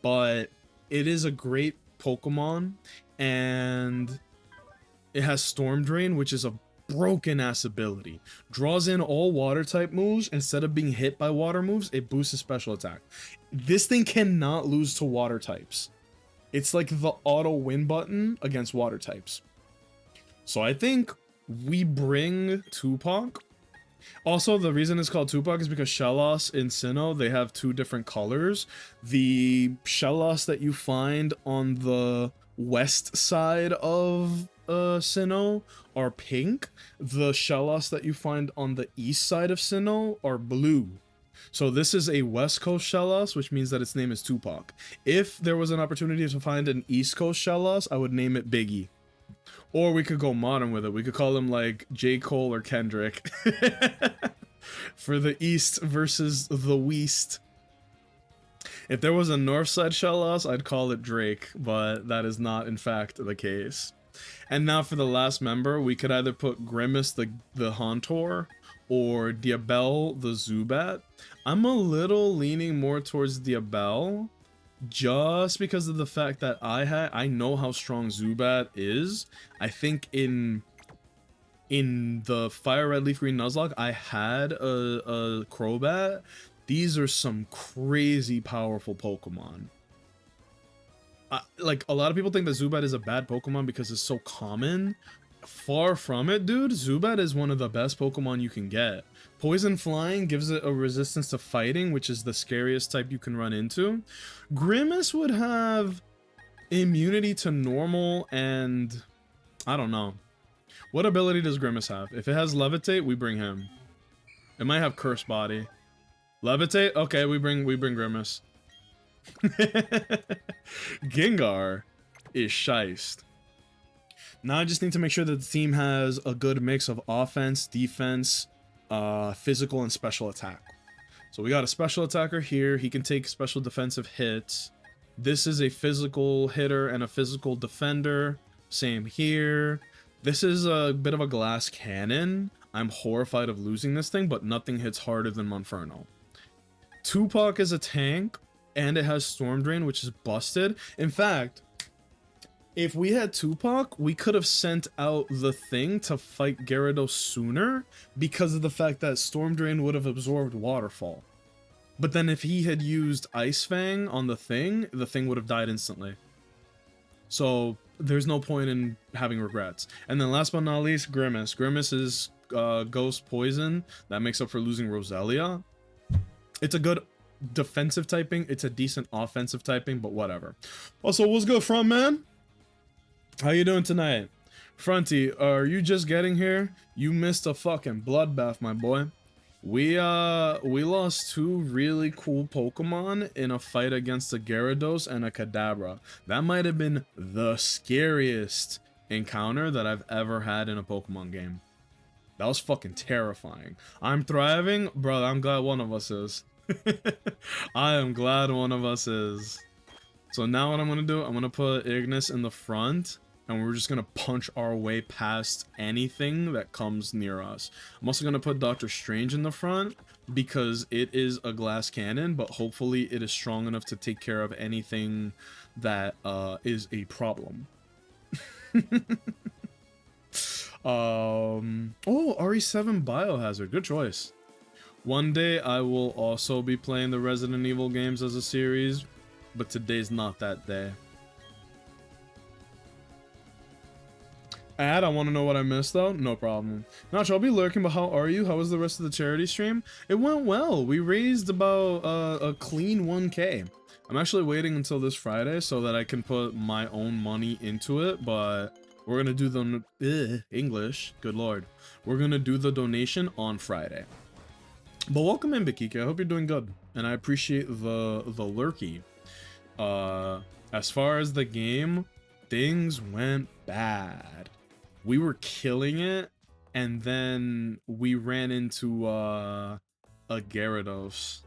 But it is a great Pokemon, and it has Storm Drain, which is a broken ass ability. Draws in all water type moves. Instead of being hit by water moves, it boosts his special attack. This thing cannot lose to water types. It's like the auto win button against water types. So I think we bring Tupac. Also, the reason it's called Tupac is because Shellos in Sinnoh, they have two different colors. The Shellos that you find on the west side of Sinnoh are pink. The Shellos that you find on the east side of Sinnoh are blue. So this is a West Coast Shellos, which means that its name is Tupac. If there was an opportunity to find an East Coast Shellos, I would name it Biggie. Or we could go modern with it. We could call him like J. Cole or Kendrick. For the East versus the West. If there was a North Side Shellos, I'd call it Drake, but that is not in fact the case. And now for the last member, we could either put Grimace the Hauntor or Diabell the Zubat. I'm a little leaning more towards Diabell, just because of the fact that I know how strong Zubat is. I think in the Fire Red Leaf Green Nuzlocke, I had a Crobat. These are some crazy powerful Pokemon. Like, a lot of people think that Zubat is a bad Pokemon because it's so common. Far from it, dude. Zubat is one of the best Pokemon you can get. Poison Flying gives it a resistance to fighting, which is the scariest type you can run into. Grimace would have immunity to normal and... I don't know. What ability does Grimace have? If it has Levitate, we bring him. It might have Curse Body. Levitate? Okay, we bring Grimace. Gengar is shiest. Now I just need to make sure that the team has a good mix of offense, defense, physical, and special attack. So we got a special attacker here. He can take special defensive hits. This is a physical hitter and a physical defender. Same here. This is a bit of a glass cannon. I'm horrified of losing this thing, but nothing hits harder than Monferno. Tupac is a tank, and it has Storm Drain, which is busted. In fact, if we had Tupac, we could have sent out the thing to fight Gyarados sooner because of the fact that Storm Drain would have absorbed Waterfall. But then if he had used Ice Fang on the thing would have died instantly. So there's no point in having regrets. And then last but not least, Grimace. Grimace is Ghost Poison. That makes up for losing Roselia. It's a good defensive typing. It's a decent offensive typing, but whatever. Also, what's good, front man? How you doing tonight? Fronty, are you just getting here? You missed a fucking bloodbath, my boy. We lost two really cool Pokemon in a fight against a Gyarados and a Kadabra. That might have been the scariest encounter that I've ever had in a Pokemon game. That was fucking terrifying. I'm thriving? Bro, I'm glad one of us is. I am glad one of us is. So now what I'm gonna do, I'm gonna put Ignis in the front, and we're just gonna punch our way past anything that comes near us. I'm also gonna put Doctor Strange in the front, because it is a glass cannon, but hopefully it is strong enough to take care of anything that is a problem. Oh, RE7 Biohazard, good choice. One day I will also be playing the Resident Evil games as a series, but today's not that day. I want to know what I missed though? No problem. Notch, I'll be lurking, but how are you? How was the rest of the charity stream? It went well. We raised about a clean 1K. I'm actually waiting until this Friday so that I can put my own money into it, but we're gonna do the English, good lord. We're gonna do the donation on Friday. But welcome in, Bikiki. I hope you're doing good, and I appreciate the lurky. As far as the game, things went bad. We were killing it, and then we ran into a Gyarados,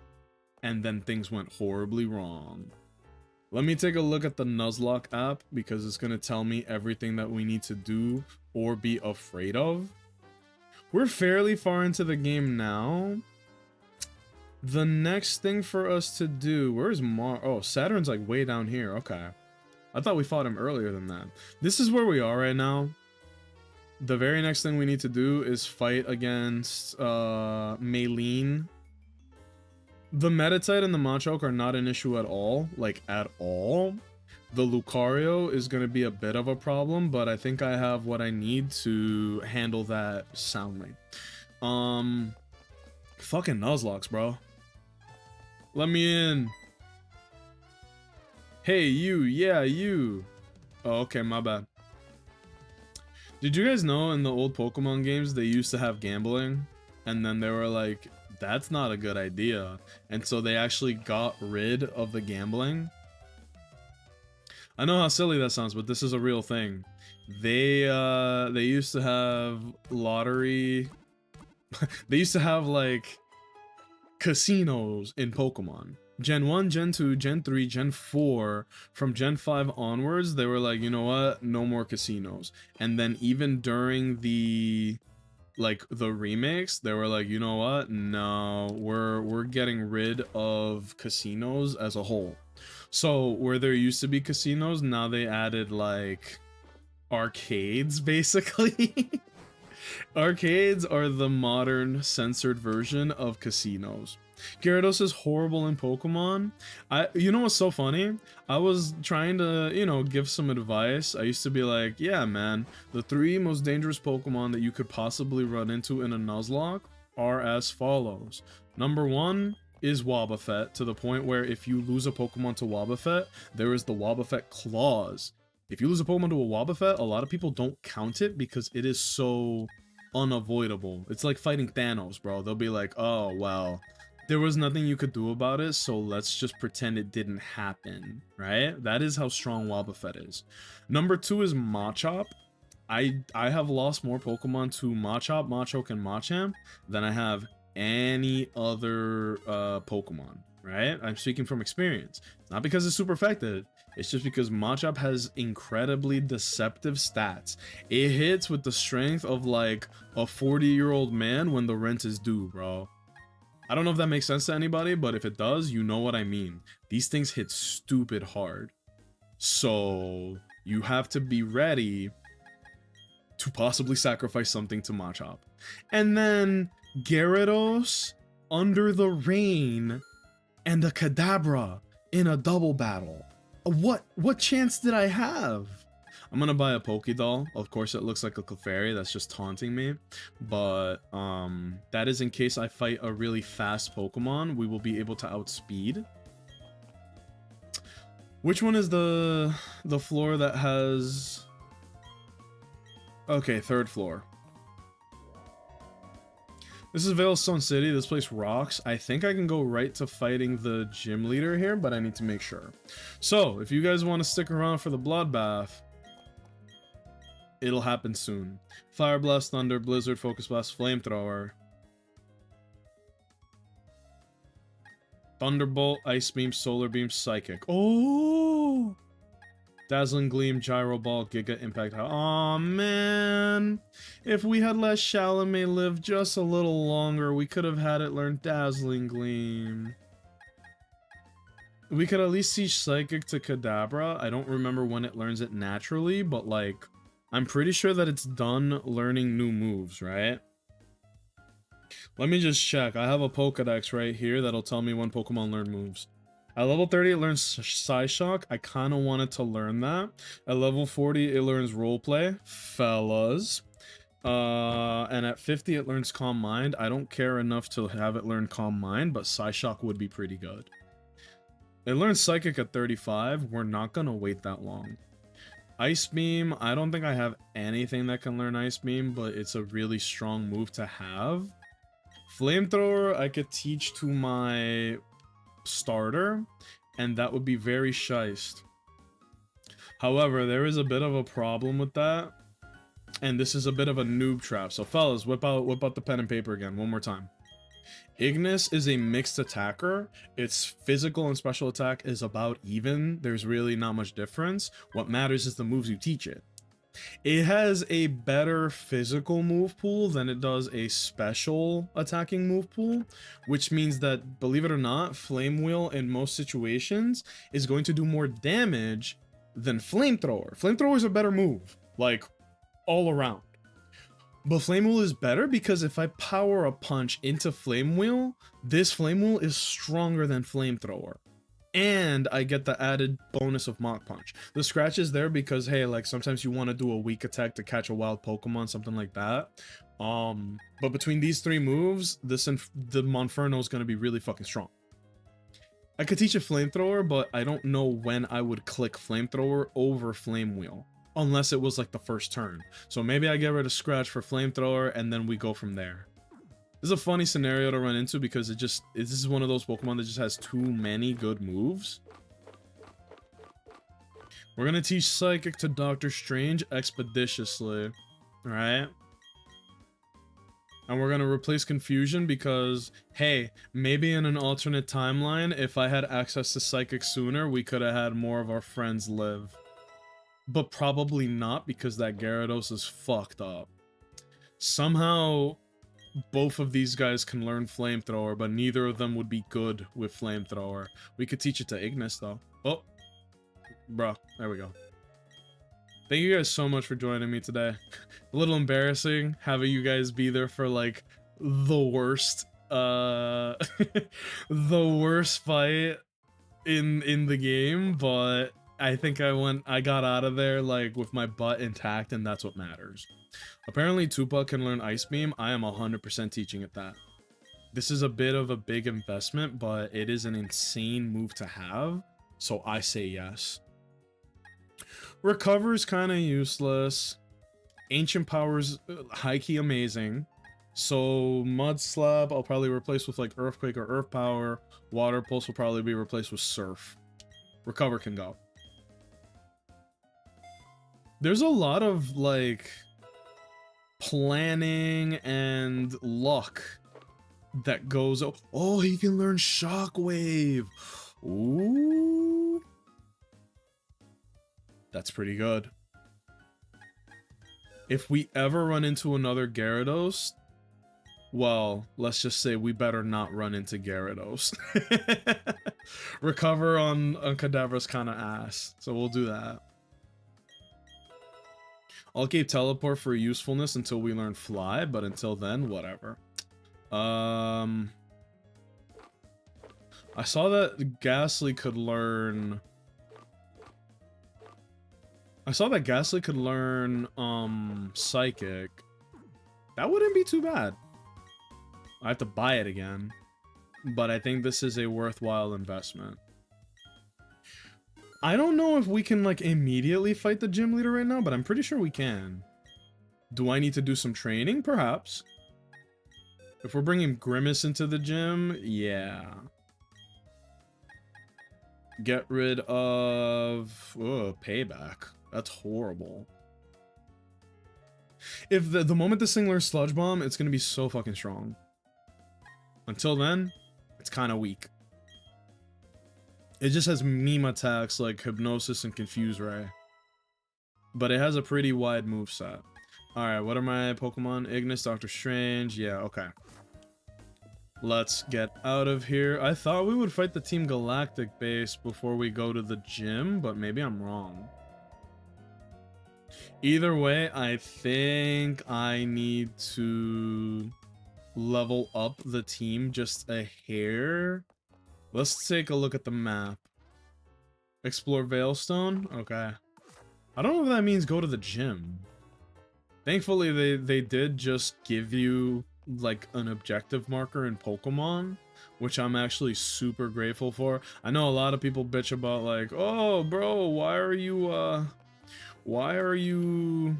and then things went horribly wrong. Let me take a look at the Nuzlocke app, because it's going to tell me everything that we need to do or be afraid of. We're fairly far into the game now. The next thing for us to do... Where's Oh, Saturn's like way down here. Okay. I thought we fought him earlier than that. This is where we are right now. The very next thing we need to do is fight against Maylene. The Meditite and the Machoke are not an issue at all, like at all. The Lucario is going to be a bit of a problem, but I think I have what I need to handle that soundly. Fucking Nuzlocke, bro. Let me in. Hey, you. Yeah, you. Oh, okay, my bad. Did you guys know in the old Pokemon games they used to have gambling? And then they were like, that's not a good idea. And so they actually got rid of the gambling. I know how silly that sounds, but this is a real thing. They used to have lottery. They used to have like casinos in Pokemon. Gen 1, Gen 2, Gen 3, Gen 4, from Gen 5 onwards, they were like, you know what? No more casinos. And then even during the remakes, they were like, you know what? No, we're getting rid of casinos as a whole. So where there used to be casinos, now they added like arcades, basically. Arcades are the modern censored version of casinos. Gyarados is horrible in Pokemon. You know what's so funny? I was trying to, you know, give some advice. I used to be like, yeah, man, the 3 most dangerous Pokemon that you could possibly run into in a Nuzlocke are as follows. Number 1 is Wobbuffet, to the point where if you lose a Pokemon to Wobbuffet, there is the Wobbuffet clause. If you lose a Pokemon to a Wobbuffet, a lot of people don't count it because it is so unavoidable. It's like fighting Thanos, bro. They'll be like, oh, well, there was nothing you could do about it, so let's just pretend it didn't happen, right? That is how strong Wobbuffet is. Number 2 is Machop. I have lost more Pokemon to Machop, Machoke, and Machamp than I have any other Pokemon, right? I'm speaking from experience. It's not because it's super effective. It's just because Machop has incredibly deceptive stats. It hits with the strength of like a 40-year-old man when the rent is due, bro. I don't know if that makes sense to anybody, but if it does, you know what I mean. These things hit stupid hard. So you have to be ready to possibly sacrifice something to Machop. And then Gyarados, Under the Rain, and a Kadabra in a double battle. What chance did I have? I'm gonna buy a Pokédoll. Of course, it looks like a Clefairy. That's just taunting me. But that is in case I fight a really fast Pokemon. We will be able to outspeed. Which one is the floor that has... Okay, 3rd floor. This is Veilstone City. This place rocks. I think I can go right to fighting the gym leader here, but I need to make sure. So, if you guys want to stick around for the bloodbath, it'll happen soon. Fire Blast, Thunder, Blizzard, Focus Blast, Flamethrower, Thunderbolt, Ice Beam, Solar Beam, Psychic. Oh! Dazzling Gleam, Gyro Ball, Giga Impact. Aw, man. If we had let Chalamet live just a little longer, we could have had it learn Dazzling Gleam. We could at least see Psychic to Kadabra. I don't remember when it learns it naturally, but like, I'm pretty sure that it's done learning new moves, right? Let me just check. I have a Pokedex right here that'll tell me when Pokemon learn moves. At level 30, it learns Psyshock. I kind of wanted to learn that. At level 40, it learns Roleplay. Fellas. And at 50, it learns Calm Mind. I don't care enough to have it learn Calm Mind, but Psyshock would be pretty good. It learns Psychic at 35. We're not going to wait that long. Ice Beam, I don't think I have anything that can learn Ice Beam, but it's a really strong move to have. Flamethrower, I could teach to my starter, and that would be very shiced. However, there is a bit of a problem with that, and this is a bit of a noob trap. So fellas, whip out the pen and paper again one more time. Ignis is a mixed attacker. Its physical and special attack is about even. There's really not much difference. What matters is the moves you teach it. It has a better physical move pool than it does a special attacking move pool, which means that, believe it or not, Flame Wheel in most situations is going to do more damage than Flamethrower. Flamethrower is a better move, like, all around. But Flame Wheel is better because if I power a punch into Flame Wheel, this Flame Wheel is stronger than Flamethrower. And I get the added bonus of Mach Punch. The scratch is there because, hey, like sometimes you want to do a weak attack to catch a wild Pokemon, something like that. But between these three moves, the Monferno is going to be really fucking strong. I could teach a Flamethrower, but I don't know when I would click Flamethrower over Flame Wheel. Unless it was like the first turn. So maybe I get rid of Scratch for Flamethrower and then we go from there. This is a funny scenario to run into because this is one of those Pokemon that just has too many good moves. We're gonna teach Psychic to Doctor Strange expeditiously. Alright? And we're gonna replace Confusion because, hey, maybe in an alternate timeline, if I had access to Psychic sooner, we could have had more of our friends live. But probably not because that Gyarados is fucked up. Somehow, both of these guys can learn Flamethrower, but neither of them would be good with Flamethrower. We could teach it to Ignis, though. Oh, bro, there we go. Thank you guys so much for joining me today. A little embarrassing having you guys be there for, like, the worst, the worst fight in the game, but I think I got out of there, like, with my butt intact, and that's what matters. Apparently, Tupac can learn Ice Beam. I am 100% teaching it that. This is a bit of a big investment, but it is an insane move to have, so I say yes. Recover is kind of useless. Ancient Power's high-key amazing. So, Mud Slap, I'll probably replace with, like, Earthquake or Earth Power. Water Pulse will probably be replaced with Surf. Recover can go. There's a lot of, like, planning and luck that goes... Oh, he can learn Shockwave! Ooh. That's pretty good. If we ever run into another Gyarados, well, let's just say we better not run into Gyarados. Recover on Kadabra's kind of ass, so we'll do that. I'll keep Teleport for usefulness until we learn Fly, but until then, whatever. I saw that Ghastly could learn... Psychic. That wouldn't be too bad. I have to buy it again. But I think this is a worthwhile investment. I don't know if we can, like, immediately fight the gym leader right now, but I'm pretty sure we can. Do I need to do some training? Perhaps. If we're bringing Grimace into the gym, yeah. Get rid of... Ugh, Payback. That's horrible. If the moment this thing learns Sludge Bomb, it's gonna be so fucking strong. Until then, it's kind of weak. It just has meme attacks like Hypnosis and Confuse Ray. But it has a pretty wide moveset. Alright, what are my Pokemon? Ignis, Doctor Strange. Yeah, okay. Let's get out of here. I thought we would fight the Team Galactic base before we go to the gym, but maybe I'm wrong. Either way, I think I need to level up the team just a hair. Let's take a look at the map. Explore Veilstone? Okay. I don't know if that means go to the gym. Thankfully, they did just give you, like, an objective marker in Pokemon, which I'm actually super grateful for. I know a lot of people bitch about, like, oh, bro, why are you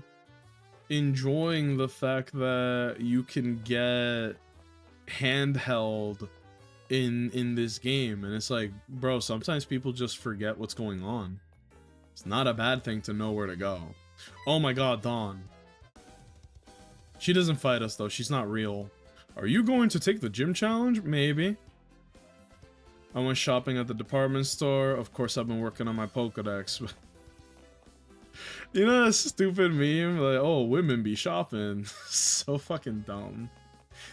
enjoying the fact that you can get handheld in this game? And it's like, bro, sometimes people just forget what's going on. It's not a bad thing to know where to go. Oh my god, Dawn. She doesn't fight us though, she's not real. Are you going to take the gym challenge? Maybe. I went shopping at the department store. Of course, I've been working on my Pokedex. You know that stupid meme? Like, oh, women be shopping. So fucking dumb.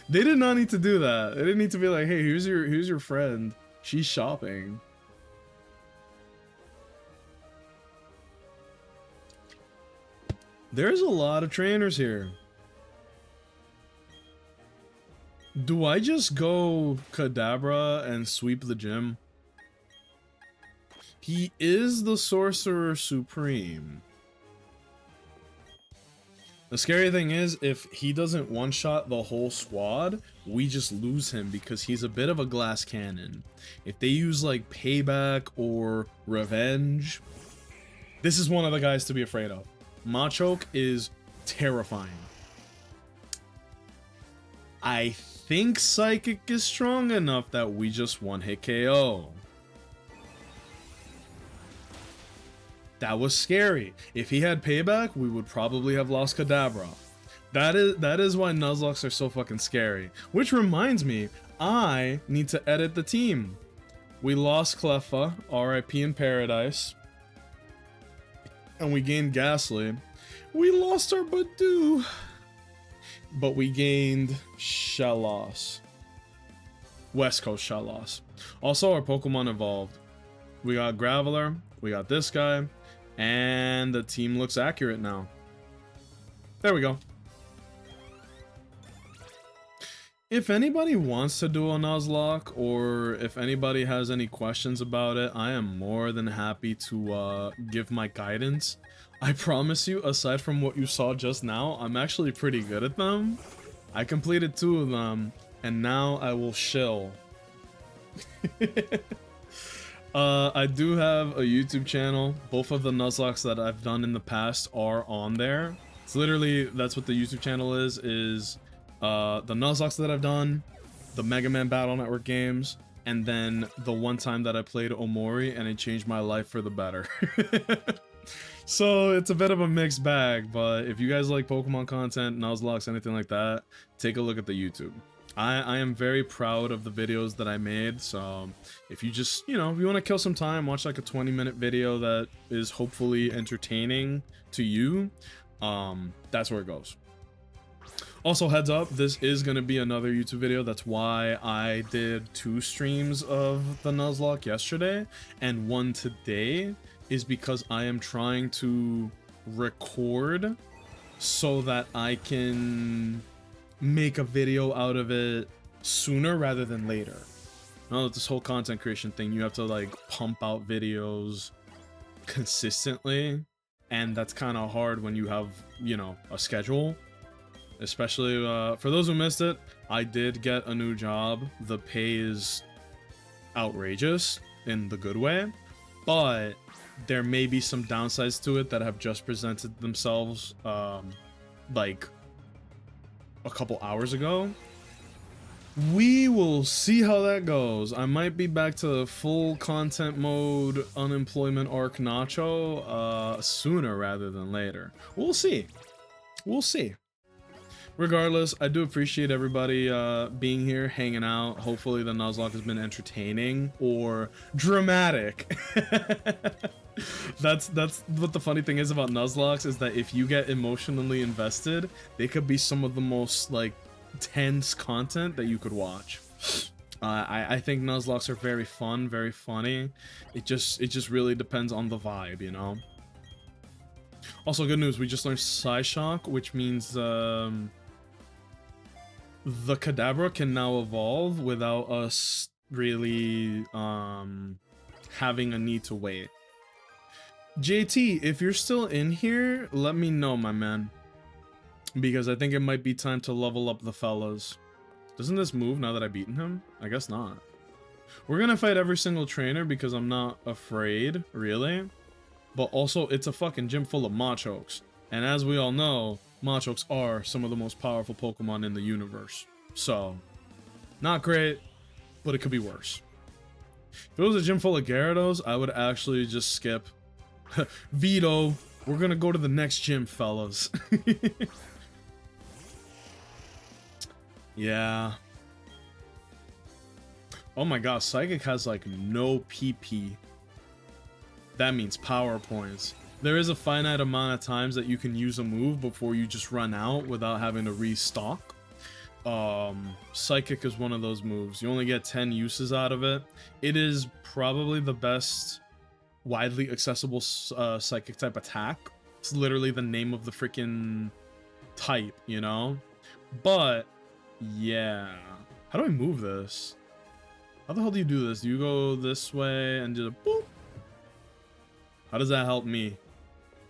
They did not need to do that. They didn't need to be like, hey, here's your friend. She's shopping. There's a lot of trainers here. Do I just go Kadabra and sweep the gym? He is the Sorcerer Supreme. The scary thing is, if he doesn't one-shot the whole squad, we just lose him because he's a bit of a glass cannon. If they use like Payback or Revenge, this is one of the guys to be afraid of. Machoke is terrifying. I think Psychic is strong enough that we just one-hit KO. That was scary. If he had Payback, we would probably have lost Kadabra. That is why Nuzlocks are so fucking scary. Which reminds me, I need to edit the team. We lost Cleffa, RIP in paradise. And we gained Ghastly. We lost our Badoo. But we gained Shellos. West Coast Shellos. Also, our Pokemon evolved. We got Graveler, we got this guy, and the team looks accurate now. There we go. If anybody wants to do a Nuzlocke, or if anybody has any questions about it, I am more than happy to give my guidance. I promise you, aside from what you saw just now, I'm actually pretty good at them. I completed 2 of them, and now I will shill. I do have a YouTube channel. Both of the Nuzlocks that I've done in the past are on there. It's literally, that's what the YouTube channel is the Nuzlocke that I've done, the Mega Man Battle Network games, and then the one time that I played Omori and it changed my life for the better. So it's a bit of a mixed bag, but if you guys like Pokemon content, Nuzlocke, anything like that, take a look at the YouTube. I am very proud of the videos that I made, so if you just, you know, if you want to kill some time, watch like a 20-minute video that is hopefully entertaining to you, that's where it goes. Also, heads up, this is going to be another YouTube video. That's why I did 2 streams of the Nuzlocke yesterday and 1 today, is because I am trying to record so that I can make a video out of it sooner rather than later. Now that this whole content creation thing, you have to like pump out videos consistently, and that's kind of hard when you have, you know, a schedule. Especially for those who missed it, I did get a new job. The pay is outrageous in the good way, but there may be some downsides to it that have just presented themselves like a couple hours ago. We will see how that goes. I might be back to full content mode unemployment arc Nacho sooner rather than later. We'll see. We'll see. Regardless, I do appreciate everybody being here, hanging out. Hopefully the Nuzlocke has been entertaining or dramatic. That's what the funny thing is about Nuzlocks, is that if you get emotionally invested, they could be some of the most like tense content that you could watch. I think Nuzlocks are very fun, very funny. It just really depends on the vibe, you know. Also, good news, we just learned Psyshock, which means the Kadabra can now evolve without us really having a need to wait. JT, if you're still in here, let me know, my man, because I think it might be time to level up the fellas. Doesn't this move now that I've beaten him? I guess not. We're gonna fight every single trainer because I'm not afraid, really. But also, it's a fucking gym full of Machokes. And as we all know, Machokes are some of the most powerful Pokemon in the universe. So, not great, but it could be worse. If it was a gym full of Gyarados, I would actually just skip. Vito, we're gonna go to the next gym, fellas. Yeah. Oh my god, Psychic has like no PP. That means power points. There is a finite amount of times that you can use a move before you just run out without having to restock. Psychic is one of those moves. You only get 10 uses out of it. It is probably the best widely accessible Psychic type attack. It's literally the name of the freaking type, you know? But yeah, How do I move this? How the hell do you do this? Do you go this way and do the boop? How does that help me?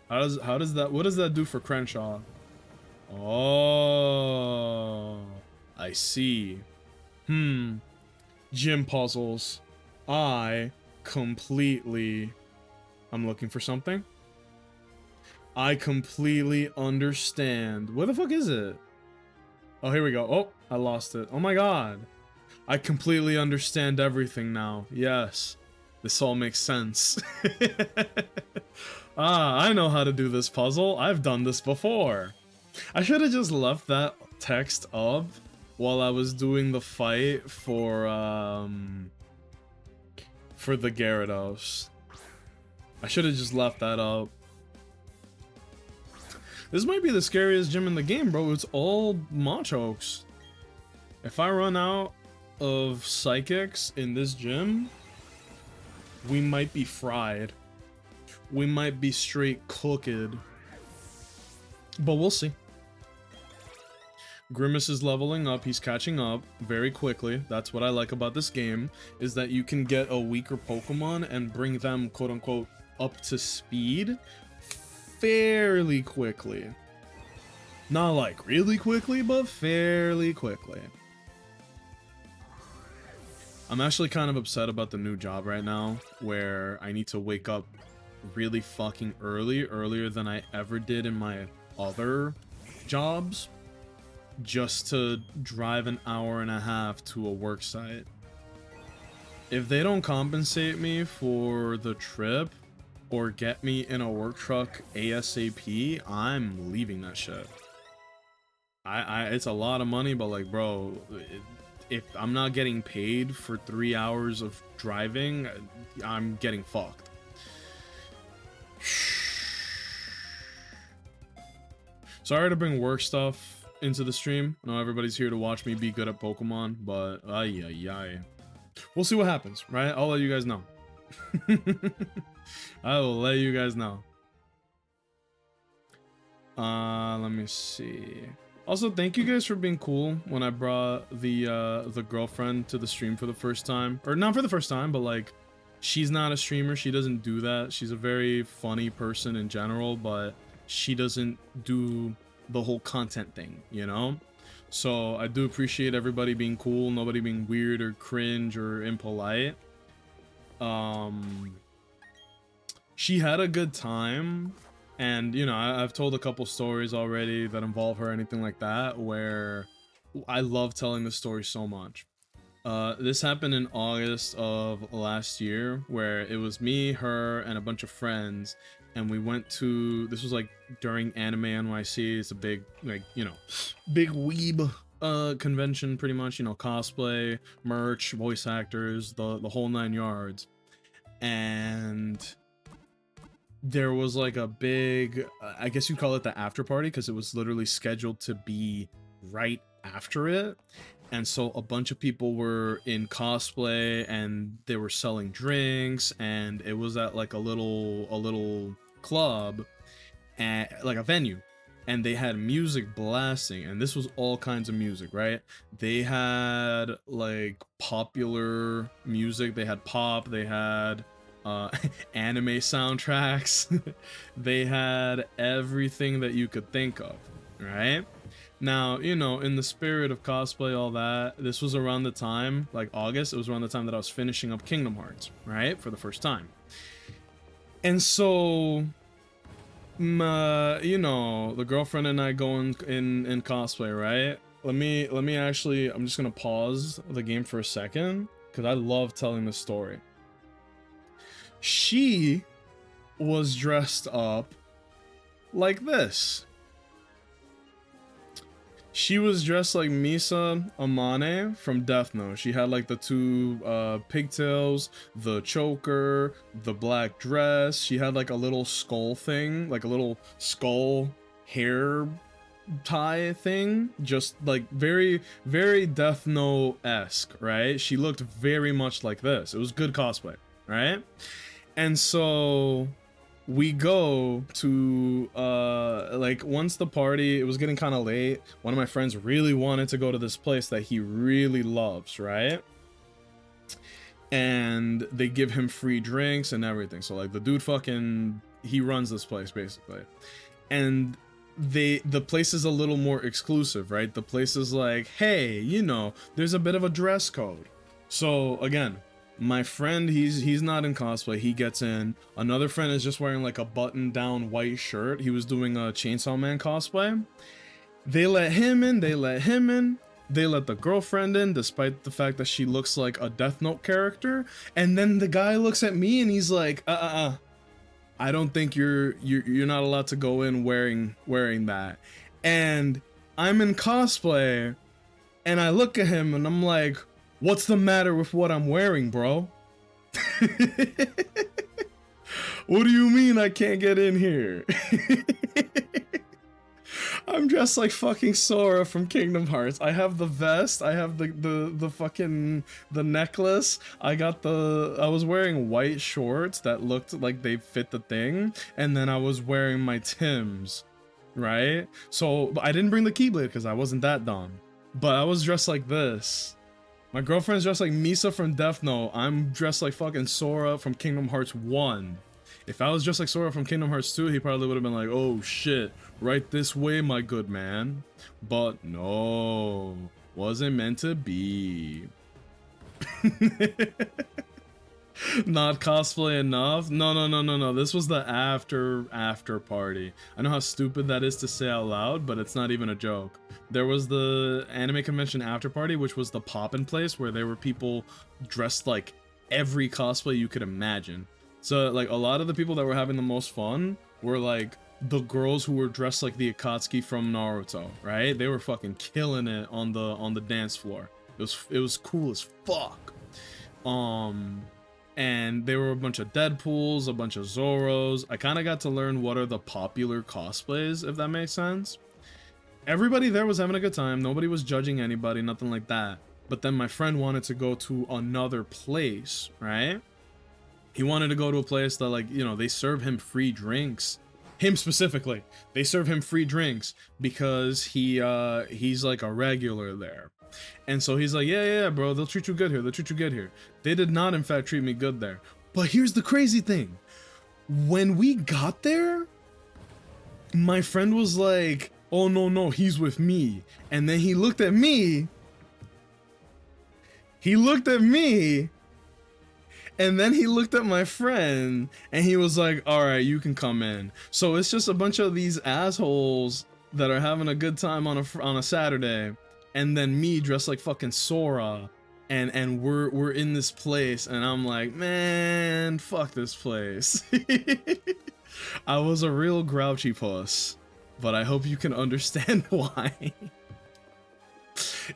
How does that, what does that do for Crenshaw? Oh, I see. Gym puzzles. I'm looking for something. I completely understand. Where the fuck is it? Oh, here we go. Oh, I lost it. Oh my god. I completely understand everything now. Yes. This all makes sense. I know how to do this puzzle. I've done this before. I should have just left that text up while I was doing the fight for the Gyarados. I should have just left that up. This might be the scariest gym in the game, bro. It's all Machokes. If I run out of psychics in this gym, we might be fried. We might be straight cooked. But we'll see. Grimace is leveling up. He's catching up very quickly. That's what I like about this game, is that you can get a weaker Pokemon and bring them, quote-unquote, up to speed fairly quickly. Not like really quickly, but fairly quickly. I'm actually kind of upset about the new job right now, where I need to wake up really fucking earlier than I ever did in my other jobs, just to drive an hour and a half to a work site. If they don't compensate me for the trip or get me in a work truck ASAP, I'm leaving that shit. It's a lot of money, but like, bro, if I'm not getting paid for 3 hours of driving, I'm getting fucked. Sorry to bring work stuff into the stream. I know everybody's here to watch me be good at Pokemon, but ay. We'll see what happens, right? I'll let you guys know. I will let you guys know. Let me see. Also, thank you guys for being cool when I brought the girlfriend to the stream for the first time. Or not for the first time, but like, she's not a streamer. She doesn't do that. She's a very funny person in general, but she doesn't do the whole content thing, you know? So I do appreciate everybody being cool, nobody being weird or cringe or impolite. She had a good time. And, you know, I've told a couple stories already that involve her, anything like that, where I love telling the story so much. This happened in August of last year, where it was me, her, and a bunch of friends, and we went to, this was like during Anime NYC, it's a big, like, you know, big weeb convention, pretty much, you know, cosplay, merch, voice actors, the whole 9 yards. And there was like a big, I guess you'd call it the after party, because it was literally scheduled to be right after it. And so a bunch of people were in cosplay and they were selling drinks, and it was at like a little club, and like a venue, and they had music blasting, and this was all kinds of music, right? They had like popular music, they had pop, they had anime soundtracks, they had everything that you could think of, right? Now, you know, in the spirit of cosplay, all that, this was around the time, like August, it was around the time that I was finishing up Kingdom Hearts, right? For the first time. And so, you know, the girlfriend and I go in cosplay, right? Let me actually, I'm just gonna pause the game for a second, because I love telling the story. She was dressed up like this. She was dressed like Misa Amane from Death Note. She had like the two pigtails, the choker, the black dress. She had like a little skull thing, like a little skull hair tie thing, just like very, very Death Note-esque, right? She looked very much like this. It was good cosplay, right? And so we go to like once the party, it was getting kind of late. One of my friends really wanted to go to this place that he really loves, right? And they give him free drinks and everything. So like the dude fucking, he runs this place basically. And the place is a little more exclusive, right? The place is like, hey, you know, there's a bit of a dress code. So again, my friend, he's not in cosplay, he gets in. Another friend is just wearing like a button down white shirt. He was doing a Chainsaw Man cosplay. They let him in, they let the girlfriend in, despite the fact that she looks like a Death Note character. And then the guy looks at me and he's like, I don't think you're not allowed to go in wearing that. And I'm in cosplay and I look at him and I'm like, what's the matter with what I'm wearing, bro? What do you mean I can't get in here? I'm dressed like fucking Sora from Kingdom Hearts. I have the vest, I have the fucking the necklace. I was wearing white shorts that looked like they fit the thing, and then I was wearing my Timbs, right? So I didn't bring the Keyblade because I wasn't that dumb. But I was dressed like this. My girlfriend's dressed like Misa from Death Note. I'm dressed like fucking Sora from Kingdom Hearts 1. If I was just like Sora from Kingdom Hearts 2, he probably would have been like, oh shit, right this way, my good man. But no, wasn't meant to be. Not cosplay enough? No. This was the after party. I know how stupid that is to say out loud, but it's not even a joke. There was the anime convention after party, which was the poppin' place where there were people dressed like every cosplay you could imagine. So like a lot of the people that were having the most fun were like the girls who were dressed like the Akatsuki from Naruto, right? They were fucking killing it on the dance floor. It was cool as fuck. And there were a bunch of Deadpools, a bunch of Zoros. I kind of got to learn what are the popular cosplays, if that makes sense. Everybody there was having a good time. Nobody was judging anybody, nothing like that. But then my friend wanted to go to another place, right? He wanted to go to a place that, like, you know, they serve him free drinks. Him specifically. They serve him free drinks because he's like a regular there. And so he's like, yeah, bro, they'll treat you good here. They'll treat you good here. They did not, in fact, treat me good there. But here's the crazy thing. When we got there, my friend was like, oh, no, he's with me. And then he looked at me. And then he looked at my friend and he was like, all right, you can come in. So it's just a bunch of these assholes that are having a good time on a Saturday. And then me dressed like fucking Sora. And we're in this place. And I'm like, man, fuck this place. I was a real grouchy puss. But I hope you can understand why.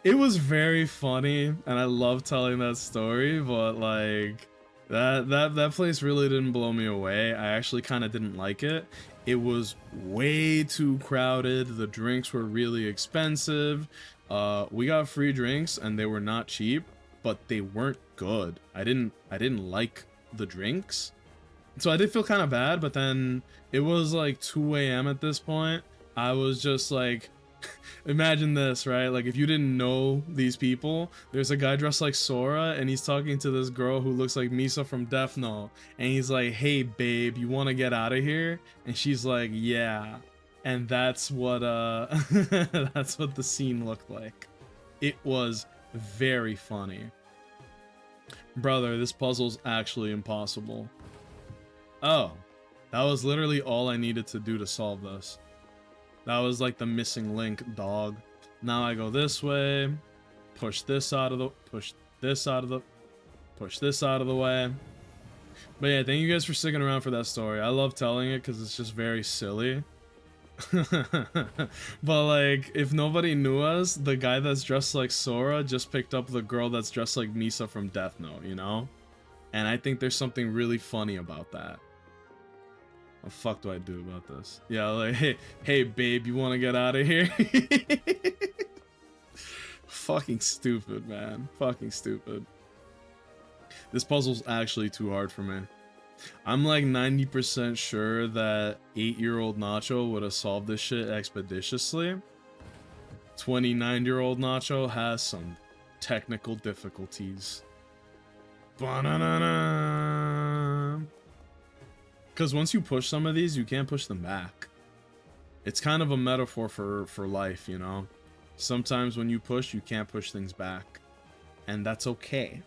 It was very funny. And I love telling that story. But like... That place really didn't blow me away. I actually kind of didn't like it. It was way too crowded. The drinks were really expensive. We got free drinks and they were not cheap, but they weren't good. I didn't like the drinks. So I did feel kind of bad, but then it was like 2 a.m. at this point. I was just like, imagine this, right? Like if you didn't know these people, there's a guy dressed like Sora and he's talking to this girl who looks like Misa from Death Note, and he's like, hey babe, you want to get out of here? And she's like, yeah. And that's what that's what the scene looked like. It was very funny. Brother, this puzzle's actually impossible. Oh, that was literally all I needed to do to solve this. That was like the missing link, dog. Now I go this way, push this out of the way. But yeah, thank you guys for sticking around for that story. I love telling it because it's just very silly. But like, if nobody knew us, the guy that's dressed like Sora just picked up the girl that's dressed like Misa from Death Note, you know? And I think there's something really funny about that. What the fuck do I do about this? Yeah, like, hey babe, you want to get out of here? Fucking stupid, man. Fucking stupid. This puzzle's actually too hard for me. I'm like 90% sure that 8-year-old Nacho would have solved this shit expeditiously. 29-year-old Nacho has some technical difficulties. Ba-na-na-na. Because once you push some of these, you can't push them back. It's kind of a metaphor for life, you know? Sometimes when you push, you can't push things back. And that's okay.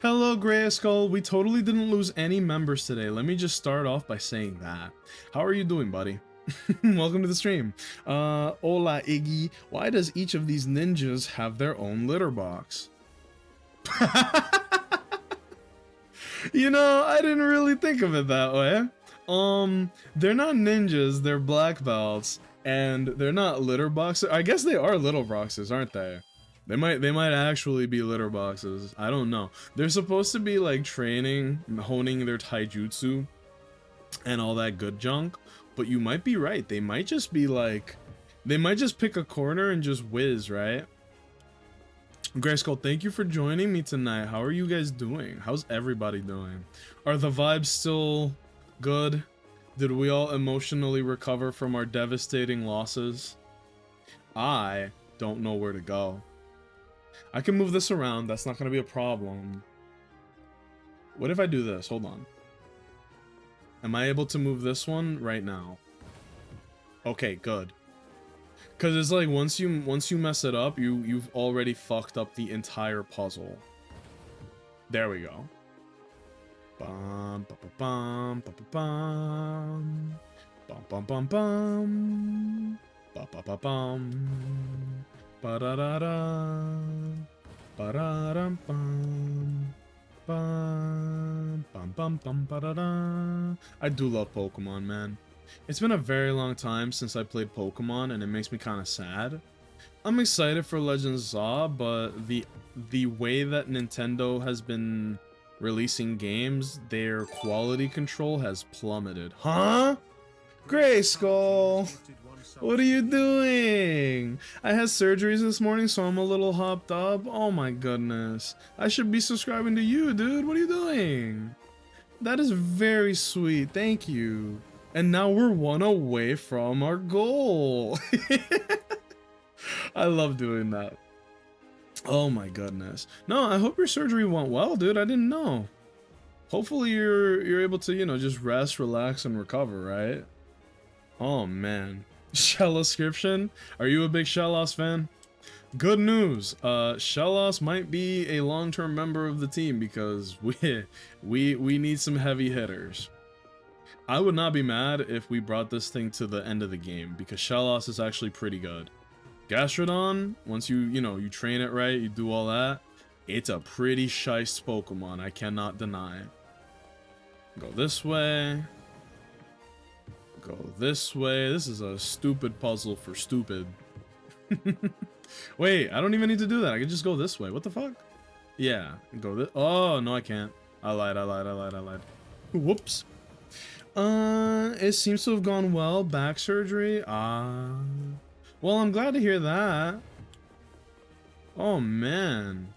Hello, Grey Skull. We totally didn't lose any members today. Let me just start off by saying that. How are you doing, buddy? Welcome to the stream. Hola, Iggy. Why does each of these ninjas have their own litter box? You know, I didn't really think of it that way. They're not ninjas, they're black belts, and they're not litter boxes. I guess they are litter boxes, aren't they? They might actually be litter boxes. I don't know. They're supposed to be like training, honing their taijutsu, and all that good junk. But you might be right. They might just be like, they might just pick a corner and just whiz, right? Grayskull, thank you for joining me tonight. How are you guys doing? How's everybody doing? Are the vibes still good? Did we all emotionally recover from our devastating losses? I don't know where to go. I can move this around. That's not going to be a problem. What if I do this? Hold on. Am I able to move this one right now? Okay, good. Cause it's like once you mess it up, you've already fucked up the entire puzzle. There we go. Bum bum bum bum bum bum bum bum bum bum bum bum bum ba da da da ba da dum bum bum bum bum bum ba da da. I do love Pokemon, man. It's been a very long time since I played Pokemon, and it makes me kind of sad. I'm excited for Legends Zaw, but the way that Nintendo has been releasing games, their quality control has plummeted. Huh? Grayskull! What are you doing? I had surgeries this morning, so I'm a little hopped up. Oh my goodness. I should be subscribing to you, dude. What are you doing? That is very sweet. Thank you. And now we're one away from our goal. I love doing that. Oh my goodness. No, I hope your surgery went well, dude. I didn't know. Hopefully you're able to, you know, just rest, relax, and recover, right? Oh man. Shellascription? Are you a big Shellas fan? Good news. Shellas might be a long-term member of the team because we need some heavy hitters. I would not be mad if we brought this thing to the end of the game, because Shellos is actually pretty good. Gastrodon, once you train it right, you do all that, it's a pretty shice Pokemon, I cannot deny. Go this way. Go this way. This is a stupid puzzle for stupid. Wait, I don't even need to do that. I can just go this way. What the fuck? Yeah, go this. Oh, no, I can't. I lied. Whoops. It seems to have gone well. Back surgery. Well, I'm glad to hear that. Oh, man.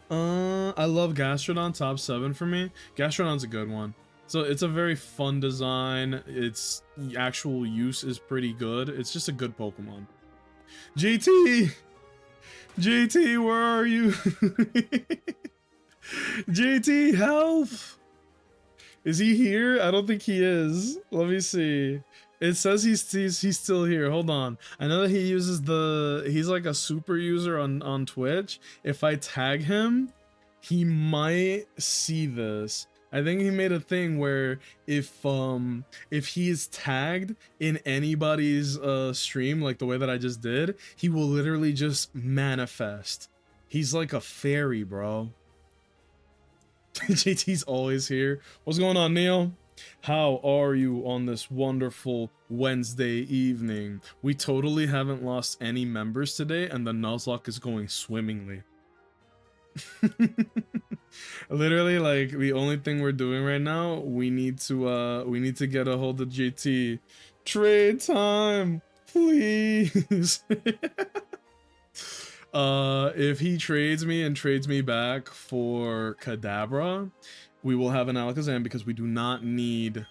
I love Gastrodon, top 7 for me. Gastrodon's a good one. So it's a very fun design. Its actual use is pretty good. It's just a good Pokemon. JT! JT, where are you? JT, help! Is he here? I don't think he is. Let me see. It says he's still here. Hold on. I know that he uses he's like a super user on Twitch. If I tag him, he might see this. I think he made a thing where if he is tagged in anybody's stream, like the way that I just did, he will literally just manifest. He's like a fairy, bro. JT's always here. What's going on, Neil? How are you on this wonderful Wednesday evening? We totally haven't lost any members today, and the Nuzlocke is going swimmingly. Literally, like, the only thing we're doing right now, we need to get a hold of JT. Trade time, please. If he trades me and trades me back for Kadabra, we will have an Alakazam because we do not need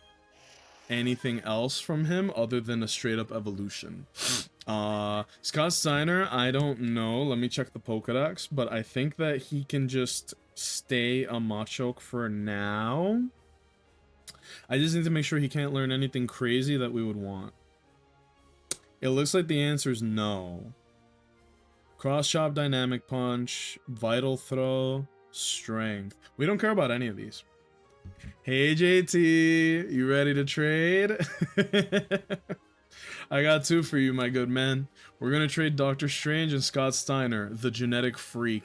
anything else from him other than a straight up evolution. Scott Steiner, I don't know. Let me check the Pokedex, but I think that he can just stay a Machoke for now. I just need to make sure he can't learn anything crazy that we would want. It looks like the answer is no. Cross Chop, Dynamic Punch, Vital Throw, Strength. We don't care about any of these. Hey JT, you ready to trade? I got two for you, my good man. We're gonna trade Doctor Strange and Scott Steiner, the genetic freak,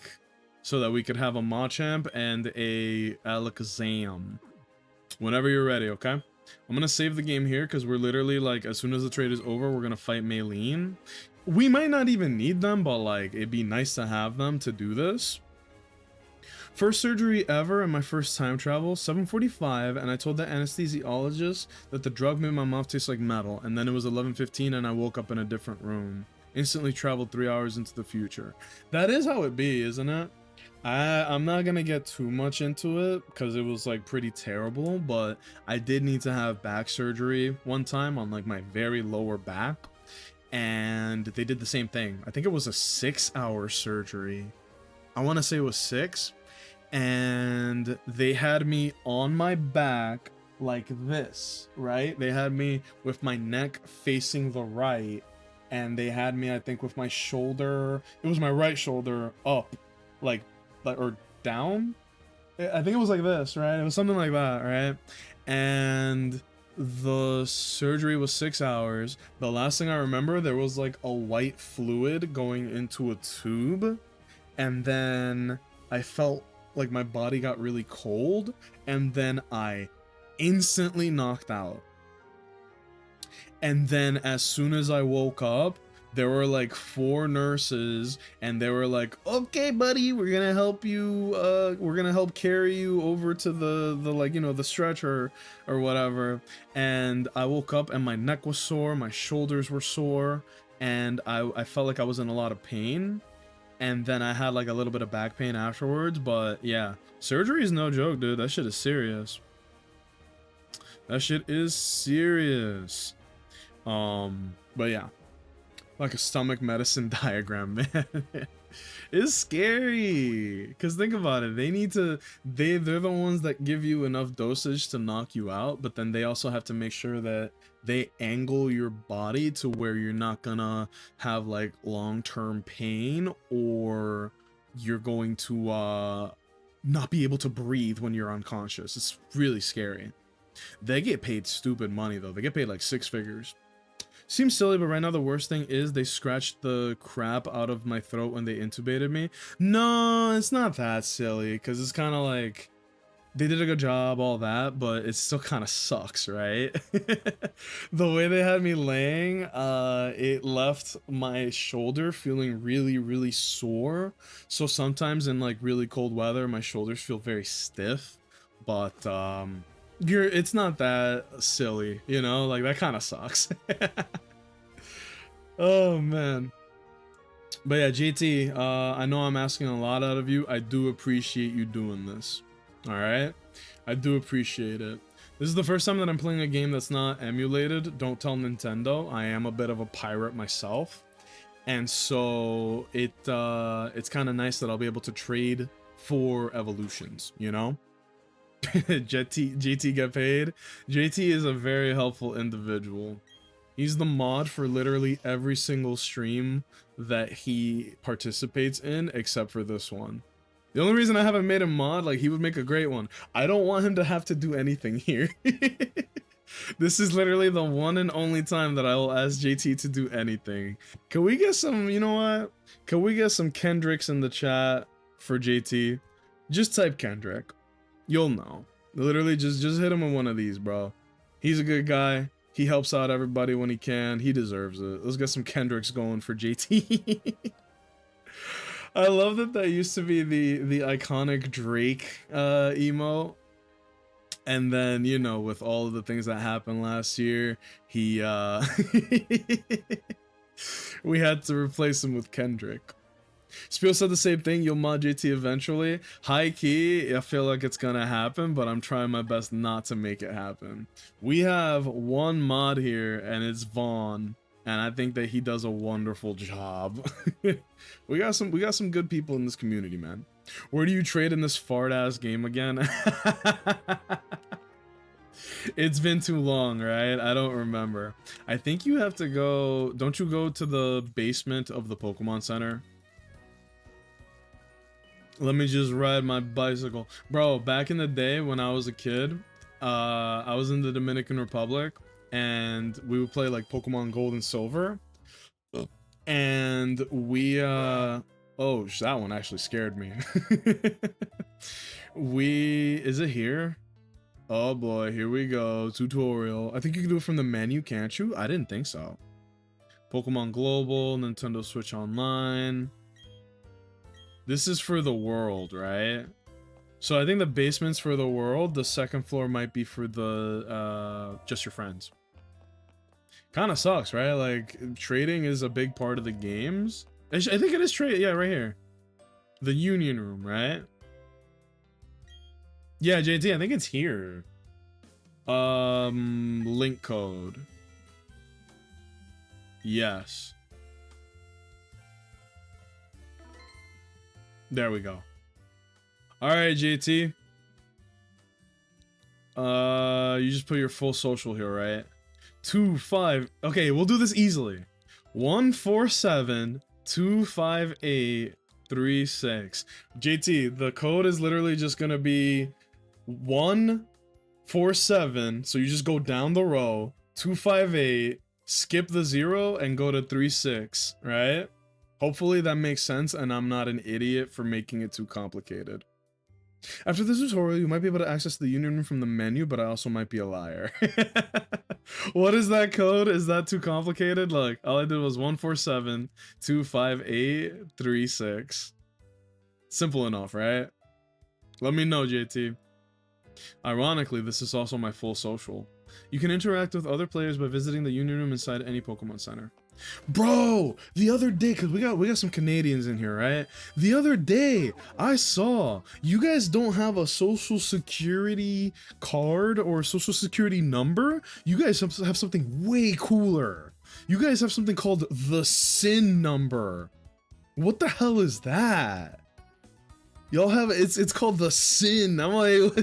so that we could have a Machamp and a Alakazam. Whenever you're ready, okay? I'm gonna save the game here because we're literally like, as soon as the trade is over, we're gonna fight Maylene. We might not even need them, but like, it'd be nice to have them to do this. First surgery ever in my first time travel, 7:45, and I told the anesthesiologist that the drug made my mouth taste like metal, and then it was 11:15 and I woke up in a different room. Instantly traveled 3 hours into the future. That is how it be, isn't it? I'm not gonna get too much into it because it was like pretty terrible, but I did need to have back surgery one time on like my very lower back, and they did the same thing. I think it was a 6-hour surgery. I want to say it was 6, and they had me on my back like this, right? They had me with my neck facing the right, and they had me, I think, with my shoulder, it was my right shoulder up, like or down. I think it was like this, right? It was something like that, right? And the surgery was 6 hours. The last thing I remember, there was like a white fluid going into a tube, and then I felt like my body got really cold, and then I instantly knocked out. And then as soon as I woke up, there were like 4 nurses, and they were like, okay buddy, we're gonna help you, we're gonna help carry you over to the like, you know, the stretcher or whatever. And I woke up and my neck was sore, my shoulders were sore, and I felt like I was in a lot of pain. And then I had like a little bit of back pain afterwards. But yeah, surgery is no joke, dude. That shit is serious. That shit is serious. But yeah, like a stomach medicine diagram, man. It's scary, because think about it, they're the ones that give you enough dosage to knock you out, but then they also have to make sure that they angle your body to where you're not gonna have like long-term pain, or you're going to not be able to breathe when you're unconscious. It's really scary. They get paid stupid money though. They get paid like 6 figures. Seems silly, but right now the worst thing is they scratched the crap out of my throat when they intubated me. No, it's not that silly, because it's kind of like, they did a good job, all that, but it still kind of sucks, right? The way they had me laying, it left my shoulder feeling really, really sore. So sometimes in like really cold weather, my shoulders feel very stiff, but it's not that silly, you know, like that kind of sucks. Oh man. But yeah, JT, I know I'm asking a lot out of you. I do appreciate you doing this. All right, I do appreciate it. This is the first time that I'm playing a game that's not emulated. Don't tell Nintendo. I am a bit of a pirate myself, and so it's kind of nice that I'll be able to trade for evolutions, you know. JT get paid. JT is a very helpful individual. He's the mod for literally every single stream that he participates in, except for this one. The only reason I haven't made him mod, like, he would make a great one. I don't want him to have to do anything here. This is literally the one and only time that I will ask JT to do anything. Can we get some, you know what? Can we get some Kendricks in the chat for JT? Just type Kendrick. You'll know. Literally, just hit him with one of these, bro. He's a good guy. He helps out everybody when he can. He deserves it. Let's get some Kendricks going for JT. I love that used to be the iconic Drake emo. And then, you know, with all of the things that happened last year, he we had to replace him with Kendrick. Spiel said the same thing. You'll mod JT eventually. High key, I feel like it's gonna happen, but I'm trying my best not to make it happen. We have one mod here, and it's Vaughn, and I think that he does a wonderful job. we got some good people in this community, man. Where do you trade in this fart ass game again? It's been too long, right? I don't remember. I think you have to go. Don't you go to the basement of the Pokemon Center? Let me just ride my bicycle. Bro, back in the day when I was a kid, I was in the Dominican Republic, and we would play like Pokemon Gold and Silver. And we, oh, that one actually scared me. Is it here? Oh boy, here we go. Tutorial. I think you can do it from the menu, can't you? I didn't think so. Pokemon Global, Nintendo Switch Online. This is for the world, right? So I think the basement's for the world. The second floor might be for the, just your friends. Kind of sucks, right? Like, trading is a big part of the games. I think it is trade. Yeah, right here. The Union Room, right? Yeah, JT, I think it's here. Link code. Yes. There we go. Alright, JT. You just put your full social here, right? 25. Okay, we'll do this easily. 147-258-36. JT, the code is literally just gonna be 147. So you just go down the row. 258. Skip the 0 and go to 36, right? Hopefully that makes sense and I'm not an idiot for making it too complicated. After this tutorial, you might be able to access the Union Room from the menu, but I also might be a liar. What is that code? Is that too complicated? Look, all I did was 147-258-36. Simple enough, right? Let me know, JT. Ironically, this is also my full social. You can interact with other players by visiting the Union Room inside any Pokemon Center. Bro, the other day, because we got some Canadians in here, right? The other day, I saw you guys don't have a social security card or social security number. You guys have something way cooler. You guys have something called the SIN number. What the hell is that? Y'all have it's called the SIN. I'm like,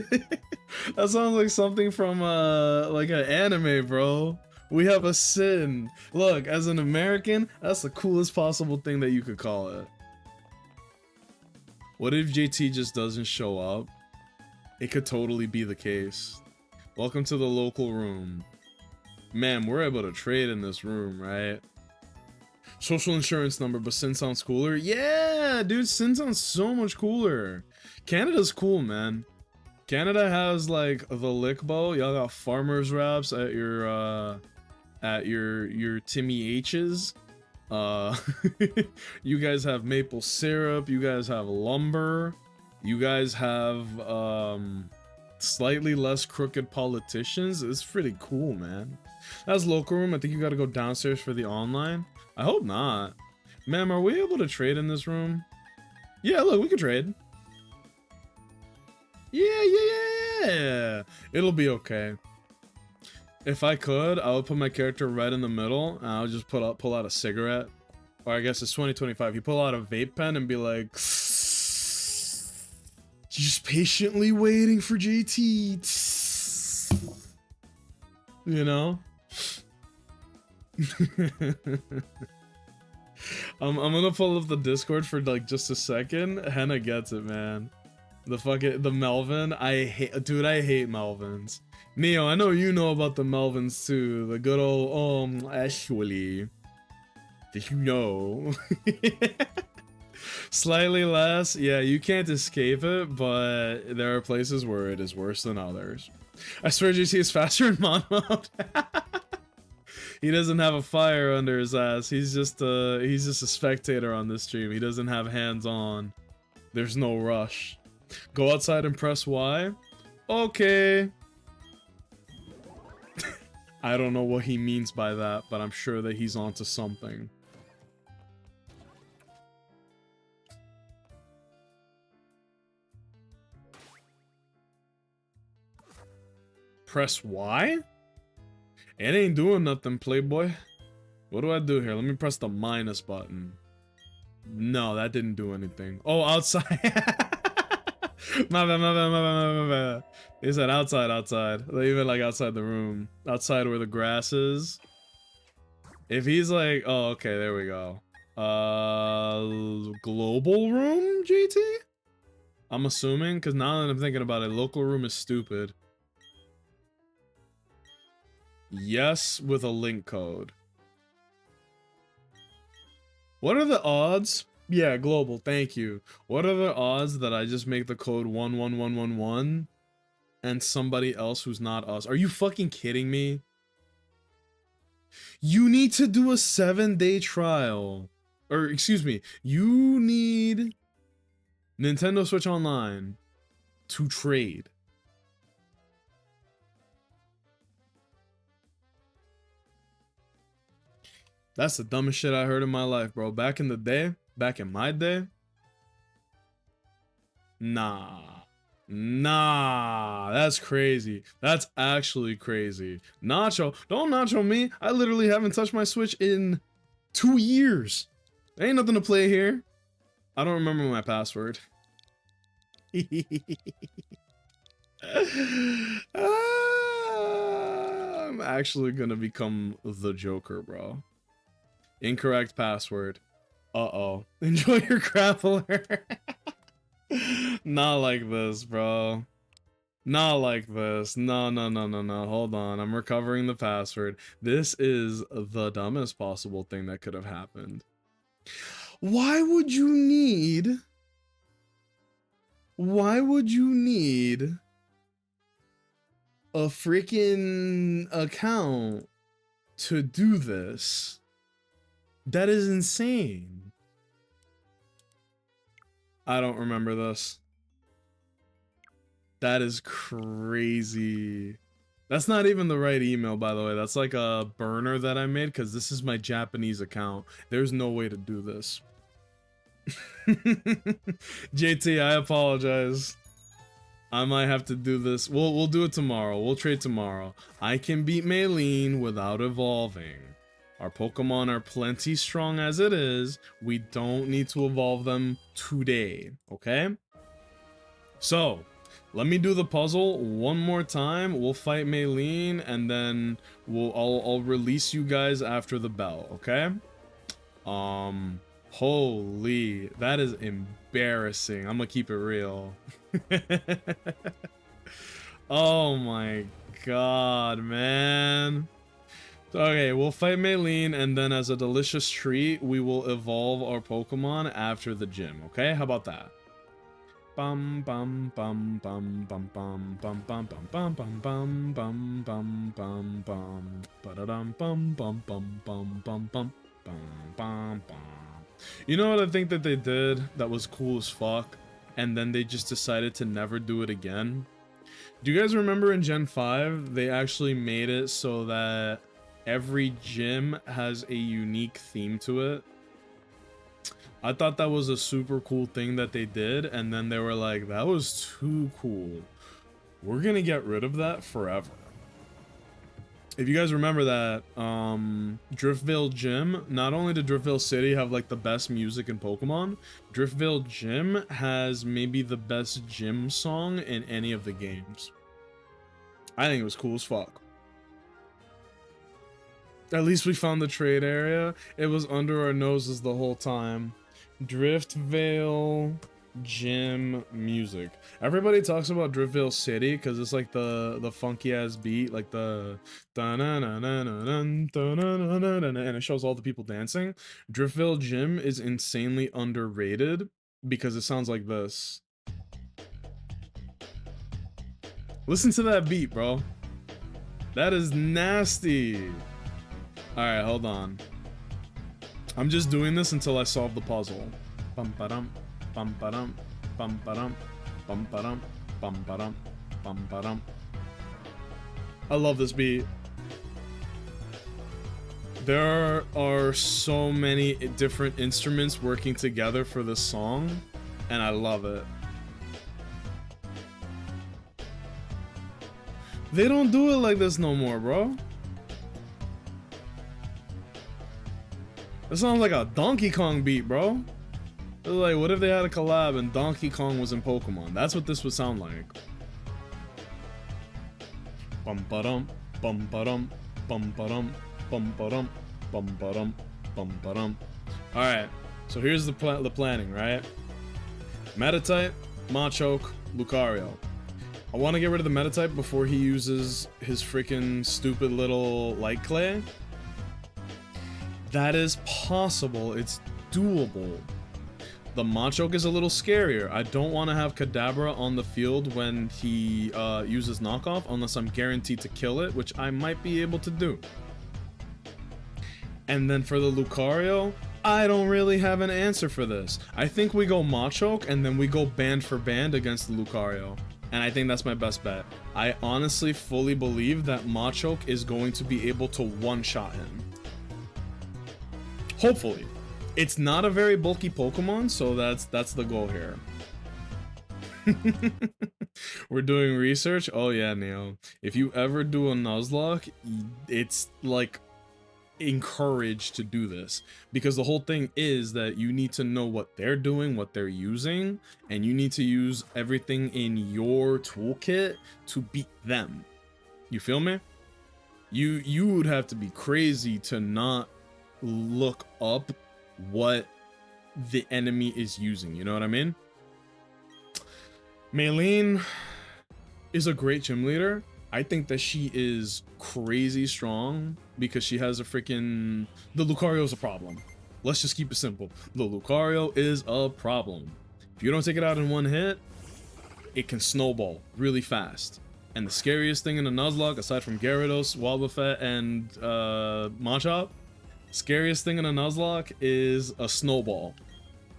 that sounds like something from like an anime, bro. We have a SIN. Look, as an American, that's the coolest possible thing that you could call it. What if JT just doesn't show up? It could totally be the case. Welcome to the local room. Man, we're able to trade in this room, right? Social insurance number, but SIN sounds cooler. Yeah, dude, SIN sounds so much cooler. Canada's cool, man. Canada has like the Lickbo. Y'all got farmers wraps at your Timmy H's. You guys have maple syrup. You guys have lumber. You guys have slightly less crooked politicians. It's pretty cool, man. That's local room. I think you gotta go downstairs for the online. I hope not. Ma'am, are we able to trade in this room? Yeah, look, we can trade. Yeah. It'll be okay. If I could, I would put my character right in the middle, and I'll just pull out a cigarette. Or I guess it's 2025. You pull out a vape pen and be like, just patiently waiting for JT. You know? I'm gonna pull up the Discord for like just a second. Henna gets it, man. The Melvin. I hate Melvins. Neo, I know you know about the Melvins too. The good old actually. Did you know? Slightly less. Yeah, you can't escape it, but there are places where it is worse than others. I swear JC is faster in mod mode. He doesn't have a fire under his ass. He's just a spectator on this stream. He doesn't have hands on. There's no rush. Go outside and press Y. Okay. I don't know what he means by that, but I'm sure that he's onto something. press Y? It ain't doing nothing, playboy. What do I do here? Let me press the minus button. No, that didn't do anything. Oh, outside. My bad. He said outside. Leave it like outside the room. Outside where the grass is. If he's like, oh, okay, there we go. Global room, GT? I'm assuming, because now that I'm thinking about it, local room is stupid. Yes, with a link code. What are the odds? Yeah, global, thank you. What are the odds that I just make the code 11111 and somebody else who's not us? Are you fucking kidding me? You need to do a 7-day trial. Or, excuse me, you need Nintendo Switch Online to trade. That's the dumbest shit I heard in my life, bro. Back in the day, back in my day, nah, that's crazy. That's actually crazy. Nacho, don't nacho me. I literally haven't touched my Switch in 2 years. There ain't nothing to play here. I don't remember my password. I'm actually gonna become the Joker, bro. Incorrect password. Uh-oh. Enjoy your grappler. Not like this, bro. Not like this. No. Hold on. I'm recovering the password. This is the dumbest possible thing that could have happened. Why would you need a freaking account to do this? That is insane. I don't remember this. That is crazy. That's not even the right email, by the way. That's like a burner that I made because this is my Japanese account. There's no way to do this. JT, I apologize. I might have to do this. We'll do it tomorrow. We'll trade tomorrow. I can beat Maylene without evolving. Our Pokemon are plenty strong as it is. We don't need to evolve them today, okay? So, let me do the puzzle one more time. We'll fight Maylene, and then I'll release you guys after the bell, okay? Holy, that is embarrassing. I'm gonna keep it real. Oh my god, man. Okay, we'll fight Maylene, and then as a delicious treat, we will evolve our Pokemon after the gym, okay? How about that? Bum bum bum bum bum bum bum bum bum bum bum bum bum bum bum ba-da-dum bum bum bum bum bum bum bum bum. You know what I think that they did that was cool as fuck, and then they just decided to never do it again? Do you guys remember in Gen 5, they actually made it so that every gym has a unique theme to it? I thought that was a super cool thing that they did, and then they were like, that was too cool. We're gonna get rid of that forever. If you guys remember that, Driftvale Gym, not only did Driftvale City have like the best music in Pokemon, Driftvale Gym has maybe the best gym song in any of the games. I think it was cool as fuck. At least we found the trade area. It was under our noses the whole time. Driftvale Gym music. Everybody talks about Driftvale City because it's like the funky ass beat, like the and it shows all the people dancing. Driftvale Gym is insanely underrated because it sounds like this. Listen to that beat, bro. That is nasty. Alright, hold on. I'm just doing this until I solve the puzzle. Bum ba-dum, bum ba-dum, bum ba-dum, bum ba-dum, bum ba-dum, bum ba-dum. I love this beat. There are so many different instruments working together for this song, and I love it. They don't do it like this no more, bro. It sounds like a Donkey Kong beat, bro. It's like, what if they had a collab and Donkey Kong was in Pokemon? That's what this would sound like. Bum ba-dum, bum ba-dum, bum ba-dum, bum ba-dum, bum ba-dum, bum ba-dum. Alright, so here's the planning, right? Meta-type, Machoke, Lucario. I want to get rid of the Meta-type before he uses his freaking stupid little Light Clay. That is possible, it's doable. The Machoke is a little scarier. I don't want to have Kadabra on the field when he uses knockoff unless I'm guaranteed to kill it, which I might be able to do. And then for the Lucario, I don't really have an answer for this. I think we go Machoke and then we go band for band against the Lucario. And I think that's my best bet. I honestly fully believe that Machoke is going to be able to one-shot him. Hopefully. It's not a very bulky Pokemon, so that's the goal here. We're doing research? Oh yeah, Neo. If you ever do a Nuzlocke, it's like encouraged to do this. Because the whole thing is that you need to know what they're doing, what they're using, and you need to use everything in your toolkit to beat them. You feel me? You would have to be crazy to not look up what the enemy is using, you know what I mean? Maylene is a great gym leader. I think that she is crazy strong because she has a freaking... The Lucario is a problem. Let's just keep it simple. The Lucario is a problem. If you don't take it out in one hit, it can snowball really fast. And the scariest thing in a Nuzlocke, aside from Gyarados, Wobbuffet, and Machop, scariest thing in a Nuzlocke is a snowball.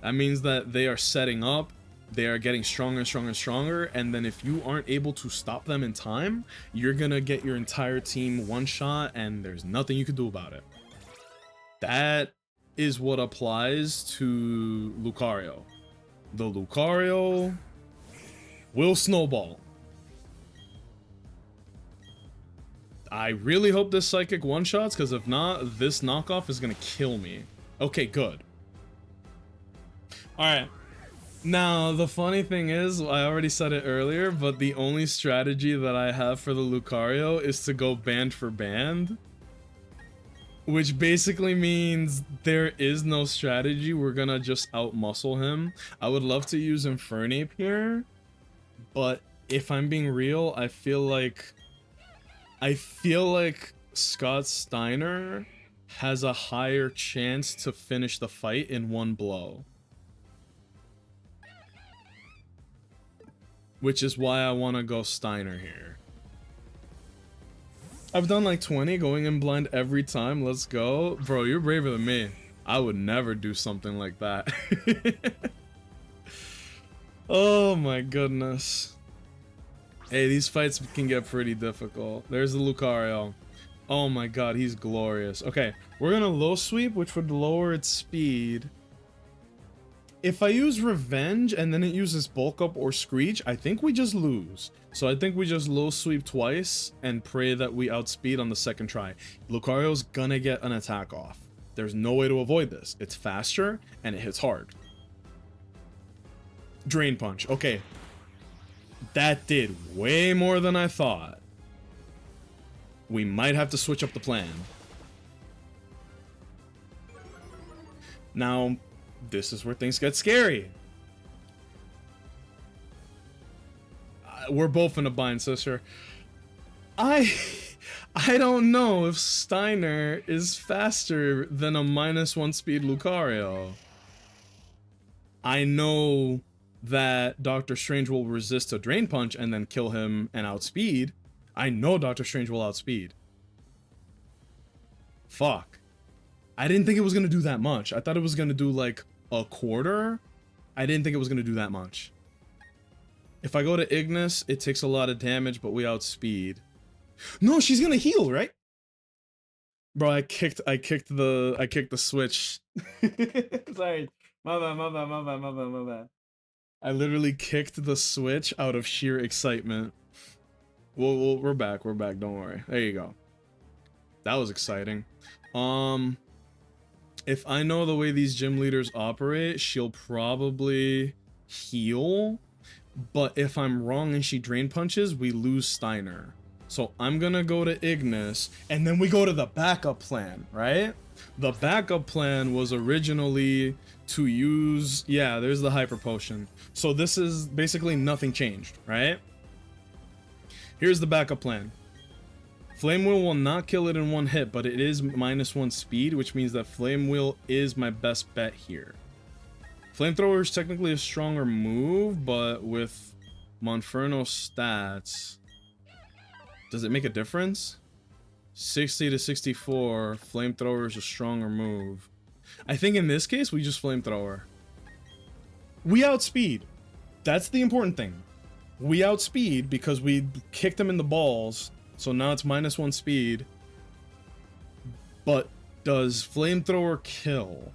That means that they are setting up, they are getting stronger and stronger and stronger, and then if you aren't able to stop them in time, you're gonna get your entire team one shot and there's nothing you can do about it. That is what applies to Lucario. The Lucario will snowball. I really hope this Psychic one-shots, because if not, this knockoff is gonna kill me. Okay, good. Alright. Now, the funny thing is, I already said it earlier, but the only strategy that I have for the Lucario is to go band for band. Which basically means there is no strategy, we're gonna just out-muscle him. I would love to use Infernape here, but if I'm being real, I feel like Scott Steiner has a higher chance to finish the fight in one blow. Which is why I want to go Steiner here. I've done like 20 going in blind every time. Let's go. Bro, you're braver than me. I would never do something like that. Oh my goodness. Hey, these fights can get pretty difficult. There's the Lucario. Oh my god, he's glorious. Okay, we're gonna low sweep, which would lower its speed. If I use Revenge and then it uses Bulk Up or Screech, I think we just lose. So I think we just low sweep twice and pray that we outspeed on the second try. Lucario's gonna get an attack off. There's no way to avoid this. It's faster and it hits hard. Drain Punch. Okay. That did way more than I thought. We might have to switch up the plan. Now, this is where things get scary. We're both in a bind, sister. I don't know if Steiner is faster than a -1 speed Lucario. I know that Doctor Strange will resist a Drain Punch and then kill him and outspeed. I know Doctor Strange will outspeed. Fuck. I didn't think it was gonna do that much. I thought it was gonna do like a quarter. I didn't think it was gonna do that much. If I go to Ignis, it takes a lot of damage, but we outspeed. No, she's gonna heal, right? Bro, I kicked the switch. Sorry. My bad. I literally kicked the switch out of sheer excitement. We're back. We're back. Don't worry. There you go. That was exciting. If I know the way these gym leaders operate, she'll probably heal. But if I'm wrong and she drain punches, we lose Steiner. So I'm gonna go to Ignis, and then we go to the backup plan, right? The backup plan was originally to use, yeah, there's the hyper potion. So this is basically nothing changed, right? Here's the backup plan. Flame Wheel will not kill it in one hit, but it is -1 speed, which means that Flame Wheel is my best bet here. Flamethrower is technically a stronger move, but with Monferno stats, does it make a difference? 60 to 64, Flamethrower is a stronger move. I think in this case, we just Flamethrower. We outspeed. That's the important thing. We outspeed because we kicked him in the balls, so now it's -1 speed. But does Flamethrower kill?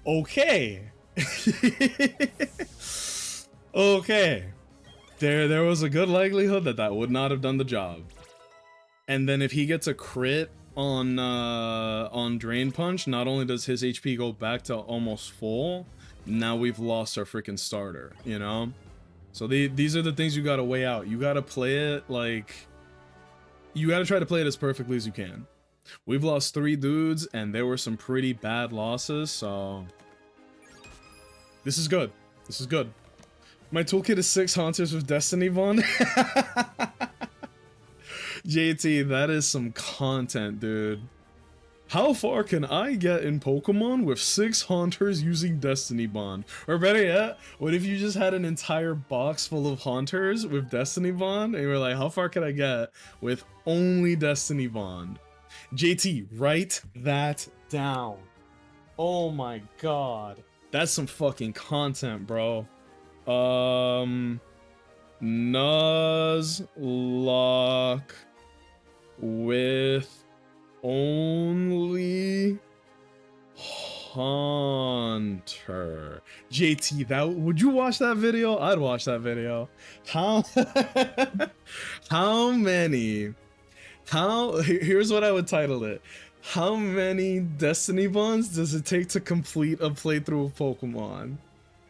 Okay. Okay. There was a good likelihood that that would not have done the job. And then if he gets a crit on Drain Punch, not only does his HP go back to almost full, now we've lost our freaking starter, you know? So these are the things you gotta weigh out. You gotta play it like... You gotta try to play it as perfectly as you can. We've lost 3 dudes, and there were some pretty bad losses, so... This is good. This is good. My toolkit is 6 Haunters with Destiny Bond. JT, that is some content, dude. How far can I get in Pokemon with 6 Haunters using Destiny Bond? Or better yet, what if you just had an entire box full of Haunters with Destiny Bond, and you were like, how far can I get with only Destiny Bond? JT, write that down. Oh my god. That's some fucking content, bro. Nuzlocke with only Haunter. JT, that would you watch that video? I'd watch that video. How here's what I would title it. How many Destiny Bonds does it take to complete a playthrough of Pokemon?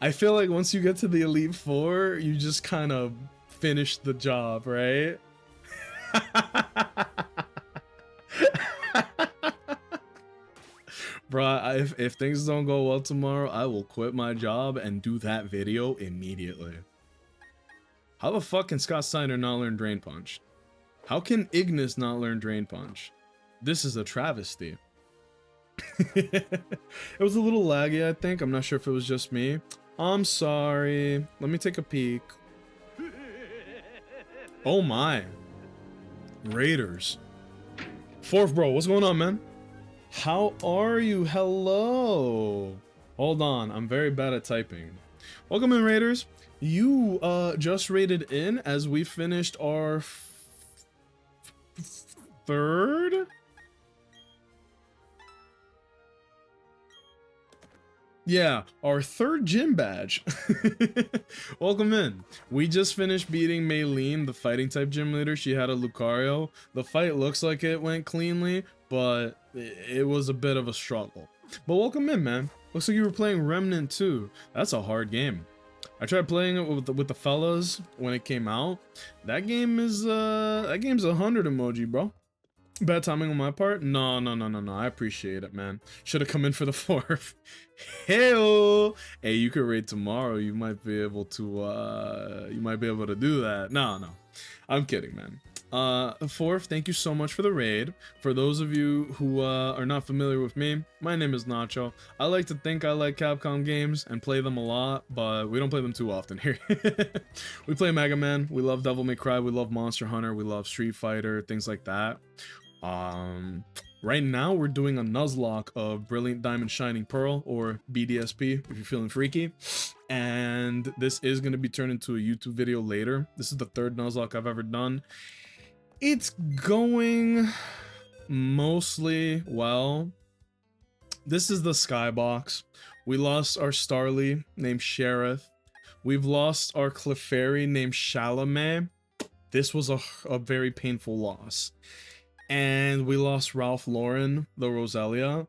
I feel like once you get to the Elite Four, you just kind of finish the job, right? Bruh, if things don't go well tomorrow, I will quit my job and do that video immediately. How the fuck can Scott Steiner not learn Drain Punch? How can Ignis not learn Drain Punch? This is a travesty. It was a little laggy, I think. I'm not sure if it was just me. I'm sorry. Let me take a peek. Oh my. Raiders. Fourth bro, what's going on, man? How are you? Hello. Hold on, I'm very bad at typing. Welcome in, Raiders. You just raided in as we finished our third? Yeah, our third gym badge. Welcome in. We just finished beating Maylene, the fighting type gym leader. She had a Lucario. The fight looks like it went cleanly, but it was a bit of a struggle. But welcome in, man. Looks like you were playing Remnant too. That's a hard game. I tried playing it with the fellas when it came out. That game is that game's 100 emoji, bro. Bad timing on my part? No. I appreciate it, man. Should have come in for the fourth. Hey, you could raid tomorrow. You might be able to do that. No. I'm kidding, man. Fourth, thank you so much for the raid. For those of you who are not familiar with me, my name is Nacho. I like to think I like Capcom games and play them a lot, but we don't play them too often here. We play Mega Man, we love Devil May Cry, we love Monster Hunter, we love Street Fighter, things like that. Right now we're doing a Nuzlocke of Brilliant Diamond Shining Pearl, or BDSP if you're feeling freaky, and this is going to be turned into a YouTube video later. This is the third Nuzlocke I've ever done. It's going mostly well. This is the skybox. We lost our Starly named Sheriff. We've lost our Clefairy named Chalamet. This was a very painful loss. And we lost Ralph Lauren, the Roselia.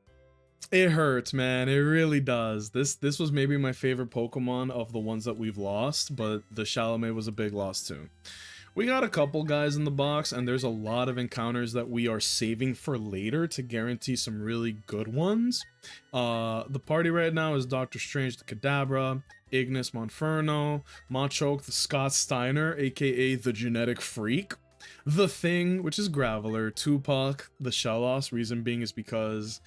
It hurts, man. It really does. This was maybe my favorite Pokemon of the ones that we've lost, but the Chalamet was a big loss too. We got a couple guys in the box, and there's a lot of encounters that we are saving for later to guarantee some really good ones. The party right now is Doctor Strange the Kadabra, Ignis Monferno, Machoke the Scott Steiner, aka the Genetic Freak, The Thing, which is Graveler, Tupac the Shellos, reason being is because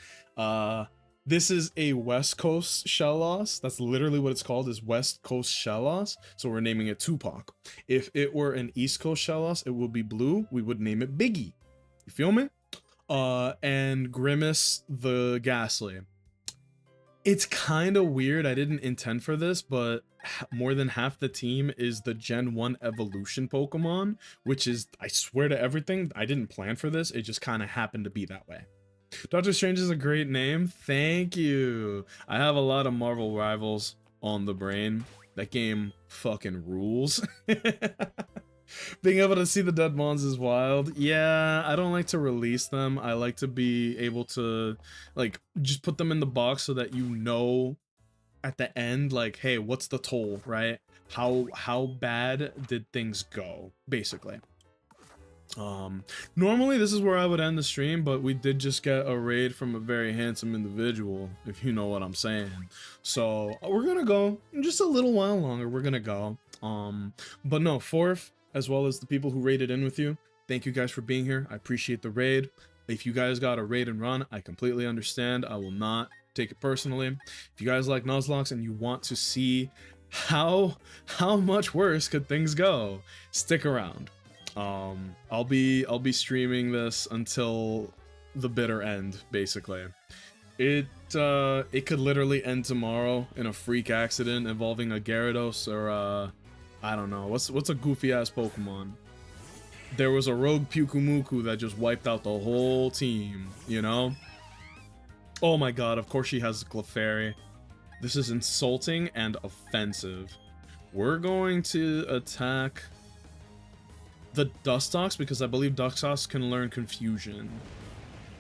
this is a West Coast Shellos. That's literally what it's called, is West Coast Shellos. So we're naming it Tupac. If it were an East Coast Shellos, it would be blue. We would name it Biggie. You feel me? And Grimace the Ghastly. It's kind of weird. I didn't intend for this, but more than half the team is the Gen 1 Evolution Pokemon, which is, I swear to everything, I didn't plan for this. It just kind of happened to be that way. Doctor Strange is a great name. Thank you. I have a lot of Marvel Rivals on the brain. That game fucking rules. Being able to see the dead mons is wild. Yeah, I don't like to release them. I like to be able to, like, just put them in the box so that you know at the end, like, hey, what's the toll, right? How bad did things go, basically. Normally this is where I would end the stream, but we did just get a raid from a very handsome individual, if you know what I'm saying. So we're gonna go just a little while longer. We're gonna go. But no, Fourth, as well as the people who raided in with you, thank you guys for being here. I appreciate the raid. If you guys got a raid and run, I completely understand. I will not take it personally. If you guys like Nuzlocke and you want to see how much worse could things go, stick around. I'll be streaming this until the bitter end, basically. It could literally end tomorrow in a freak accident involving a Gyarados or I don't know, what's a goofy ass Pokemon. There was a rogue Pyukumuku that just wiped out the whole team, you know? Oh my god, of course she has Clefairy. This is insulting and offensive. We're going to attack the Dustox because I believe Dustox can learn Confusion.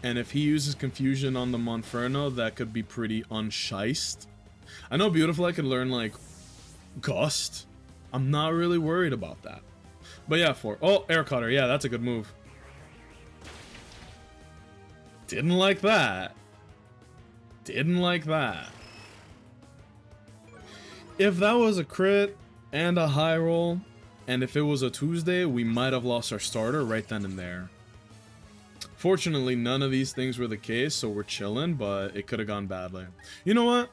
And if he uses Confusion on the Monferno, that could be pretty unsheist. I know Beautifly can learn, like, Gust. I'm not really worried about that. But yeah, oh, Air Cutter. Yeah, that's a good move. Didn't like that. Didn't like that. If that was a crit and a high roll, and if it was a Tuesday, we might have lost our starter right then and there. Fortunately, none of these things were the case, so we're chilling, but it could have gone badly. You know what?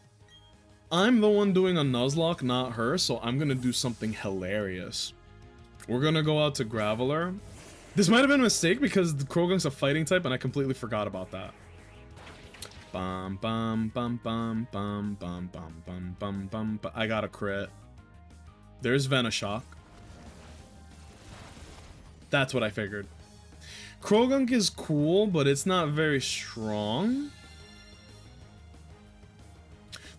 I'm the one doing a Nuzlocke, not her, so I'm gonna do something hilarious. We're gonna go out to Graveler. This might have been a mistake because the Krogunk's a fighting type, and I completely forgot about that. Bum bum bum bum bum bum bum bum bum bum. I got a crit. There's Venoshock. That's what I figured. Krogunk is cool, but it's not very strong.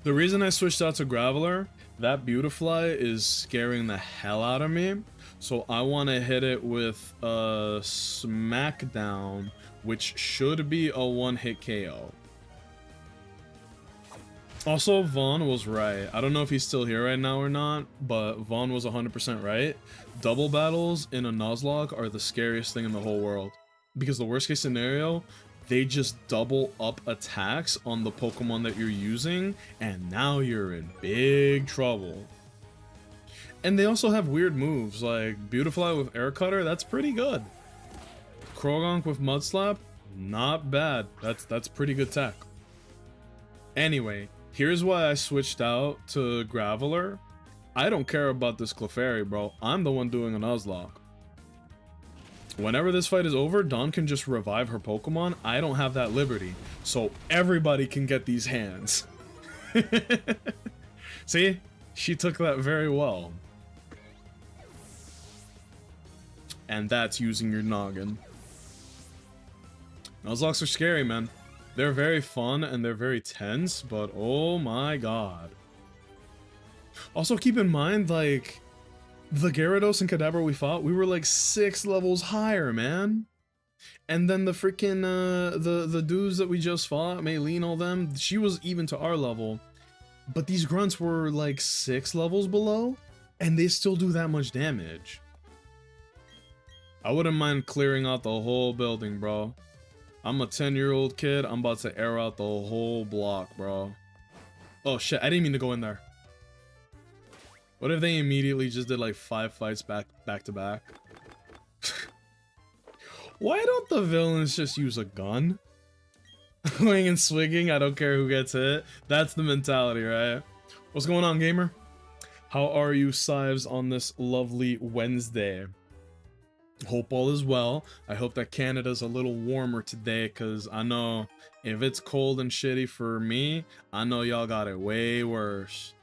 The reason I switched out to Graveler, that Beautifly is scaring the hell out of me. So I want to hit it with a Smackdown, which should be a one-hit KO. Also, Vaughn was right. I don't know if he's still here right now or not, but Vaughn was 100% right. Double battles in a Nuzlocke are the scariest thing in the whole world. Because the worst case scenario, they just double up attacks on the Pokemon that you're using, and now you're in big trouble. And they also have weird moves, like Beautifly with Air Cutter, that's pretty good. Krogunk with Mud Slap, not bad. That's pretty good tech. Anyway, here's why I switched out to Graveler. I don't care about this Clefairy, bro. I'm the one doing a Nuzlocke. Whenever this fight is over, Dawn can just revive her Pokemon. I don't have that liberty, so everybody can get these hands. See? She took that very well. And that's using your noggin. Nuzlocks are scary, man. They're very fun and they're very tense, but oh my god. Also keep in mind, like, the Gyarados and Kadabra we fought, we were like 6 levels higher, man. And then the freaking, the dudes that we just fought, Maylene, all them, she was even to our level. But these grunts were like 6 levels below, and they still do that much damage. I wouldn't mind clearing out the whole building, bro. I'm a 10-year-old kid, I'm about to air out the whole block, bro. Oh shit, I didn't mean to go in there. What if they immediately just did like 5 fights back to back? Why don't the villains just use a gun? Going and swinging, I don't care who gets hit. That's the mentality, right? What's going on, gamer? How are you, Sives, on this lovely Wednesday? Hope all is well. I hope that Canada's a little warmer today, because I know if it's cold and shitty for me, I know y'all got it way worse.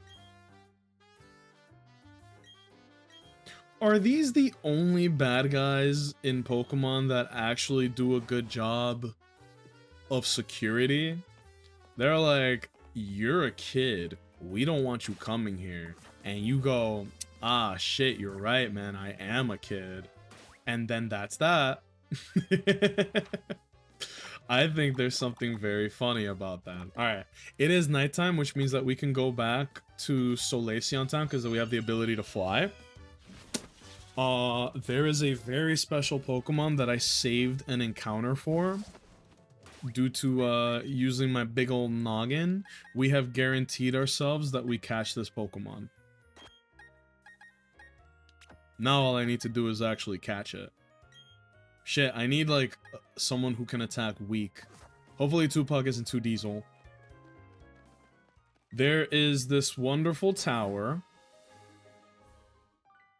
Are these the only bad guys in Pokemon that actually do a good job of security? They're like, you're a kid, we don't want you coming here. And you go, ah shit, you're right, man, I am a kid. And then that's that. I think there's something very funny about that. Alright, it is nighttime, which means that we can go back to Solaceon Town because we have the ability to fly. There is a very special Pokemon that I saved an encounter for. Due to using my big old noggin, we have guaranteed ourselves that we catch this Pokemon. Now all I need to do is actually catch it. Shit, I need like someone who can attack weak. Hopefully Tupac isn't too diesel. There is this wonderful tower.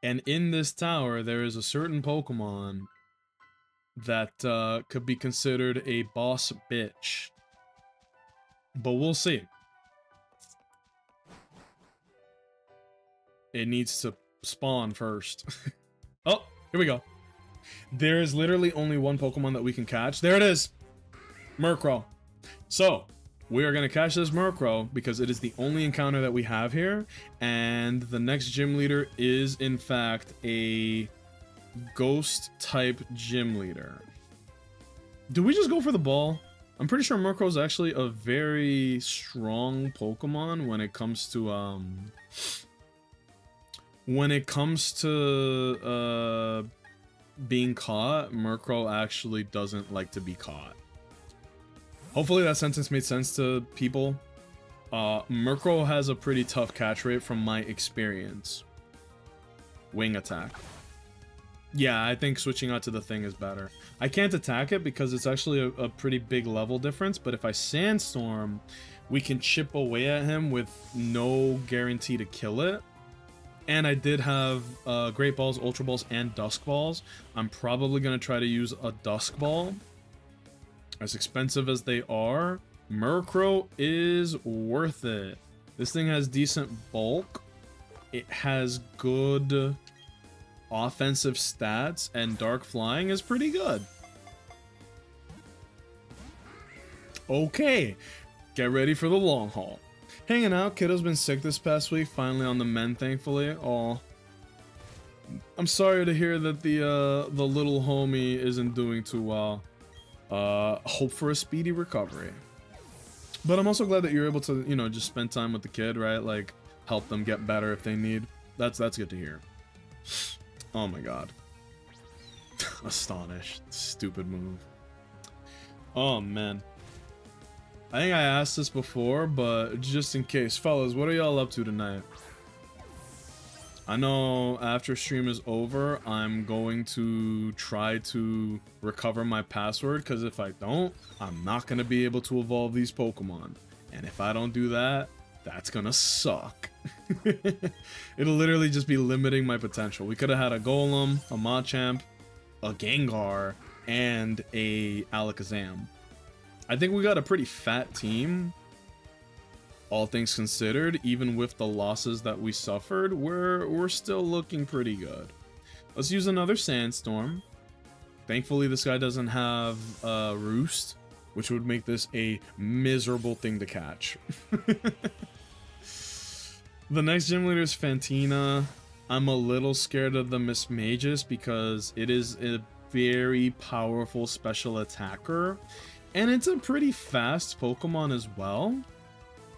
And in this tower, there is a certain Pokemon that could be considered a boss bitch. But we'll see. It needs to spawn first. Oh, here we go. There is literally only one Pokemon that we can catch. There it is! Murkrow. So, we are going to catch this Murkrow because it is the only encounter that we have here. And the next gym leader is, in fact, a ghost-type gym leader. Do we just go for the ball? I'm pretty sure Murkrow is actually a very strong Pokemon when it comes to, being caught. Murkrow actually doesn't like to be caught. Hopefully that sentence made sense to people. Murkrow has a pretty tough catch rate from my experience. Wing attack. Yeah, I think switching out to the thing is better. I can't attack it because it's actually a pretty big level difference, but if I Sandstorm, we can chip away at him with no guarantee to kill it. And I did have Great Balls, Ultra Balls, and Dusk Balls. I'm probably going to try to use a Dusk Ball. As expensive as they are, Murkrow is worth it. This thing has decent bulk. It has good offensive stats, and Dark Flying is pretty good. Okay, get ready for the long haul. Hanging out, kiddo's been sick this past week, finally on the mend, thankfully. Aw. I'm sorry to hear that the little homie isn't doing too well. Hope for a speedy recovery. But I'm also glad that you're able to, you know, just spend time with the kid, right? Like, help them get better if they need. That's good to hear. Oh my god. Astonished. Stupid move. Oh man. I think I asked this before, but just in case. Fellas, what are y'all up to tonight? I know after stream is over, I'm going to try to recover my password, because if I don't, I'm not going to be able to evolve these Pokemon. And if I don't do that, that's going to suck. It'll literally just be limiting my potential. We could have had a Golem, a Machamp, a Gengar, and a Alakazam. I think we got a pretty fat team. All things considered, even with the losses that we suffered, we're still looking pretty good. Let's use another Sandstorm. Thankfully, this guy doesn't have Roost, which would make this a miserable thing to catch. The next gym leader is Fantina. I'm a little scared of the Miss Magus because it is a very powerful special attacker, and it's a pretty fast Pokemon as well.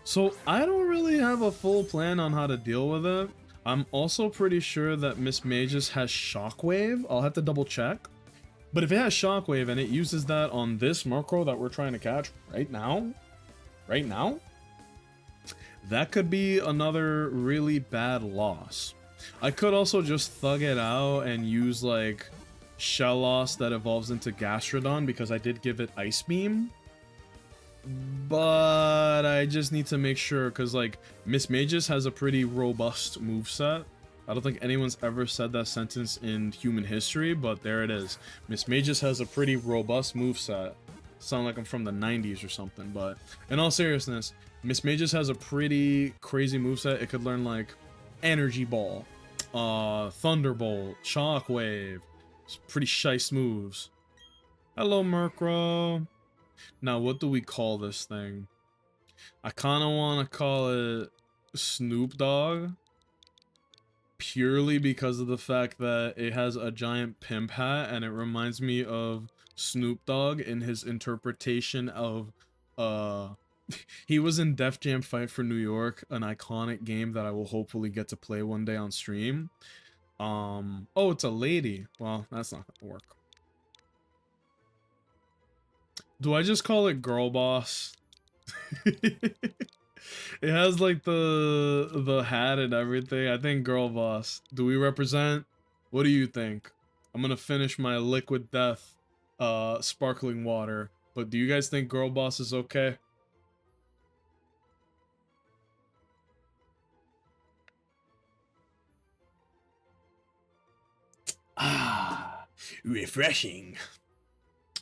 So I don't really have a full plan on how to deal with it. I'm also pretty sure that Miss Magus has Shockwave. I'll have to double check. But if it has Shockwave and it uses that on this Murkrow that we're trying to catch right now, that could be another really bad loss. I could also just thug it out and use like Shellos that evolves into Gastrodon because I did give it Ice Beam. But I just need to make sure because like Miss Magus has a pretty robust moveset. I don't think anyone's ever said that sentence in human history, but there it is. Miss Magus has a pretty robust moveset. Sound like I'm from the 90s or something, but in all seriousness, Miss Magus has a pretty crazy moveset. It could learn like Energy Ball, Thunderbolt, Shockwave. It's pretty shice moves. Hello, Murkrow. Now, what do we call this thing? I kind of want to call it Snoop Dogg. Purely because of the fact that it has a giant pimp hat and it reminds me of Snoop Dogg in his interpretation of he was in Def Jam Fight for New York, an iconic game that I will hopefully get to play one day on stream. Oh, it's a lady. Well, that's not gonna work. Do I just call it Girl Boss? It has like the hat and everything. I think Girl Boss. Do we represent? What do you think? I'm gonna finish my Liquid Death sparkling water, but do you guys think Girl Boss is okay? Ah, refreshing.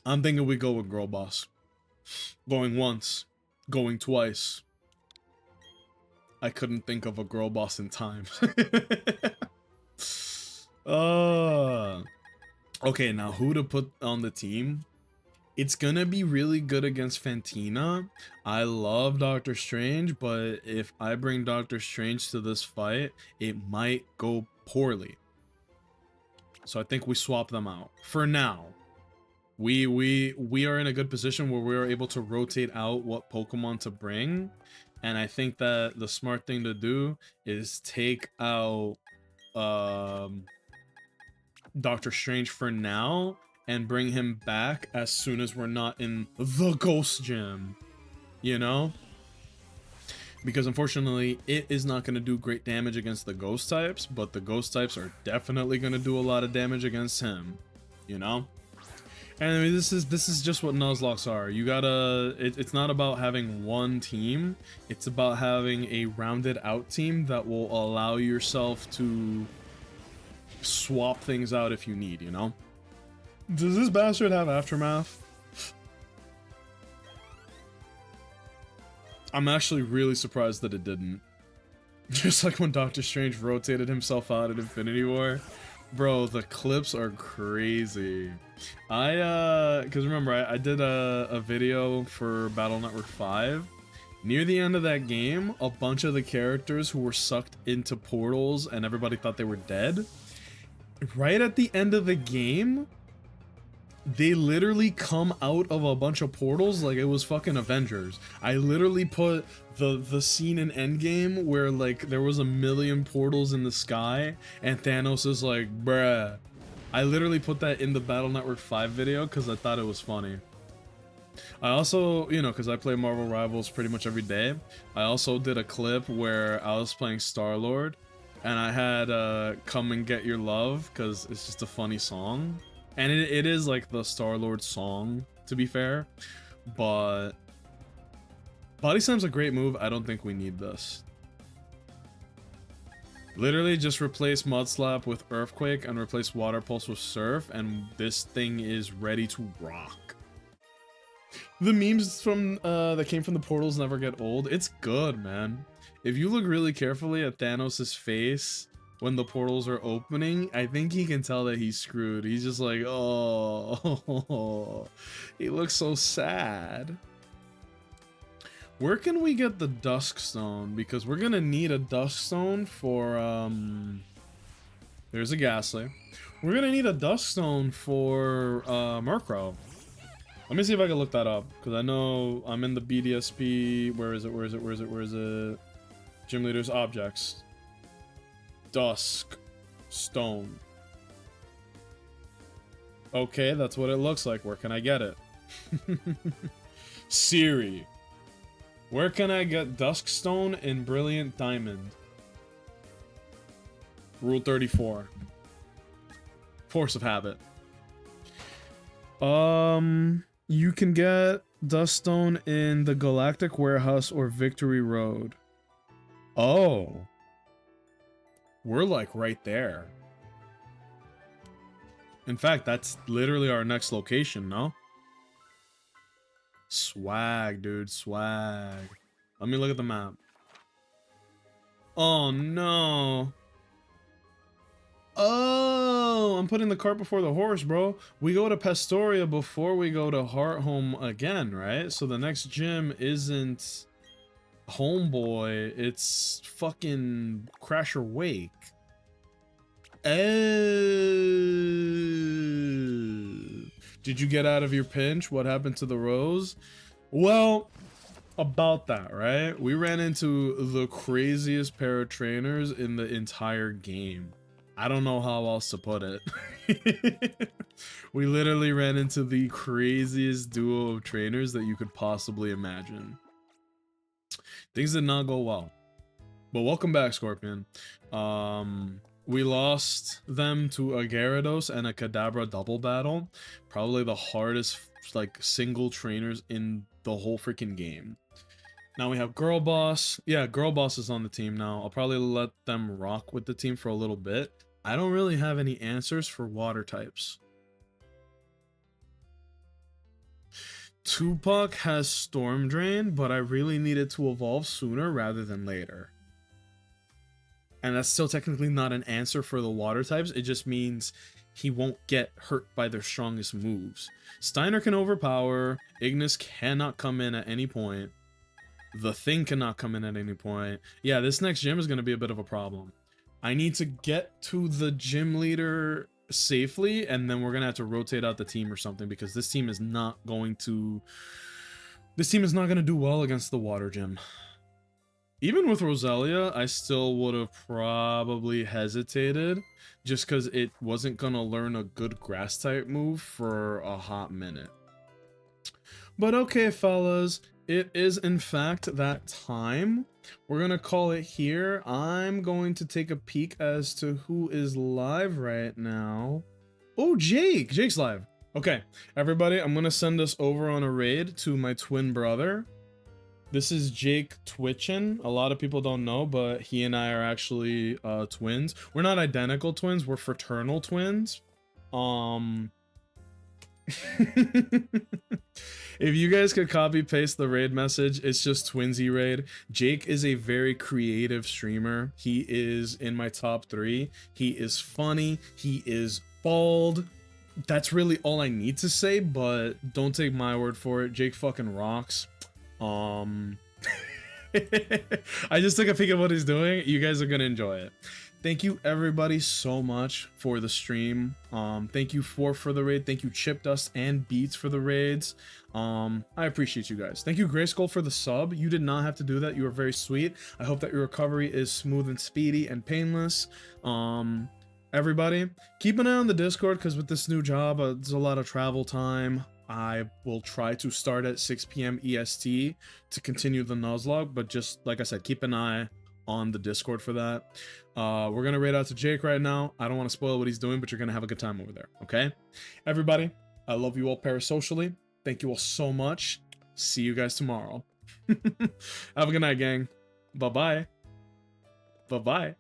I'm thinking we go with Girl Boss. Going once, going twice. I couldn't think of a Girl Boss in time. Okay, now who to put on the team? It's gonna be really good against Fantina. I love Doctor Strange, but if I bring Doctor Strange to this fight, it might go poorly. So I think we swap them out. For now, we are in a good position where we are able to rotate out what Pokemon to bring. And I think that the smart thing to do is take out Doctor Strange for now and bring him back as soon as we're not in the Ghost Gym, you know? Because unfortunately, it is not going to do great damage against the Ghost types, but the Ghost types are definitely going to do a lot of damage against him, you know? And I mean, this is just what Nuzlocks are. You gotta, it's not about having one team, it's about having a rounded out team that will allow yourself to swap things out if you need, you know? Does this bastard have Aftermath? I'm actually really surprised that it didn't. Just like when Doctor Strange rotated himself out at Infinity War. Bro, the clips are crazy. Because remember, I did a video for Battle Network 5. Near the end of that game, a bunch of the characters who were sucked into portals and everybody thought they were dead. Right at the end of the game, they literally come out of a bunch of portals like it was fucking Avengers. I literally put the scene in Endgame where like there was a million portals in the sky and Thanos is like, bruh. I literally put that in the Battle Network 5 video because I thought it was funny. I also, you know, because I play Marvel Rivals pretty much every day, I also did a clip where I was playing Star-Lord and I had Come and Get Your Love because it's just a funny song. And it is like the Star-Lord song, to be fair, but Body Slam's a great move. I don't think we need this. Literally just replace Mud Slap with Earthquake and replace Water Pulse with Surf, and this thing is ready to rock. The memes from that came from the portals never get old. It's good, man. If you look really carefully at Thanos' face when the portals are opening, I think he can tell that he's screwed. He's just like, oh, he looks so sad. Where can we get the Dusk Stone? Because we're gonna need a Dusk Stone for, there's a Ghastly. We're gonna need a Dusk Stone for, Murkrow. Let me see if I can look that up, because I know I'm in the BDSP. Where is it? Gym Leader's Objects. Dusk Stone. Okay, that's what it looks like. Where can I get it? Siri, where can I get Dusk Stone in Brilliant Diamond? Rule 34. Force of habit. You can get Dusk Stone in the Galactic Warehouse or Victory Road. Oh. We're like right there. In fact, that's literally our next location, no? Swag, dude, swag. Let me look at the map. Oh, no. Oh, I'm putting the cart before the horse, bro. We go to Pastoria before we go to Hearthome again, right? So the next gym isn't Homeboy, it's fucking Crasher Wake. Oh. Did you get out of your pinch? What happened to the rose? Well, about that, right? We ran into the craziest pair of trainers in the entire game. I don't know how else to put it. We literally ran into the craziest duo of trainers that you could possibly imagine. Things did not go well. But welcome back, Scorpion. We lost them to a Gyarados and a Kadabra double battle. Probably the hardest, like, single trainers in the whole freaking game. Now we have Girl Boss. Yeah, Girl Boss is on the team now. I'll probably let them rock with the team for a little bit. I don't really have any answers for water types. Tupac has Storm Drain, but I really need it to evolve sooner rather than later. And that's still technically not an answer for the water types. It just means he won't get hurt by their strongest moves. Steiner can overpower. Ignis cannot come in at any point. The Thing cannot come in at any point. Yeah, this next gym is going to be a bit of a problem. I need to get to the gym leader safely, and then we're going to have to rotate out the team or something, because this team is not going to do well against the water gym. Even with Roselia, I still would have probably hesitated, just because it wasn't going to learn a good grass type move for a hot minute. But okay, fellas, it is in fact that time. We're going to call it here. I'm going to take a peek as to who is live right now. Oh, Jake! Jake's live. Okay, everybody, I'm going to send us over on a raid to my twin brother. This is Jake Twitchin. A lot of people don't know, but he and I are actually twins. We're not identical twins, we're fraternal twins. If you guys could copy paste the raid message, it's just Twinsy Raid. Jake is a very creative streamer. He is in my top 3. He is funny. He is bald. That's really all I need to say, but don't take my word for it. Jake fucking rocks. I just took a peek at what he's doing. You guys are gonna enjoy it. Thank you everybody so much for the stream. Thank you for the raid. Thank you Chip Dust and Beats for the raids. I appreciate you guys. Thank you Grayskull for the sub. You did not have to do that. You were very sweet. I hope that your recovery is smooth and speedy and painless. Everybody, keep an eye on the Discord, because with this new job, there's a lot of travel time. I will try to start at 6 p.m. EST to continue the Nuzlocke, but just like I said, keep an eye on the Discord for that. We're gonna raid out to Jake right now. I don't want to spoil what he's doing, but you're gonna have a good time over there, okay? Everybody, I love you all parasocially. Thank you all so much. See you guys tomorrow. Have a good night, gang. Bye-bye. Bye-bye.